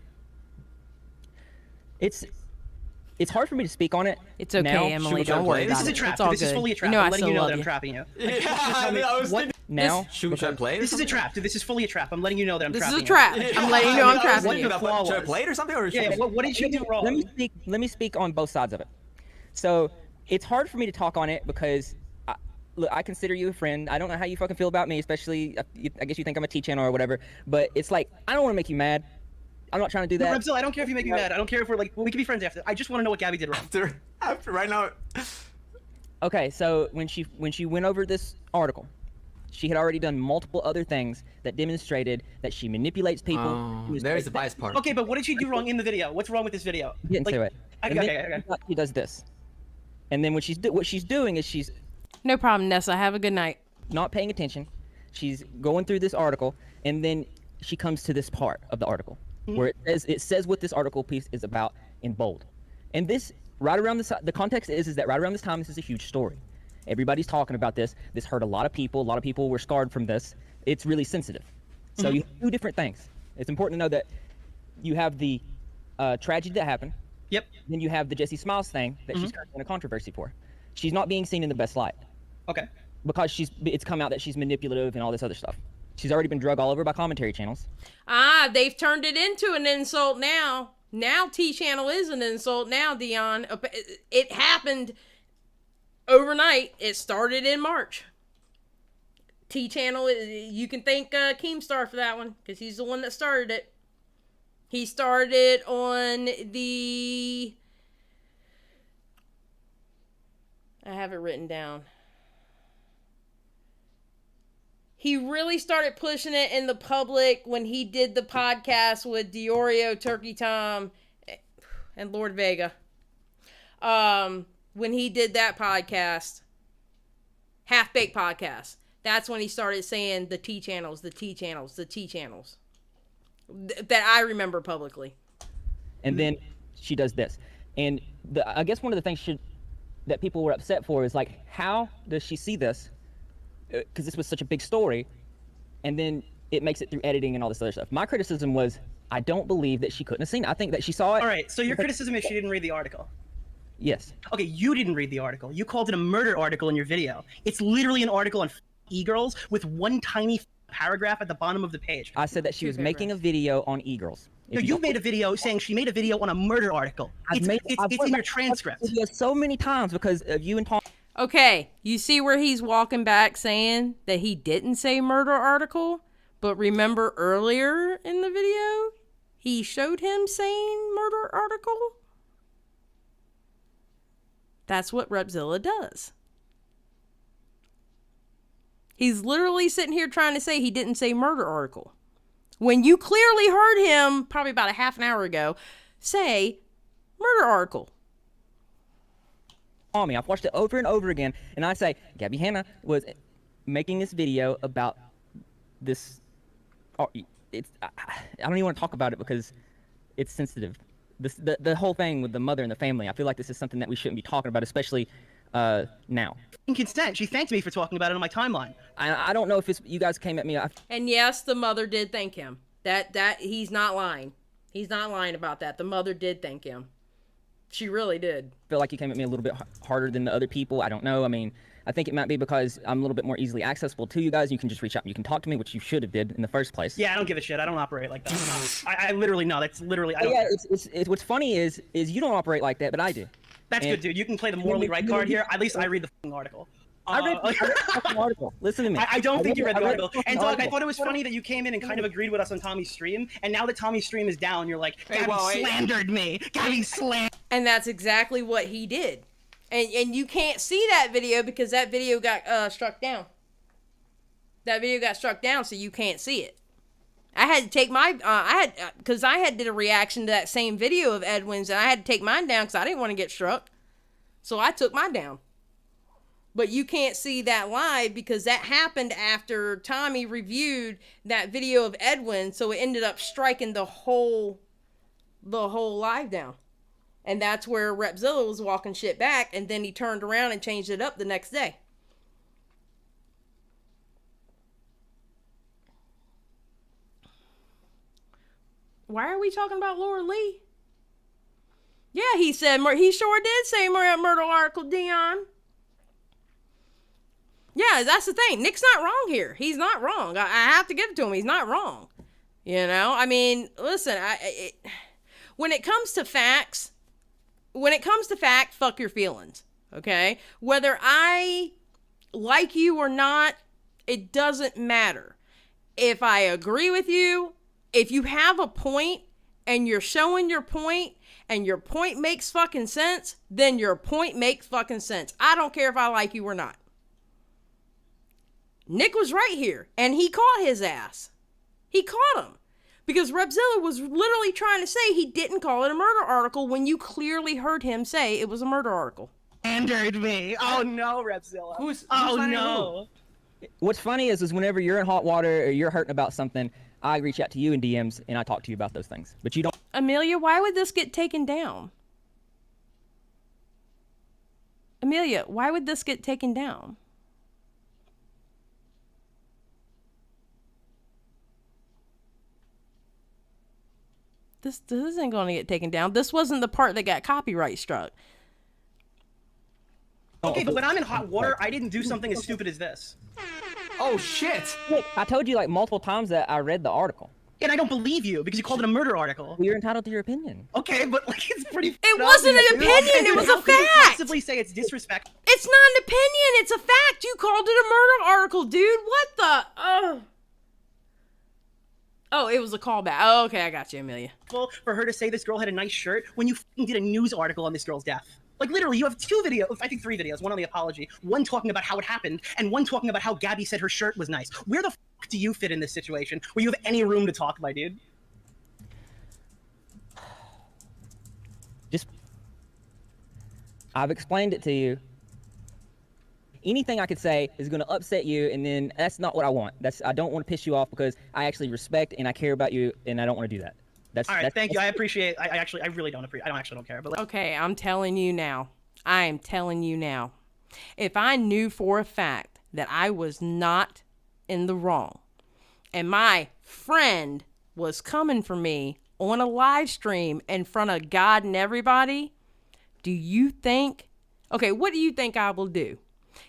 Speaker 12: It's hard for me to speak on it.
Speaker 1: It's okay,
Speaker 12: now.
Speaker 1: Emily. Don't worry about it.
Speaker 15: This is a trap.
Speaker 1: It's all
Speaker 15: This is
Speaker 1: good.
Speaker 15: fully a trap.
Speaker 1: You know
Speaker 15: I'm
Speaker 1: I
Speaker 15: letting
Speaker 1: still
Speaker 15: you know
Speaker 1: love
Speaker 15: that
Speaker 1: you.
Speaker 15: I'm trapping you.
Speaker 12: Now?
Speaker 10: Should I play?
Speaker 15: This is a trap. Dude, this is fully a trap. I'm letting you know that I'm
Speaker 1: This
Speaker 15: trapping
Speaker 1: is a trap.
Speaker 15: you.
Speaker 1: I'm letting you know I'm trapping you.
Speaker 10: Should I play it or something? Or
Speaker 15: What did you do wrong?
Speaker 12: Let me speak on both sides of it. So it's hard for me to talk on it because I consider you a friend. I don't know how you fucking feel about me, especially I guess you think I'm a T-channel or whatever. But it's like I don't want to make you mad. I'm not trying to do that.
Speaker 15: Repzilla, I don't care if you make me mad. I don't care if we're like, we can be friends after. I just want to know what Gabbie did wrong.
Speaker 16: After right now.
Speaker 12: Okay, so when she went over this article, she had already done multiple other things that demonstrated that she manipulates people.
Speaker 16: There's the bias part.
Speaker 15: Okay, but what did she do wrong in the video? What's wrong with this video?
Speaker 12: You didn't say it.
Speaker 15: Okay.
Speaker 12: She does this, and then what she's doing is she's
Speaker 1: No problem, Nessa. Have a good night.
Speaker 12: not paying attention. She's going through this article, and then she comes to this part of the article where it says what this article piece is about in bold. And this right around this, the context is that right around this time, this is a huge story. Everybody's talking about this. This hurt a lot of people. A lot of people were scarred from this. It's really sensitive. So you have two different things. It's important to know that you have the tragedy that happened.
Speaker 15: Yep.
Speaker 12: Then you have the Jesse Smiles thing that she's currently in a controversy for. She's not being seen in the best light.
Speaker 15: Okay.
Speaker 12: Because it's come out that she's manipulative and all this other stuff. She's already been drug all over by commentary channels.
Speaker 1: They've turned it into an insult now. Now T-Channel is an insult now, Dion. It happened overnight. It started in March. T-Channel, you can thank Keemstar for that one, because he's the one that started it. He started on the... I have it written down. He really started pushing it in the public when he did the podcast with DeOrio, Turkey Tom, and Lord Vega. When he did that podcast, Half-Baked Podcast, that's when he started saying the T-Channels, the T-Channels, the T-Channels. That I remember publicly.
Speaker 12: And then she does this. And I guess one of the things that people were upset for is like, how does she see this? Because this was such a big story, and then it makes it through editing and all this other stuff. My criticism was, I don't believe that she couldn't have seen it. I think that she saw it.
Speaker 15: All right, so your criticism is she didn't read the article.
Speaker 12: Yes.
Speaker 15: Okay, you didn't read the article. You called it a murder article in your video. It's literally an article on e-girls with one tiny paragraph at the bottom of the page.
Speaker 12: I said that she was making a video on e-girls.
Speaker 15: No, you made a video saying she made a video on a murder article. It's in your transcript.
Speaker 12: So many times because of you and Tom.
Speaker 1: Okay, you see where he's walking back saying that he didn't say murder article, but remember earlier in the video, he showed him saying murder article? That's what Repzilla does. He's literally sitting here trying to say he didn't say murder article, when you clearly heard him probably about a half an hour ago say murder article.
Speaker 12: On me. I've watched it over and over again, and I say Gabbie Hanna was making this video about this. I don't even want to talk about it because it's sensitive. The whole thing with the mother and the family. I feel like this is something that we shouldn't be talking about, especially now.
Speaker 15: In consent, she thanked me for talking about it on my timeline.
Speaker 12: I don't know if it's you guys came at me.
Speaker 1: And yes, the mother did thank him. That he's not lying. He's not lying about that. The mother did thank him. She really did.
Speaker 12: I feel like you came at me a little bit harder than the other people. I don't know. I mean, I think it might be because I'm a little bit more easily accessible to you guys. You can just reach out and you can talk to me, which you should have did in the first place.
Speaker 15: Yeah, I don't give a shit. I don't operate like that. I literally no. That's literally. I don't
Speaker 12: it's what's funny is you don't operate like that, but I do.
Speaker 15: That's good, dude. You can play the morally right card here. At least I read the fucking article.
Speaker 12: I read the article. Listen to me.
Speaker 15: I don't think you read the article. And Doug, I thought it was funny that you came in and kind of agreed with us on Tommy's stream, and now that Tommy's stream is down, you're like, Gabbie slandered me. Gabbie slandered.
Speaker 1: And that's exactly what he did. And you can't see that video because that video got struck down. That video got struck down, so you can't see it. I had to take my, because I had did a reaction to that same video of Edwin's, and I had to take mine down because I didn't want to get struck. So I took mine down. But you can't see that live because that happened after Tommy reviewed that video of Edwin, so it ended up striking the whole live down. And that's where Repzilla was walking shit back, and then he turned around and changed it up the next day. Why are we talking about Laura Lee? Yeah, he said, he sure did say murder article, Dion. Yeah, that's the thing. Nick's not wrong here. He's not wrong. I have to give it to him. He's not wrong. You know, I mean, listen, when it comes to facts, fuck your feelings, okay? Whether I like you or not, it doesn't matter. If I agree with you, if you have a point and you're showing your point, and your point makes fucking sense, then your point makes fucking sense. I don't care if I like you or not. Nick was right here, and he caught his ass. He caught him. Because Repzilla was literally trying to say he didn't call it a murder article when you clearly heard him say it was a murder article.
Speaker 15: Slandered me. Oh no, Repzilla.
Speaker 16: Who's
Speaker 15: oh no.
Speaker 12: What's funny is whenever you're in hot water or you're hurting about something, I reach out to you in DMs and I talk to you about those things. But you don't.
Speaker 1: Amelia, why would this get taken down? Amelia, why would this get taken down? This isn't going to get taken down. This wasn't the part that got copyright struck.
Speaker 15: Okay, but when I'm in hot water, I didn't do something as stupid as this.
Speaker 16: Oh shit!
Speaker 12: Look, I told you like multiple times that I read the article.
Speaker 15: And I don't believe you because you called it a murder article.
Speaker 12: Well, you're entitled to your opinion.
Speaker 15: Okay, but like it's pretty.
Speaker 1: It wasn't an opinion. It was a fact.
Speaker 15: You possibly say it's disrespectful.
Speaker 1: It's not an opinion. It's a fact. You called it a murder article, dude. What the? Oh, it was a callback. Oh, okay, I got you, Amelia.
Speaker 15: For her to say this girl had a nice shirt when you did a news article on this girl's death. Like literally, you have 2 videos, I think 3 videos, one on the apology, one talking about how it happened, and one talking about how Gabbie said her shirt was nice. Where the fuck do you fit in this situation where you have any room to talk, my dude?
Speaker 12: I've explained it to you. Anything I could say is going to upset you, and then that's not what I want. I don't want to piss you off because I actually respect and I care about you, and I don't want to do that.
Speaker 15: All right, thank you. I appreciate. I really don't appreciate. I actually don't care. But
Speaker 1: okay, I'm telling you now. I am telling you now. If I knew for a fact that I was not in the wrong, and my friend was coming for me on a live stream in front of God and everybody, do you think? Okay, what do you think I will do?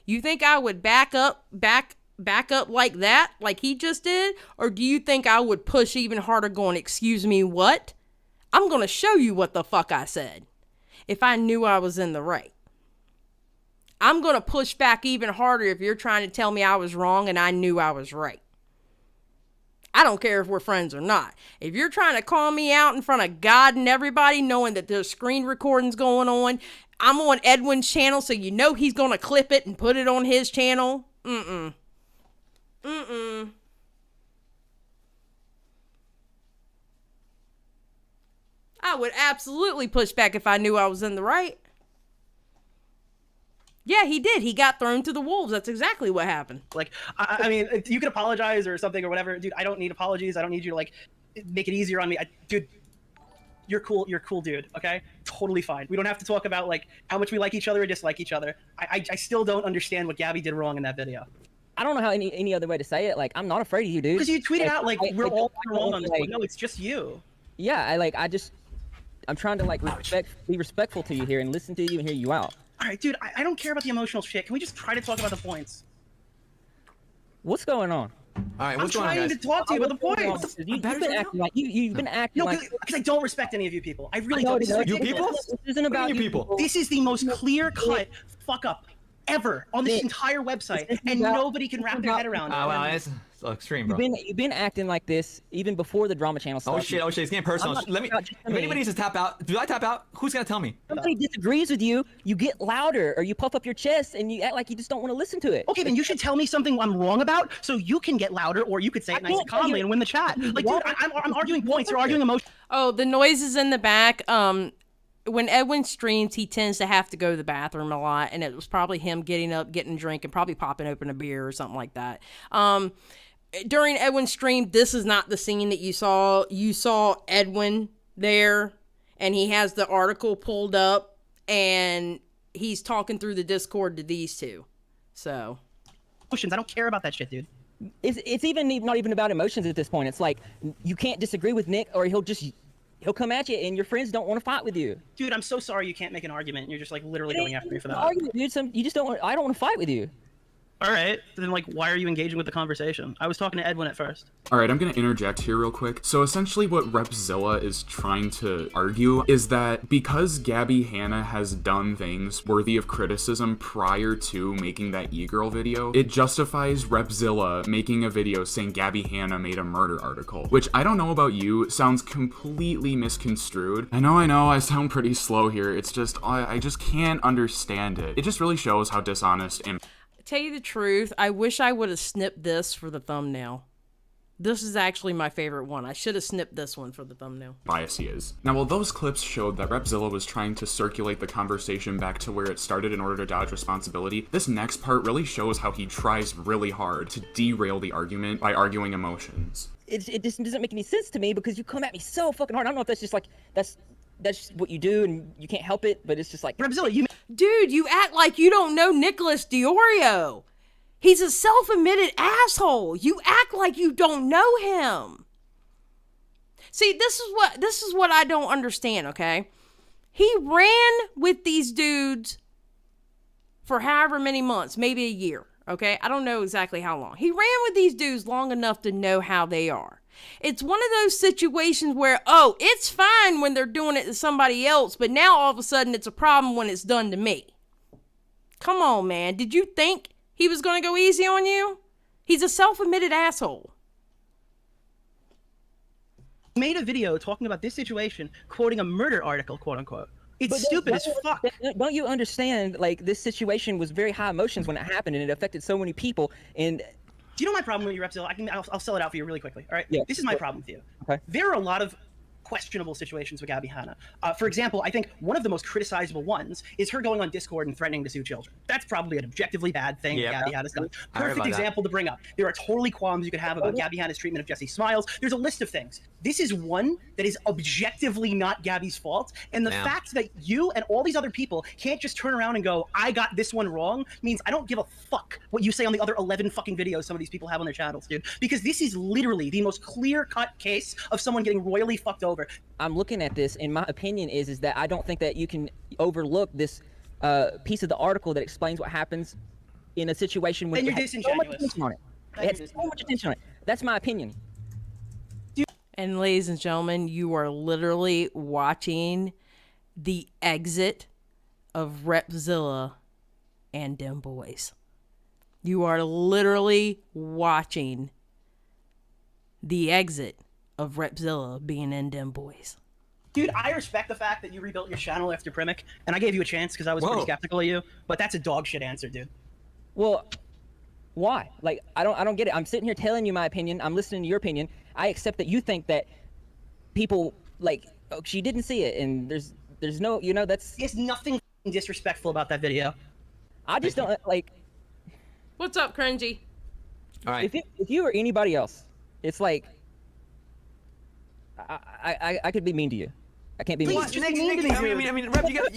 Speaker 1: You think I would back up like that, like he just did? Or do you think I would push even harder going, excuse me, what? I'm going to show you what the fuck I said if I knew I was in the right. I'm going to push back even harder if you're trying to tell me I was wrong and I knew I was right. I don't care if we're friends or not. If you're trying to call me out in front of God and everybody knowing that there's screen recordings going on, I'm on Edwin's channel, so you know he's going to clip it and put it on his channel. I would absolutely push back if I knew I was in the right. Yeah, he did. He got thrown to the wolves. That's exactly what happened.
Speaker 15: Like, I mean, you can apologize or something or whatever. Dude, I don't need apologies. I don't need you to, like, make it easier on me. Dude, you're cool. You're a cool dude, okay? Totally fine. We don't have to talk about, like, how much we like each other or dislike each other. I still don't understand what Gabbie did wrong in that video.
Speaker 12: I don't know how any other way to say it. Like, I'm not afraid of you, dude.
Speaker 15: Because you tweeted out, like, we're all wrong on this one. No, it's just you.
Speaker 12: Yeah, I'm trying to, like, be respectful to you here and listen to you and hear you out.
Speaker 15: All right, dude, I don't care about the emotional shit. Can we just try to talk about the points?
Speaker 12: What's going on?
Speaker 16: All right, what's going on,
Speaker 15: I'm trying to talk to you about the points.
Speaker 12: You've been acting like you've been acting like
Speaker 15: because I don't respect any of you people. I really don't.
Speaker 16: You people?
Speaker 12: This isn't about
Speaker 16: you people.
Speaker 15: This is the most clear-cut fuck up ever on this entire website, and nobody can wrap their head around it.
Speaker 16: Oh, wow, it's extreme, bro.
Speaker 12: You've been acting like this even before the drama channel started.
Speaker 16: Oh shit, it's getting personal. If anybody needs to tap out, do I tap out? Who's gonna tell me?
Speaker 12: If somebody disagrees with you, you get louder or you puff up your chest and you act like you just don't want to listen to it.
Speaker 15: Okay, then you should tell me something I'm wrong about so you can get louder, or you could say it nice and calmly and win the chat. Like, dude, I'm arguing points. You're arguing emotion.
Speaker 1: Oh, the noises in the back. When Edwin streams, he tends to have to go to the bathroom a lot, and it was probably him getting up, getting a drink, and probably popping open a beer or something like that. During Edwin's stream, this is not the scene that you saw. You saw Edwin there, and he has the article pulled up, and he's talking through the Discord to these two. So,
Speaker 15: emotions. I don't care about that shit, dude.
Speaker 12: It's even not even about emotions at this point. It's like you can't disagree with Nick, or he'll come at you, and your friends don't want to fight with you.
Speaker 15: Dude, I'm so sorry you can't make an argument. You're just like literally going after me for that.
Speaker 12: Argument, dude. You just don't. I don't want to fight with you.
Speaker 15: All right, then like, why are you engaging with the conversation? I was talking to Edwin at first.
Speaker 4: All right, I'm going to interject here real quick. So essentially what Repzilla is trying to argue is that because Gabbie Hanna has done things worthy of criticism prior to making that e-girl video, it justifies Repzilla making a video saying Gabbie Hanna made a murder article, which I don't know about you, sounds completely misconstrued. I know, I sound pretty slow here. It's just, I just can't understand it. It just really shows how dishonest and...
Speaker 1: Tell you the truth, I wish I would have snipped this for the thumbnail. This is actually my favorite one. I should have snipped this one for the thumbnail.
Speaker 4: Bias he is. Now, while those clips showed that Repzilla was trying to circulate the conversation back to where it started in order to dodge responsibility, this next part really shows how he tries really hard to derail the argument by arguing emotions.
Speaker 12: It just doesn't make any sense to me because you come at me so fucking hard. I don't know if that's just like, that's just what you do and you can't help it, but it's just like...
Speaker 15: Repzilla,
Speaker 1: Dude, you act like you don't know Nicholas DeOrio. He's a self-admitted asshole. You act like you don't know him. See, this is what I don't understand, okay? He ran with these dudes for however many months, maybe a year, okay? I don't know exactly how long. He ran with these dudes long enough to know how they are. It's one of those situations where, oh, it's fine when they're doing it to somebody else, but now all of a sudden it's a problem when it's done to me. Come on, man. Did you think he was going to go easy on you? He's a self-admitted asshole.
Speaker 15: Made a video talking about this situation, quoting a murder article, quote unquote. It's stupid as fuck.
Speaker 12: Don't you understand, like, this situation was very high emotions when it happened and it affected so many people, and...
Speaker 15: Do you know my problem with you, Repzilla? I'll sell it out for you really quickly. All right.
Speaker 12: Yeah.
Speaker 15: This is my problem with you.
Speaker 12: Okay.
Speaker 15: There are a lot of questionable situations with Gabbie Hanna. For example, I think one of the most criticizable ones is her going on Discord and threatening to sue children. That's probably an objectively bad thing that Gabbie Hanna's done. Perfect example to bring up. There are totally qualms you could have about Gabbie Hanna's treatment of Jesse Smiles. There's a list of things. This is one that is objectively not Gabbie's fault. And the fact that you and all these other people can't just turn around and go, I got this one wrong, means I don't give a fuck what you say on the other 11 fucking videos some of these people have on their channels, dude. Because this is literally the most clear-cut case of someone getting royally fucked over.
Speaker 12: I'm looking at this, and my opinion is that I don't think that you can overlook this piece of the article that explains what happens in a situation when
Speaker 15: you're
Speaker 12: it has so much
Speaker 15: disingenuous.
Speaker 12: attention on it. It has so much attention on it. That's my opinion.
Speaker 1: And ladies and gentlemen, you are literally watching the exit of Repzilla and them boys. You are literally watching the exit of Repzilla being in them boys.
Speaker 15: Dude, I respect the fact that you rebuilt your channel after Primic, and I gave you a chance because I was pretty skeptical of you, but that's a dog shit answer, dude.
Speaker 12: Well, why? Like, I don't get it. I'm sitting here telling you my opinion. I'm listening to your opinion. I accept that you think that people, like, oh, she didn't see it, and there's no, you know, that's...
Speaker 15: There's nothing disrespectful about that video.
Speaker 12: I just don't, like...
Speaker 1: What's up, Cringy?
Speaker 12: All right. If you or anybody else, it's like... I could be mean to you. I can't be mean to you.
Speaker 16: I mean, Rep, you got...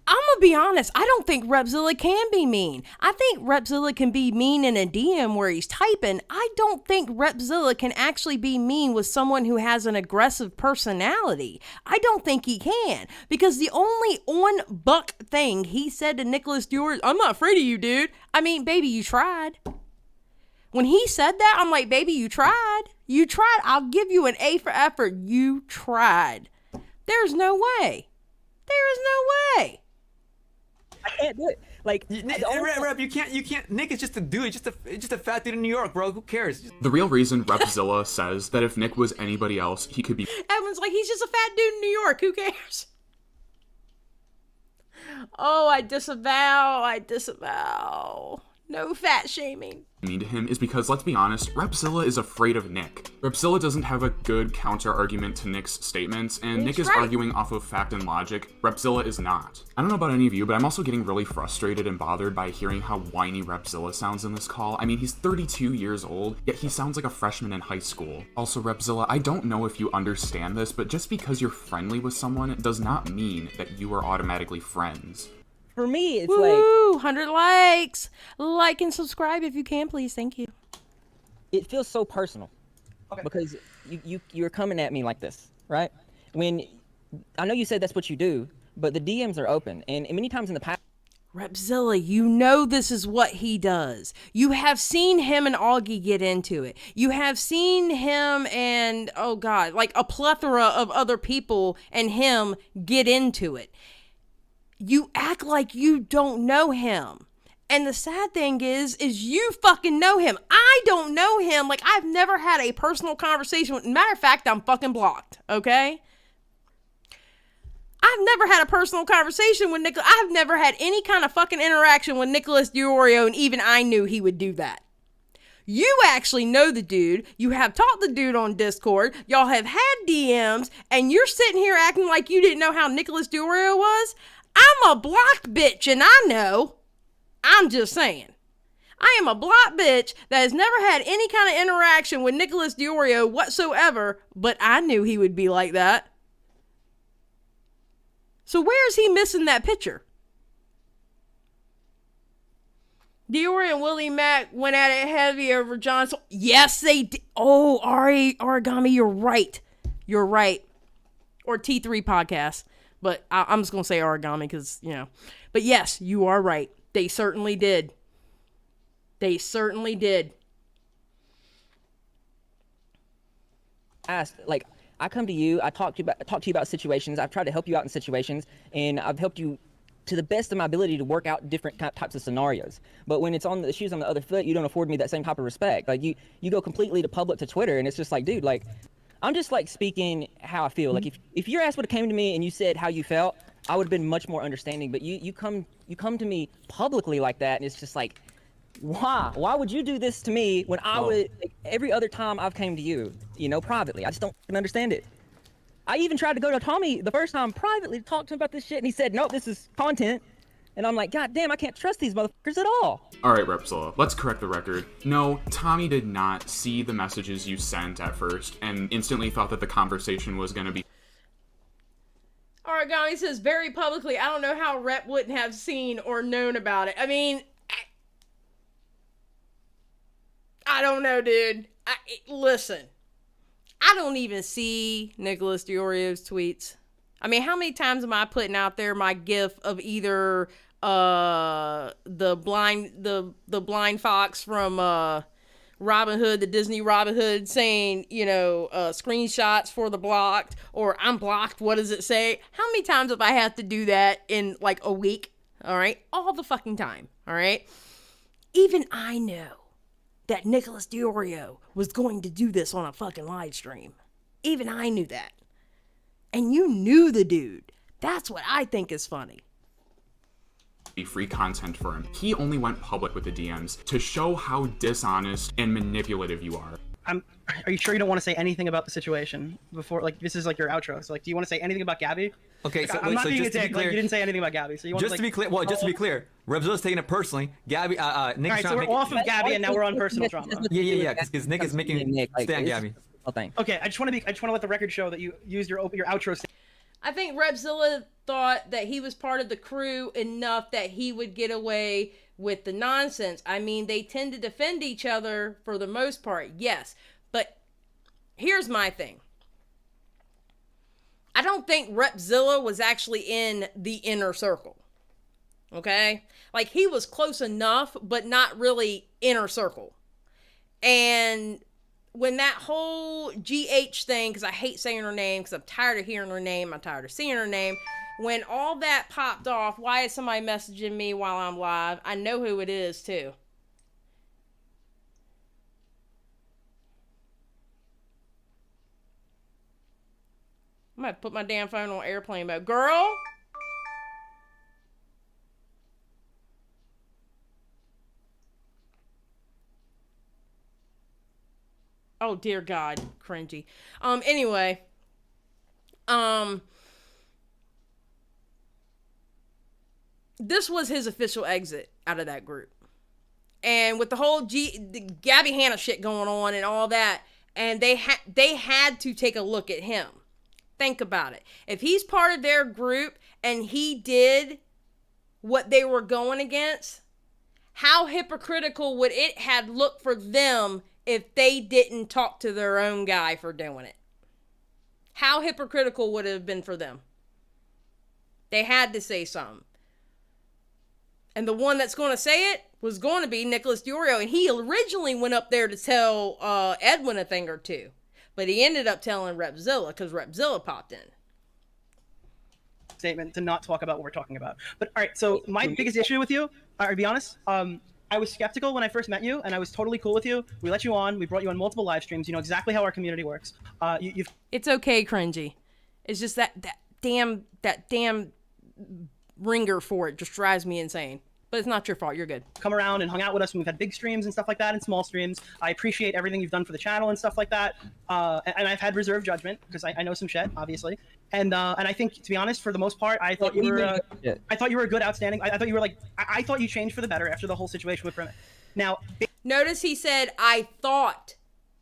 Speaker 1: I'm gonna be honest. I don't think Repzilla can be mean. I think Repzilla can be mean in a DM where he's typing. I don't think Repzilla can actually be mean with someone who has an aggressive personality. I don't think he can, because the only on-buck thing he said to Nicholas DeOrio, I'm not afraid of you, dude. I mean, baby, you tried. When he said that, I'm like, baby, you tried. You tried. I'll give you an A for effort. You tried. There's no way. There is no way.
Speaker 12: I can't do it. Like,
Speaker 16: Rep, you can't. Nick is just a dude, just a fat dude in New York, bro. Who cares?
Speaker 4: The real reason Repzilla says that if Nick was anybody else, he could be...
Speaker 1: Edwin's like, he's just a fat dude in New York. Who cares? Oh, I disavow. No fat shaming.
Speaker 4: Mean to him is because, let's be honest, Repzilla is afraid of Nick. Repzilla doesn't have a good counter-argument to Nick's statements, and Nick is arguing off of fact and logic. Repzilla is not. I don't know about any of you, but I'm also getting really frustrated and bothered by hearing how whiny Repzilla sounds in this call. I mean, he's 32 years old, yet he sounds like a freshman in high school. Also, Repzilla, I don't know if you understand this, but just because you're friendly with someone does not mean that you are automatically friends.
Speaker 12: For me, it's
Speaker 1: Woo, 100 likes. Like and subscribe if you can, please. Thank you.
Speaker 12: It feels so personal. Okay. Because you're coming at me like this, right? When I know you said that's what you do, but the DMs are open, and many times in the past.
Speaker 1: Repzilla, you know this is what he does. You have seen him and Augie get into it. You have seen him and, oh God, like a plethora of other people and him get into it. You act like you don't know him. And the sad thing is you fucking know him. I don't know him. Like, I've never had a personal conversation with, matter of fact, I'm fucking blocked, okay? I've never had a personal conversation with Nicholas. I've never had any kind of fucking interaction with Nicholas DeOrio, and even I knew he would do that. You actually know the dude. You have talked to the dude on Discord. Y'all have had DMs, and you're sitting here acting like you didn't know how Nicholas DeOrio was. I'm a blocked bitch, and I know. I'm just saying. I am a blocked bitch that has never had any kind of interaction with Nicholas DeOrio whatsoever, but I knew he would be like that. So where is he missing that picture? DeOrio and Willie Mack went at it heavy over Johnson. Yes, they did. Oh, Origami, you're right. You're right. Or T3 podcast. But I'm just going to say Origami because, you know. But yes, you are right. They certainly did. They certainly did.
Speaker 12: I come to you, I talk to you about situations. I've tried to help you out in situations, and I've helped you to the best of my ability to work out different types of scenarios. But when it's on the shoes on the other foot, you don't afford me that same type of respect. Like you go completely to public to Twitter, and it's just like, dude, like I'm just like speaking how I feel. Like if your ass would have came to me and you said how you felt, I would have been much more understanding. But you come to me publicly like that, and it's just like, why? Why would you do this to me when I would, like, every other time I've came to you, you know, privately? I just don't understand it. I even tried to go to Tommy the first time privately to talk to him about this shit, and he said, nope, this is content. And I'm like, God damn, I can't trust these motherfuckers at all.
Speaker 4: All right, Repzilla, let's correct the record. No, Tommy did not see the messages you sent at first and instantly thought that the conversation was going to be...
Speaker 1: Origami says very publicly, I don't know how Rep wouldn't have seen or known about it. I mean... I don't know, dude. Listen, I don't even see Nicholas DeOrio's tweets. I mean, how many times am I putting out there my gif of either the blind fox from Robin Hood, the Disney Robin Hood, saying, you know, screenshots for the blocked, or I'm blocked, what does it say? How many times have I had to do that in like a week? All right, all the fucking time. All right, even I know that Nicholas DeOrio was going to do this on a fucking live stream. Even I knew that. And you knew the dude. That's what I think is funny.
Speaker 4: Be free content for him. He only went public with the DMs to show how dishonest and manipulative you are.
Speaker 15: Are you sure you don't want to say anything about the situation before? Like, this is like your outro. So, like, do you want to say anything about Gabbie?
Speaker 16: Okay,
Speaker 15: like,
Speaker 16: so
Speaker 15: I'm not being a dick.
Speaker 16: Clear,
Speaker 15: like, you didn't say anything about Gabbie, so you want
Speaker 16: just to be clear. Well, just to be clear, Repzilla's taking it personally. Gabbie, Nick's
Speaker 15: all right, so we're off of Gabbie, and now we're on personal drama.
Speaker 16: Yeah, because Nick is making stay on Gabbie.
Speaker 15: Okay, I just want to let the record show that you used your outro.
Speaker 1: I think Repzilla thought that he was part of the crew enough that he would get away with the nonsense. I mean, they tend to defend each other for the most part, yes. But here's my thing. I don't think Repzilla was actually in the inner circle. Okay? Like, he was close enough, but not really inner circle. And when that whole GH thing, because I hate saying her name, because I'm tired of hearing her name, I'm tired of seeing her name. When all that popped off, why is somebody messaging me while I'm live? I know who it is, too. I'm going to put my damn phone on airplane mode. Girl? Oh, dear God. Cringy. Anyway. This was his official exit out of that group. And with the whole the Gabbie Hanna shit going on and all that, and they had to take a look at him. Think about it. If he's part of their group and he did what they were going against, how hypocritical would it have looked for them if they didn't talk to their own guy for doing it? How hypocritical would it have been for them? They had to say something. And the one that's going to say it was going to be Nicholas DeOrio. And he originally went up there to tell Edwin a thing or two. But he ended up telling Repzilla because Repzilla popped in.
Speaker 15: Statement to not talk about what we're talking about. But all right, so my biggest issue with you, to be honest, I was skeptical when I first met you, and I was totally cool with you. We let you on. We brought you on multiple live streams. You know exactly how our community works.
Speaker 1: It's okay, cringy. It's just that damn ringer for it just drives me insane. But it's not your fault. You're good.
Speaker 15: Come around and hung out with us when we've had big streams and stuff like that and small streams. I appreciate everything you've done for the channel and stuff like that. And I've had reserved judgment because I know some shit, obviously. And I think, to be honest, for the most part, I thought you were a good, outstanding. I thought you were like, I thought you changed for the better after the whole situation with Primic. Now,
Speaker 1: notice he said, I thought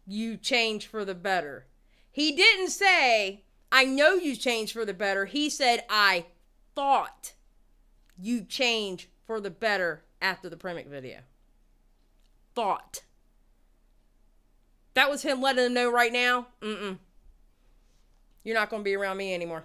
Speaker 1: you changed for the better. He didn't say, I know you changed for the better. He said, I thought you changed for the better after the Primic video. Thought. That was him letting them know right now. You're not going to be around me anymore.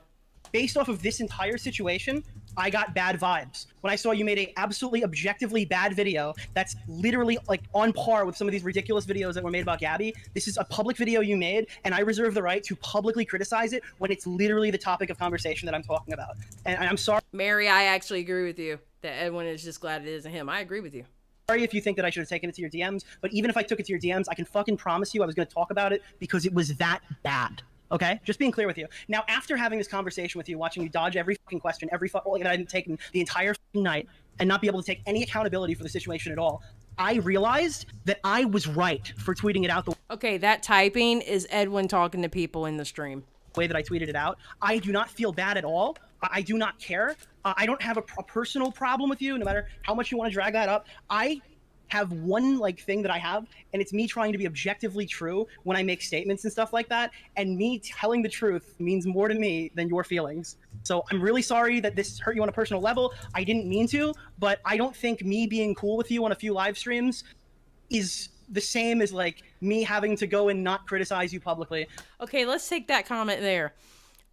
Speaker 15: Based off of this entire situation, I got bad vibes. When I saw you made a absolutely objectively bad video that's literally like on par with some of these ridiculous videos that were made about Gabbie. This is a public video you made, and I reserve the right to publicly criticize it when it's literally the topic of conversation that I'm talking about. And I'm sorry.
Speaker 1: Mary, I actually agree with you that Edwin is just glad it isn't him. I agree with you.
Speaker 15: Sorry if you think that I should have taken it to your DMs, but even if I took it to your DMs, I can fucking promise you I was going to talk about it because it was that bad. Okay, just being clear with you. Now, after having this conversation with you, watching you dodge every fucking question, that I didn't take the entire night, and not be able to take any accountability for the situation at all, I realized that I was right for tweeting it out the
Speaker 1: Okay, that typing is Edwin talking to people in the stream.
Speaker 15: way that I tweeted it out. I do not feel bad at all. I do not care. I don't have a personal problem with you, no matter how much you want to drag that up. I have one thing that I have, and it's me trying to be objectively true when I make statements and stuff like that, and me telling the truth means more to me than your feelings. So I'm really sorry that this hurt you on a personal level. I didn't mean to, but I don't think me being cool with you on a few live streams is the same as me having to go and not criticize you publicly.
Speaker 1: Okay, let's take that comment there.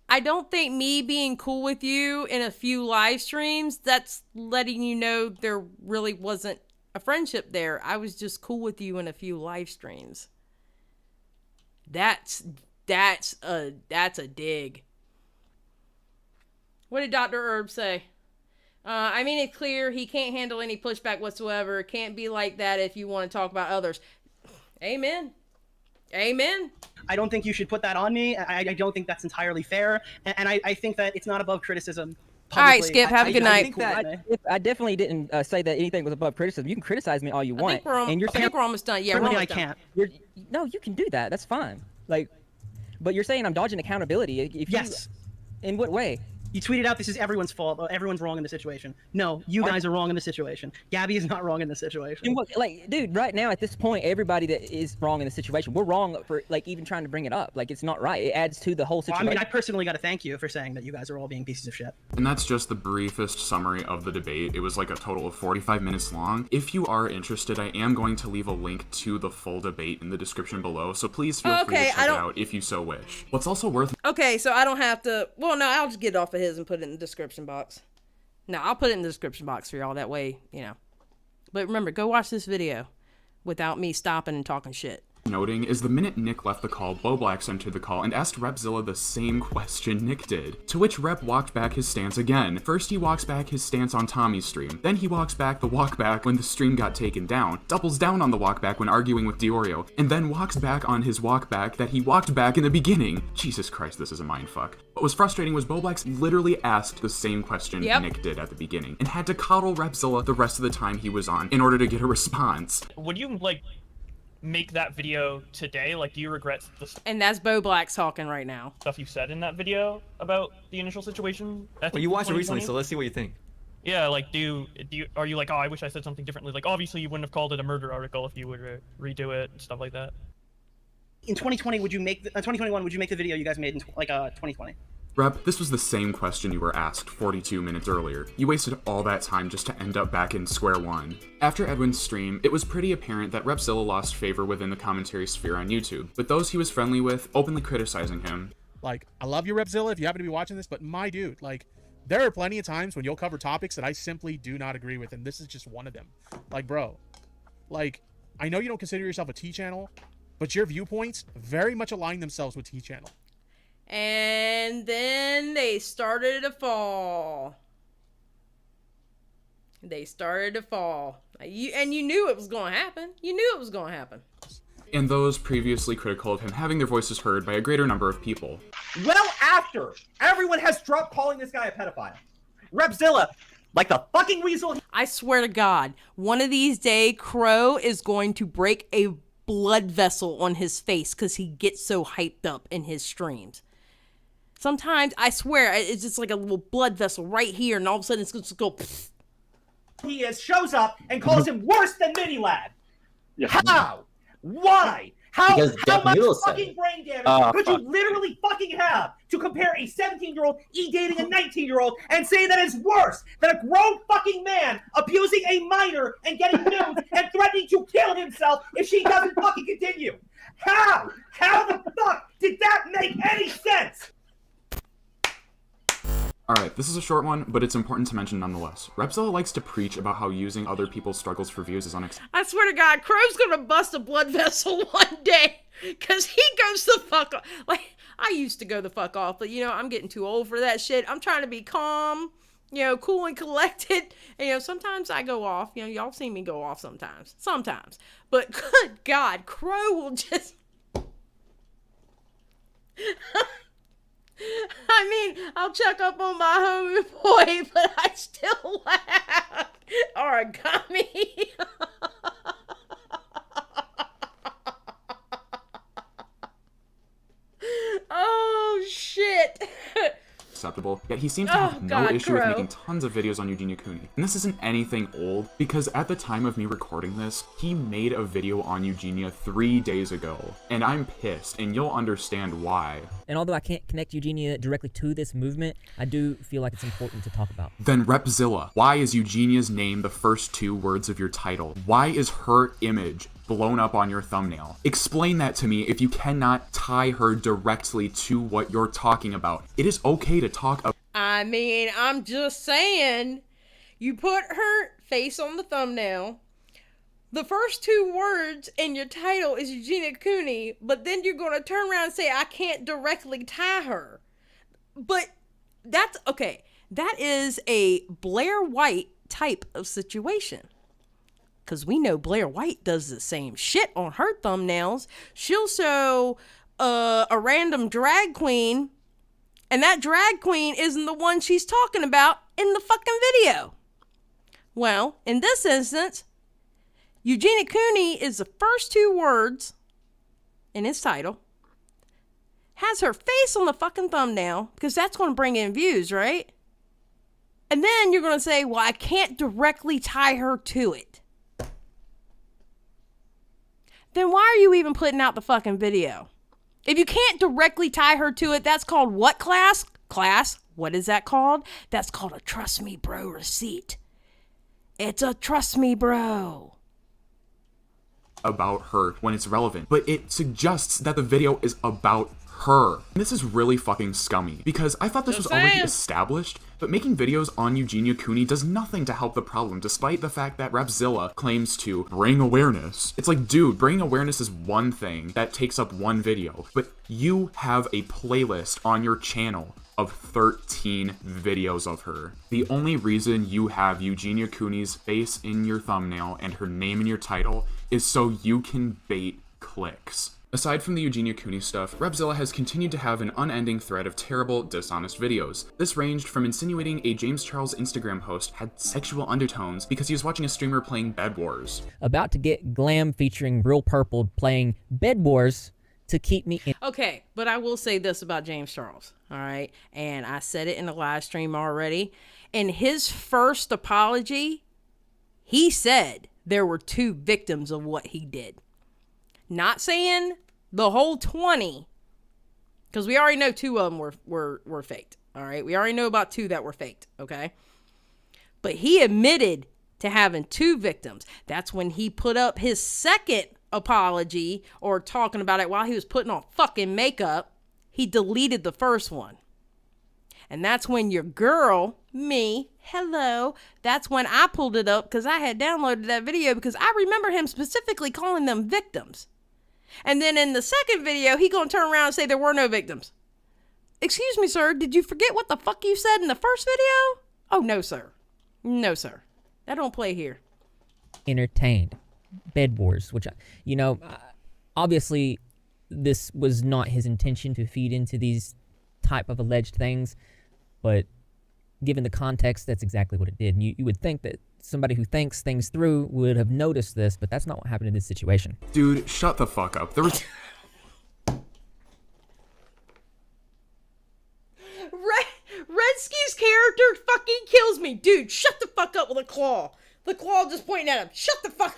Speaker 1: I don't think me being cool with you in a few live streams, that's letting you know there really wasn't a friendship there. I was just cool with you in a few live streams. That's a dig. What did Dr. Herb say? I mean it clear he can't handle any pushback whatsoever. It can't be like that if you want to talk about others. Amen. Amen.
Speaker 15: I don't think you should put that on me. I don't think that's entirely fair. And I think that it's not above criticism.
Speaker 1: All right, Skip, have a good night.
Speaker 12: I definitely didn't say that anything was above criticism. You can criticize me all you want.
Speaker 1: I think we're almost done. Yeah,
Speaker 15: certainly I can't.
Speaker 12: No, you can do that. That's fine. But you're saying I'm dodging accountability.
Speaker 15: Yes.
Speaker 12: In what way?
Speaker 15: You tweeted out this is everyone's fault. Everyone's wrong in the situation. No, you guys are wrong in the situation. Gabbie is not wrong in the situation.
Speaker 12: Dude, right now at this point, everybody that is wrong in the situation, we're wrong for even trying to bring it up. It's not right. It adds to the whole situation.
Speaker 15: Well, I mean, I personally got to thank you for saying that you guys are all being pieces of shit.
Speaker 4: And that's just the briefest summary of the debate. It was a total of 45 minutes long. If you are interested, I am going to leave a link to the full debate in the description below, so please feel free to check it out if you so wish. What's also worth...
Speaker 1: Okay, so I don't have to... Well, no, I'll just get it off of his and put it in the description box. No, I'll put it in the description box for y'all. That way, But remember, go watch this video without me stopping and talking shit.
Speaker 4: Noting is the minute Nick left the call, Boblax entered the call and asked Repzilla the same question Nick did, to which Rep walked back his stance again. First he walks back his stance on Tommy's stream, then he walks back the walk back when the stream got taken down, doubles down on the walk back when arguing with DeOrio, and then walks back on his walk back that he walked back in the beginning. Jesus Christ, this is a mindfuck. What was frustrating was Boblax literally asked the same question Nick did at the beginning, and had to coddle Repzilla the rest of the time he was on in order to get a response.
Speaker 17: Would you, make that video today? Do you regret the
Speaker 1: And that's Boblax talking right now.
Speaker 17: stuff you said in that video about the initial situation?
Speaker 16: Well, you watched it recently, so let's see what you think.
Speaker 17: Yeah, are you oh, I wish I said something differently? Obviously you wouldn't have called it a murder article if you would redo it and stuff like that.
Speaker 15: In 2020, would you make 2021? Would you make the video you guys made in 2020?
Speaker 4: Rep, this was the same question you were asked 42 minutes earlier. You wasted all that time just to end up back in square one. After Edwin's stream, it was pretty apparent that Repzilla lost favor within the commentary sphere on YouTube, with those he was friendly with openly criticizing him.
Speaker 18: I love you, Repzilla, if you happen to be watching this, but my dude, there are plenty of times when you'll cover topics that I simply do not agree with, and this is just one of them. Like, bro, like, I know you don't consider yourself a T channel, but your viewpoints very much align themselves with T channel.
Speaker 1: And then they started to fall. They started to fall. And you knew it was going to happen. You knew it was going to happen.
Speaker 4: And those previously critical of him having their voices heard by a greater number of people.
Speaker 8: Well, after everyone has dropped calling this guy a pedophile, Repzilla, like the fucking weasel.
Speaker 1: I swear to God, one of these days, Crow is going to break a blood vessel on his face because he gets so hyped up in his streams. Sometimes, I swear, it's just like a little blood vessel right here, and all of a sudden it's going to go... Pfft.
Speaker 8: He shows up and calls him worse than Mini Lad. How? Why? How much fucking brain damage could you literally fucking have to compare a 17-year-old dating a 19-year-old and say that it's worse than a grown fucking man abusing a minor and getting nudes and threatening to kill himself if she doesn't fucking continue? How? How the fuck did that make any sense?
Speaker 4: Alright, this is a short one, but it's important to mention nonetheless. Repzilla likes to preach about how using other people's struggles for views is unacceptable.
Speaker 1: I swear to God, Crow's gonna bust a blood vessel one day, because he goes the fuck off. Like, I used to go the fuck off, but, you know, I'm getting too old for that shit. I'm trying to be calm, you know, cool and collected. And, you know, sometimes I go off. You know, y'all seen me go off sometimes. Sometimes. But, good God, Crow will just... I mean, I'll check up on my homeboy, but I still laugh. Origami. Oh, shit.
Speaker 4: Acceptable, yet he seems to have no issue with making tons of videos on Eugenia Cooney. And this isn't anything old, because at the time of me recording this, he made a video on Eugenia 3 days ago. And I'm pissed, and you'll understand why.
Speaker 12: And although I can't connect Eugenia directly to this movement, I do feel like it's important to talk about.
Speaker 4: Then Repzilla, why is Eugenia's name the first 2 words of your title? Why is her image blown up on your thumbnail? Explain that to me if you cannot tie her directly to what you're talking about. It is okay to talk about.
Speaker 1: I mean, I'm just saying, you put her face on the thumbnail. The first 2 words in your title is Eugenia Cooney, but then you're going to turn around and say, I can't directly tie her. But that's, okay, that is a Blair White type of situation. Because we know Blair White does the same shit on her thumbnails. She'll show a random drag queen, and that drag queen isn't the one she's talking about in the fucking video. Well, in this instance, Eugenia Cooney is the first 2 words in his title, has her face on the fucking thumbnail, because that's going to bring in views, right? And then you're going to say, well, I can't directly tie her to it. Then why are you even putting out the fucking video? If you can't directly tie her to it, that's called what, class? Class, what is that called? That's called a trust me bro receipt. It's a trust me bro.
Speaker 4: About her when it's relevant, but it suggests that the video is about her. And this is really fucking scummy, because I thought this was already established, but making videos on Eugenia Cooney does nothing to help the problem, despite the fact that Repzilla claims to bring awareness. It's like, dude, bringing awareness is one thing that takes up one video, but you have a playlist on your channel of 13 videos of her. The only reason you have Eugenia Cooney's face in your thumbnail and her name in your title is so you can bait clicks. Aside from the Eugenia Cooney stuff, Repzilla has continued to have an unending thread of terrible, dishonest videos. This ranged from insinuating a James Charles Instagram post had sexual undertones because he was watching a streamer playing Bed Wars.
Speaker 12: About to get Glam featuring Real Purple playing Bed Wars to keep me in.
Speaker 1: Okay, but I will say this about James Charles, all right? And I said it in the live stream already. In his first apology, he said there were 2 victims of what he did. Not saying the whole 20, because we already know 2 of them were faked, all right? We already know about 2 that were faked, okay? But he admitted to having 2 victims. That's when he put up his second apology, or talking about it while he was putting on fucking makeup. He deleted the first one. And that's when your girl, me, hello, that's when I pulled it up because I had downloaded that video because I remember him specifically calling them victims. And then in the second video, he gonna turn around and say there were no victims. Excuse me, sir, did you forget what the fuck you said in the first video? Oh, no, sir. No, sir. That don't play here.
Speaker 7: Entertained. Bed wars, which, obviously this was not his intention to feed into these type of alleged things, but given the context, that's exactly what it did. And you would think that somebody who thinks things through would have noticed this, but that's not what happened in this situation.
Speaker 4: Dude, shut the fuck up. There was...
Speaker 1: Redski's character fucking kills me. Dude, shut the fuck up with a claw. The claw just pointing at him. Shut the fuck up.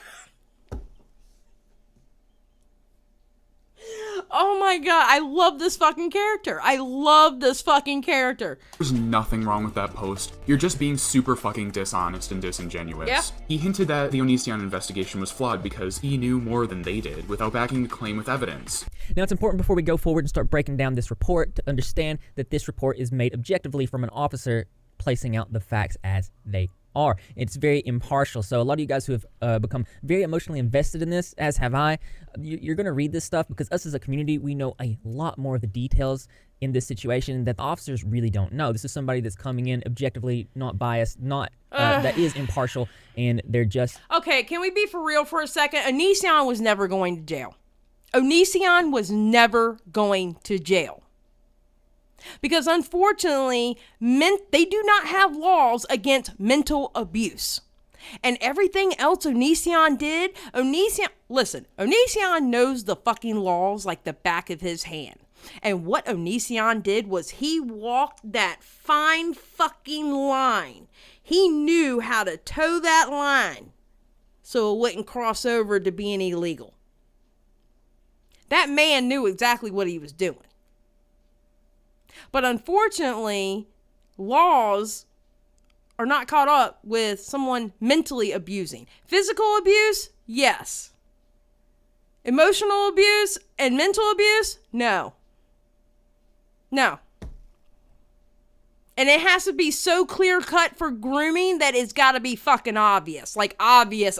Speaker 1: Oh my god, I love this fucking character. I love this fucking character.
Speaker 4: There's nothing wrong with that post. You're just being super fucking dishonest and disingenuous.
Speaker 1: Yeah.
Speaker 4: He hinted that the Onision investigation was flawed because he knew more than they did without backing the claim with evidence.
Speaker 7: Now, it's important before we go forward and start breaking down this report to understand that this report is made objectively from an officer placing out the facts as they are. It's very impartial. So a lot of you guys who have become very emotionally invested in this, as have I, you're going to read this stuff because us as a community, we know a lot more of the details in this situation that the officers really don't know. This is somebody that's coming in objectively, not biased, not that is impartial, and they're just...
Speaker 1: Okay, can we be for real for a second? Onision was never going to jail. Onision was never going to jail. Because unfortunately, they do not have laws against mental abuse. And everything else Onision did, Onision knows the fucking laws like the back of his hand. And what Onision did was he walked that fine fucking line. He knew how to toe that line so it wouldn't cross over to being illegal. That man knew exactly what he was doing. But unfortunately, laws are not caught up with someone mentally abusing. Physical abuse? Yes. Emotional abuse and mental abuse? No. No. And it has to be so clear cut for grooming that it's got to be fucking obvious. Like obvious.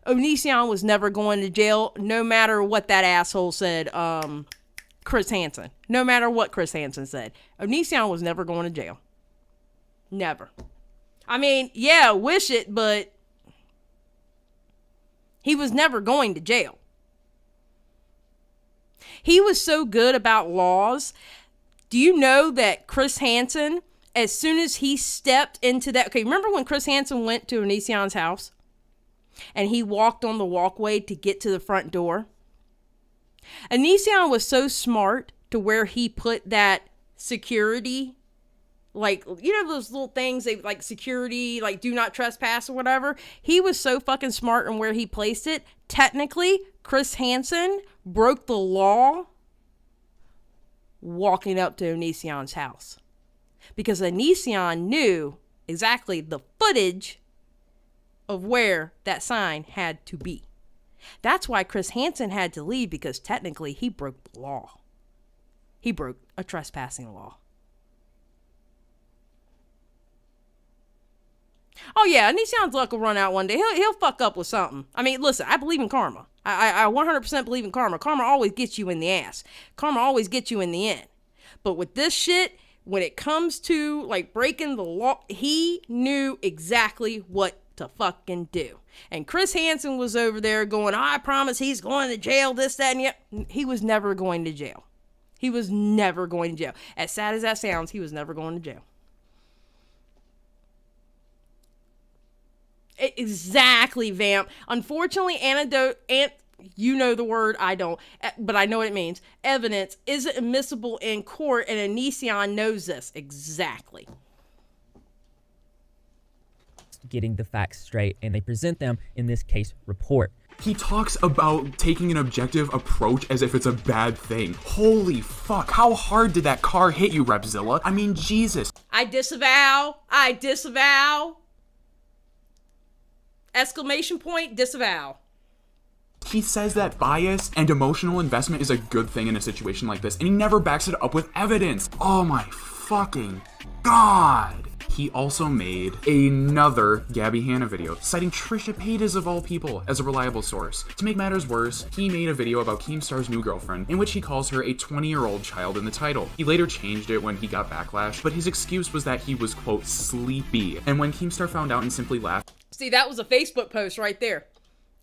Speaker 1: Onision was never going to jail, no matter what that asshole said, Chris Hansen. No matter what Chris Hansen said. Onision was never going to jail. Never. I mean, yeah, wish it, but he was never going to jail. He was so good about laws. Do you know that Chris Hansen, as soon as he stepped into that... Okay, remember when Chris Hansen went to Onision's house? And he walked on the walkway to get to the front door? Onision was so smart to where he put that security, like, you know those little things, they like security, like do not trespass or whatever. He was so fucking smart in where he placed it. Technically, Chris Hansen broke the law walking up to Onision's house. Because Onision knew exactly the footage of where that sign had to be. That's why Chris Hansen had to leave, because technically he broke the law. He broke a trespassing law. Oh yeah, Onision's luck will run out one day. He'll fuck up with something. I mean, listen, I believe in karma. I 100% believe in karma. Karma always gets you in the ass. Karma always gets you in the end. But with this shit, when it comes to like breaking the law, he knew exactly what to fucking do. And Chris Hansen was over there going, I promise he's going to jail, this, that, and yet. He was never going to jail. He was never going to jail. As sad as that sounds, he was never going to jail. Exactly, Vamp. Unfortunately, you know the word, I don't, but I know what it means. Evidence isn't admissible in court, and Onision knows this. Exactly.
Speaker 7: Getting the facts straight, and they present them in this case report.
Speaker 4: He talks about taking an objective approach as if it's a bad thing. Holy fuck, how hard did that car hit you, Repzilla? I mean, Jesus.
Speaker 1: I disavow. Exclamation point, disavow.
Speaker 4: He says that bias and emotional investment is a good thing in a situation like this, and he never backs it up with evidence. Oh my fucking god. He also made another Gabbie Hanna video, citing Trisha Paytas of all people as a reliable source. To make matters worse, he made a video about Keemstar's new girlfriend, in which he calls her a 20-year-old child in the title. He later changed it when he got backlash, but his excuse was that he was, quote, sleepy. And when Keemstar found out and simply laughed.
Speaker 1: See, that was a Facebook post right there.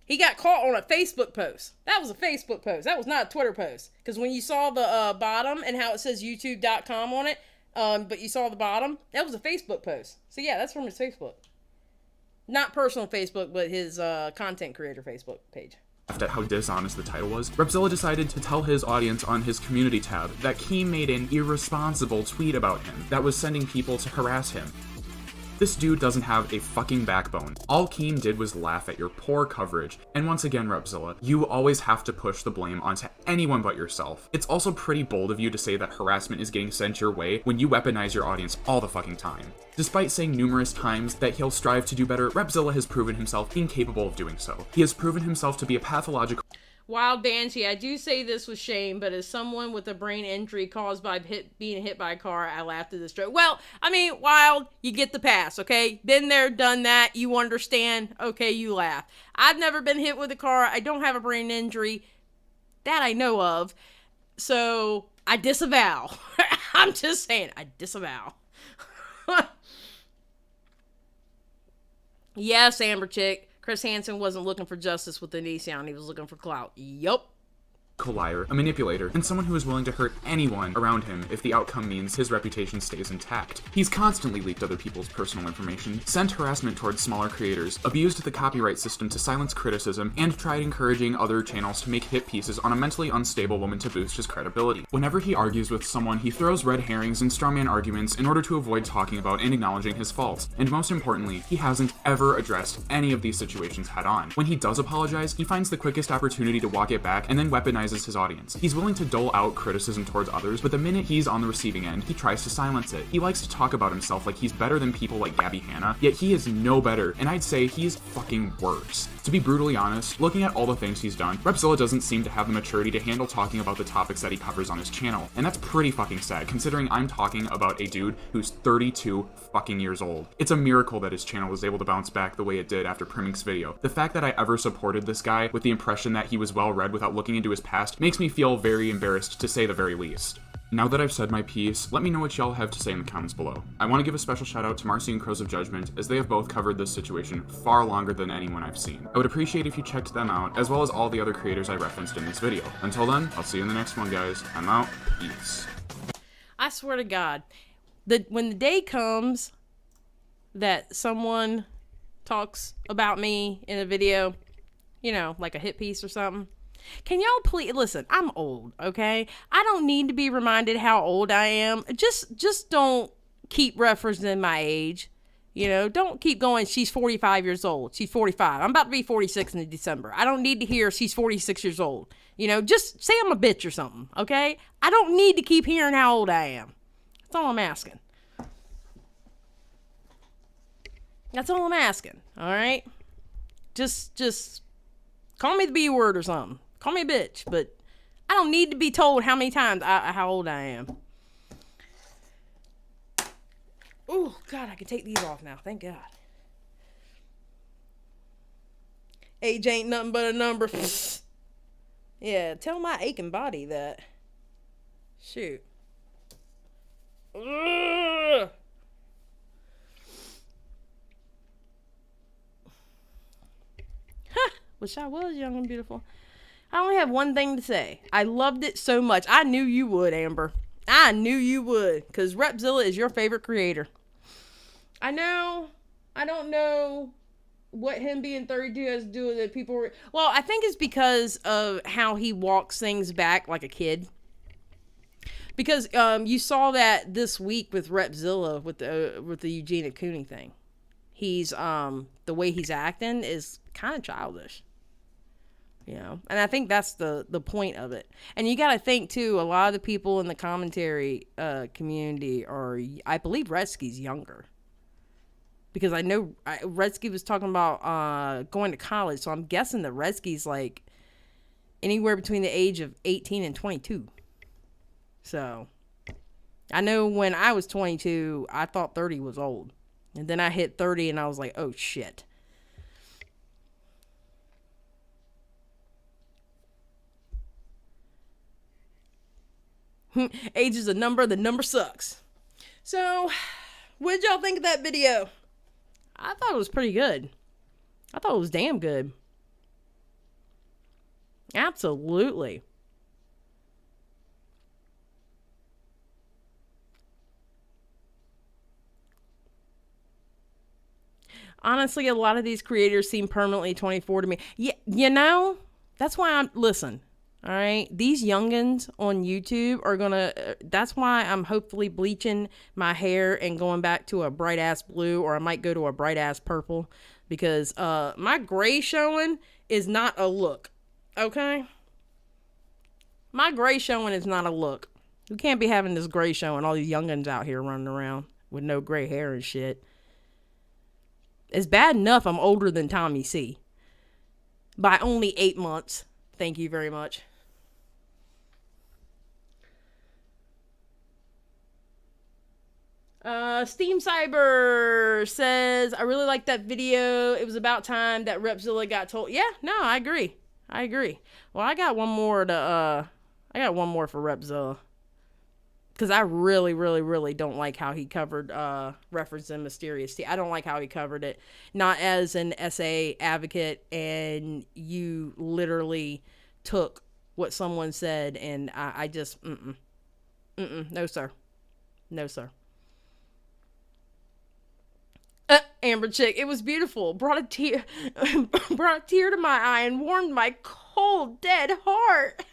Speaker 1: He got caught on a Facebook post. That was a Facebook post. That was not a Twitter post. Because when you saw the bottom and how it says youtube.com on it, but you saw the bottom, that was a Facebook post. So yeah, that's from his Facebook. Not personal Facebook, but his content creator Facebook page.
Speaker 4: At how dishonest the title was, Repzilla decided to tell his audience on his community tab that Keem made an irresponsible tweet about him that was sending people to harass him. This dude doesn't have a fucking backbone. All Keem did was laugh at your poor coverage. And once again, Repzilla, you always have to push the blame onto anyone but yourself. It's also pretty bold of you to say that harassment is getting sent your way when you weaponize your audience all the fucking time. Despite saying numerous times that he'll strive to do better, Repzilla has proven himself incapable of doing so. He has proven himself to be a pathological...
Speaker 1: Wild Banshee, I do say this with shame, but as someone with a brain injury caused by being hit by a car, I laughed at this joke. Well, I mean, Wild, you get the pass, okay? Been there, done that, you understand, okay, you laugh. I've never been hit with a car, I don't have a brain injury, that I know of, so I disavow. I'm just saying, I disavow. Yes, Amber Chick. Chris Hansen wasn't looking for justice with the Nissan, he was looking for clout. Yup.
Speaker 4: Liar, a manipulator, and someone who is willing to hurt anyone around him if the outcome means his reputation stays intact. He's constantly leaked other people's personal information, sent harassment towards smaller creators, abused the copyright system to silence criticism, and tried encouraging other channels to make hit pieces on a mentally unstable woman to boost his credibility. Whenever he argues with someone, he throws red herrings and strawman arguments in order to avoid talking about and acknowledging his faults. And most importantly, he hasn't ever addressed any of these situations head on. When he does apologize, he finds the quickest opportunity to walk it back and then weaponizes his audience. He's willing to dole out criticism towards others, but the minute he's on the receiving end, he tries to silence it. He likes to talk about himself like he's better than people like Gabbie Hanna, yet he is no better, and I'd say he's fucking worse. To be brutally honest, looking at all the things he's done, Repzilla doesn't seem to have the maturity to handle talking about the topics that he covers on his channel, and that's pretty fucking sad, considering I'm talking about a dude who's 32 fucking years old. It's a miracle that his channel was able to bounce back the way it did after Primink's video. The fact that I ever supported this guy with the impression that he was well-read without looking into his past makes me feel very embarrassed, to say the very least. Now that I've said my piece, let me know what y'all have to say in the comments below. I want to give a special shout out to Marcy and Crows of Judgment, as they have both covered this situation far longer than anyone I've seen. I would appreciate if you checked them out, as well as all the other creators I referenced in this video. Until then, I'll see you in the next one, guys. I'm out. Peace.
Speaker 1: I swear to God, when the day comes that someone talks about me in a video, you know, like a hit piece or something, can y'all please listen? I'm old, okay? I don't need to be reminded how old I am. Just don't keep referencing my age. You know, don't keep going, she's 45 years old. She's 45. I'm about to be 46 in December. I don't need to hear she's 46 years old. You know, just say I'm a bitch or something, okay? I don't need to keep hearing how old I am. That's all I'm asking. That's all I'm asking, all right? Just call me the B word or something. Call me a bitch, but I don't need to be told how many times how old I am. Oh, God, I can take these off now. Thank God. Age ain't nothing but a number. Yeah, tell my aching body that. Shoot. Ugh. Huh. Wish I was young and beautiful. I only have one thing to say. I loved it so much. I knew you would, Amber. I knew you would. Because Repzilla is your favorite creator. I know. I don't know what him being 32 has to do with it. People were... Well, I think it's because of how he walks things back like a kid. Because you saw that this week with Repzilla with the Eugene Cooney thing. He's the way he's acting is kind of childish. You know, and I think that's the point of it. And you got to think too, a lot of the people in the commentary community are, I believe Redski's younger, because Redski was talking about going to college, so I'm guessing that Redski's like anywhere between the age of 18 and 22. So I know when I was 22, I thought 30 was old. And then I hit 30 and I was like, oh shit. Age is a number, the number sucks. So, what did y'all think of that video? I thought it was pretty good. I thought it was damn good. Absolutely. Honestly, a lot of these creators seem permanently 24 to me. Yeah, you know, that's why listen, all right? These youngins on YouTube are gonna, that's why I'm hopefully bleaching my hair and going back to a bright ass blue, or I might go to a bright ass purple, because my gray showing is not a look, okay? My gray showing is not a look. We can't be having this gray showing, all these youngins out here running around with no gray hair and shit. It's bad enough I'm older than Tommy C. By only 8 months. Thank you very much. Steam Cyber says, I really like that video. It was about time that Repzilla got told. Yeah, no, I agree. Well, I got one more for Repzilla. Because I really, really, really don't like how he covered referencing Mysterious T. I don't like how he covered it. Not as an SA advocate, and you literally took what someone said, and I just, no, sir. No, sir. Amber Chick, it was beautiful. Brought a tear to my eye and warmed my cold, dead heart.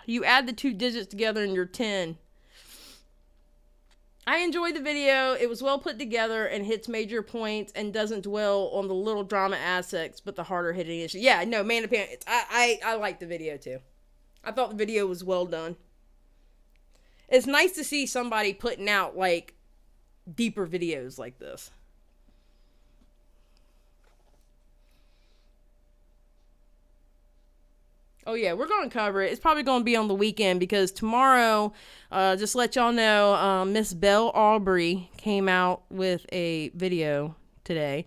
Speaker 1: You add the 2 digits together and you're 10. I enjoyed the video. It was well put together and hits major points and doesn't dwell on the little drama aspects, but the harder hitting issues. Yeah, no, Man of Pants. I liked the video too. I thought the video was well done. It's nice to see somebody putting out like deeper videos like this. Oh yeah, we're going to cover it. It's probably going to be on the weekend, because tomorrow, just let y'all know, Miss Belle Aubrey came out with a video today.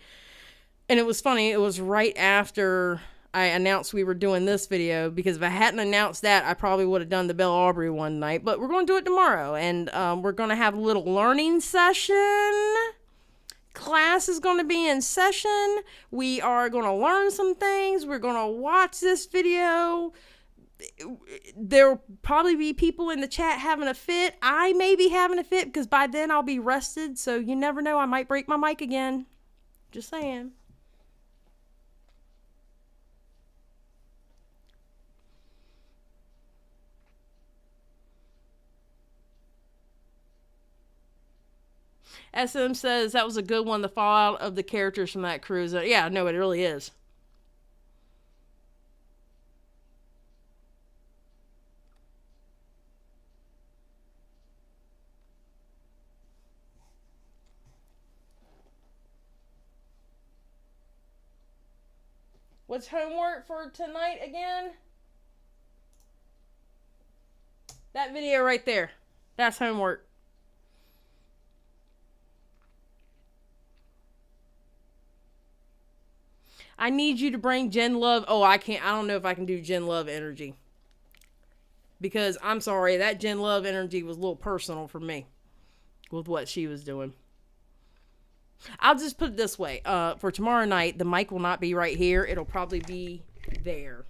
Speaker 1: And it was funny. It was right after I announced we were doing this video, because if I hadn't announced that, I probably would have done the Belle Aubrey one night. But we're going to do it tomorrow. And we're going to have a little learning session. Class is going to be in session. We are going to learn some things. We're going to watch this video. There'll probably be people in the chat having a fit. I may be having a fit, because by then I'll be rested. So you never know. I might break my mic again. Just saying. SM says that was a good one, the fallout of the characters from that cruise. Yeah, no, it really is. What's homework for tonight again? That video right there. That's homework. I need you to bring Jen Love. Oh, I can't. I don't know if I can do Jen Love energy. Because I'm sorry, that Jen Love energy was a little personal for me with what she was doing. I'll just put it this way. For tomorrow night, the mic will not be right here. It'll probably be there.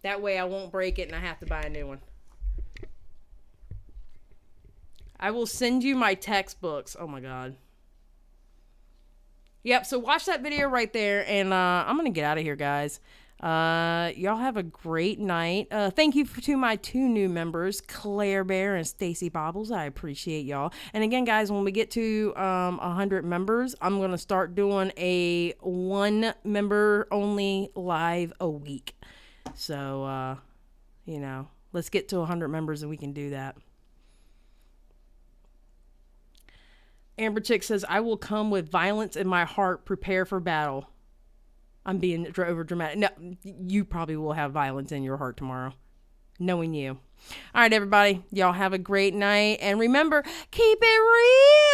Speaker 1: That way I won't break it and I have to buy a new one. I will send you my textbooks. Oh my God. Yep, so watch that video right there, and I'm going to get out of here, guys. Y'all have a great night. Thank you to my 2 new members, Claire Bear and Stacy Bobbles. I appreciate y'all. And again, guys, when we get to 100 members, I'm going to start doing a 1 member only live a week. So, you know, let's get to 100 members and we can do that. Amber Chick says, I will come with violence in my heart, prepare for battle. I'm being over dramatic. No, you probably will have violence in your heart tomorrow, knowing you. All right, everybody. Y'all have a great night. And remember, keep it real.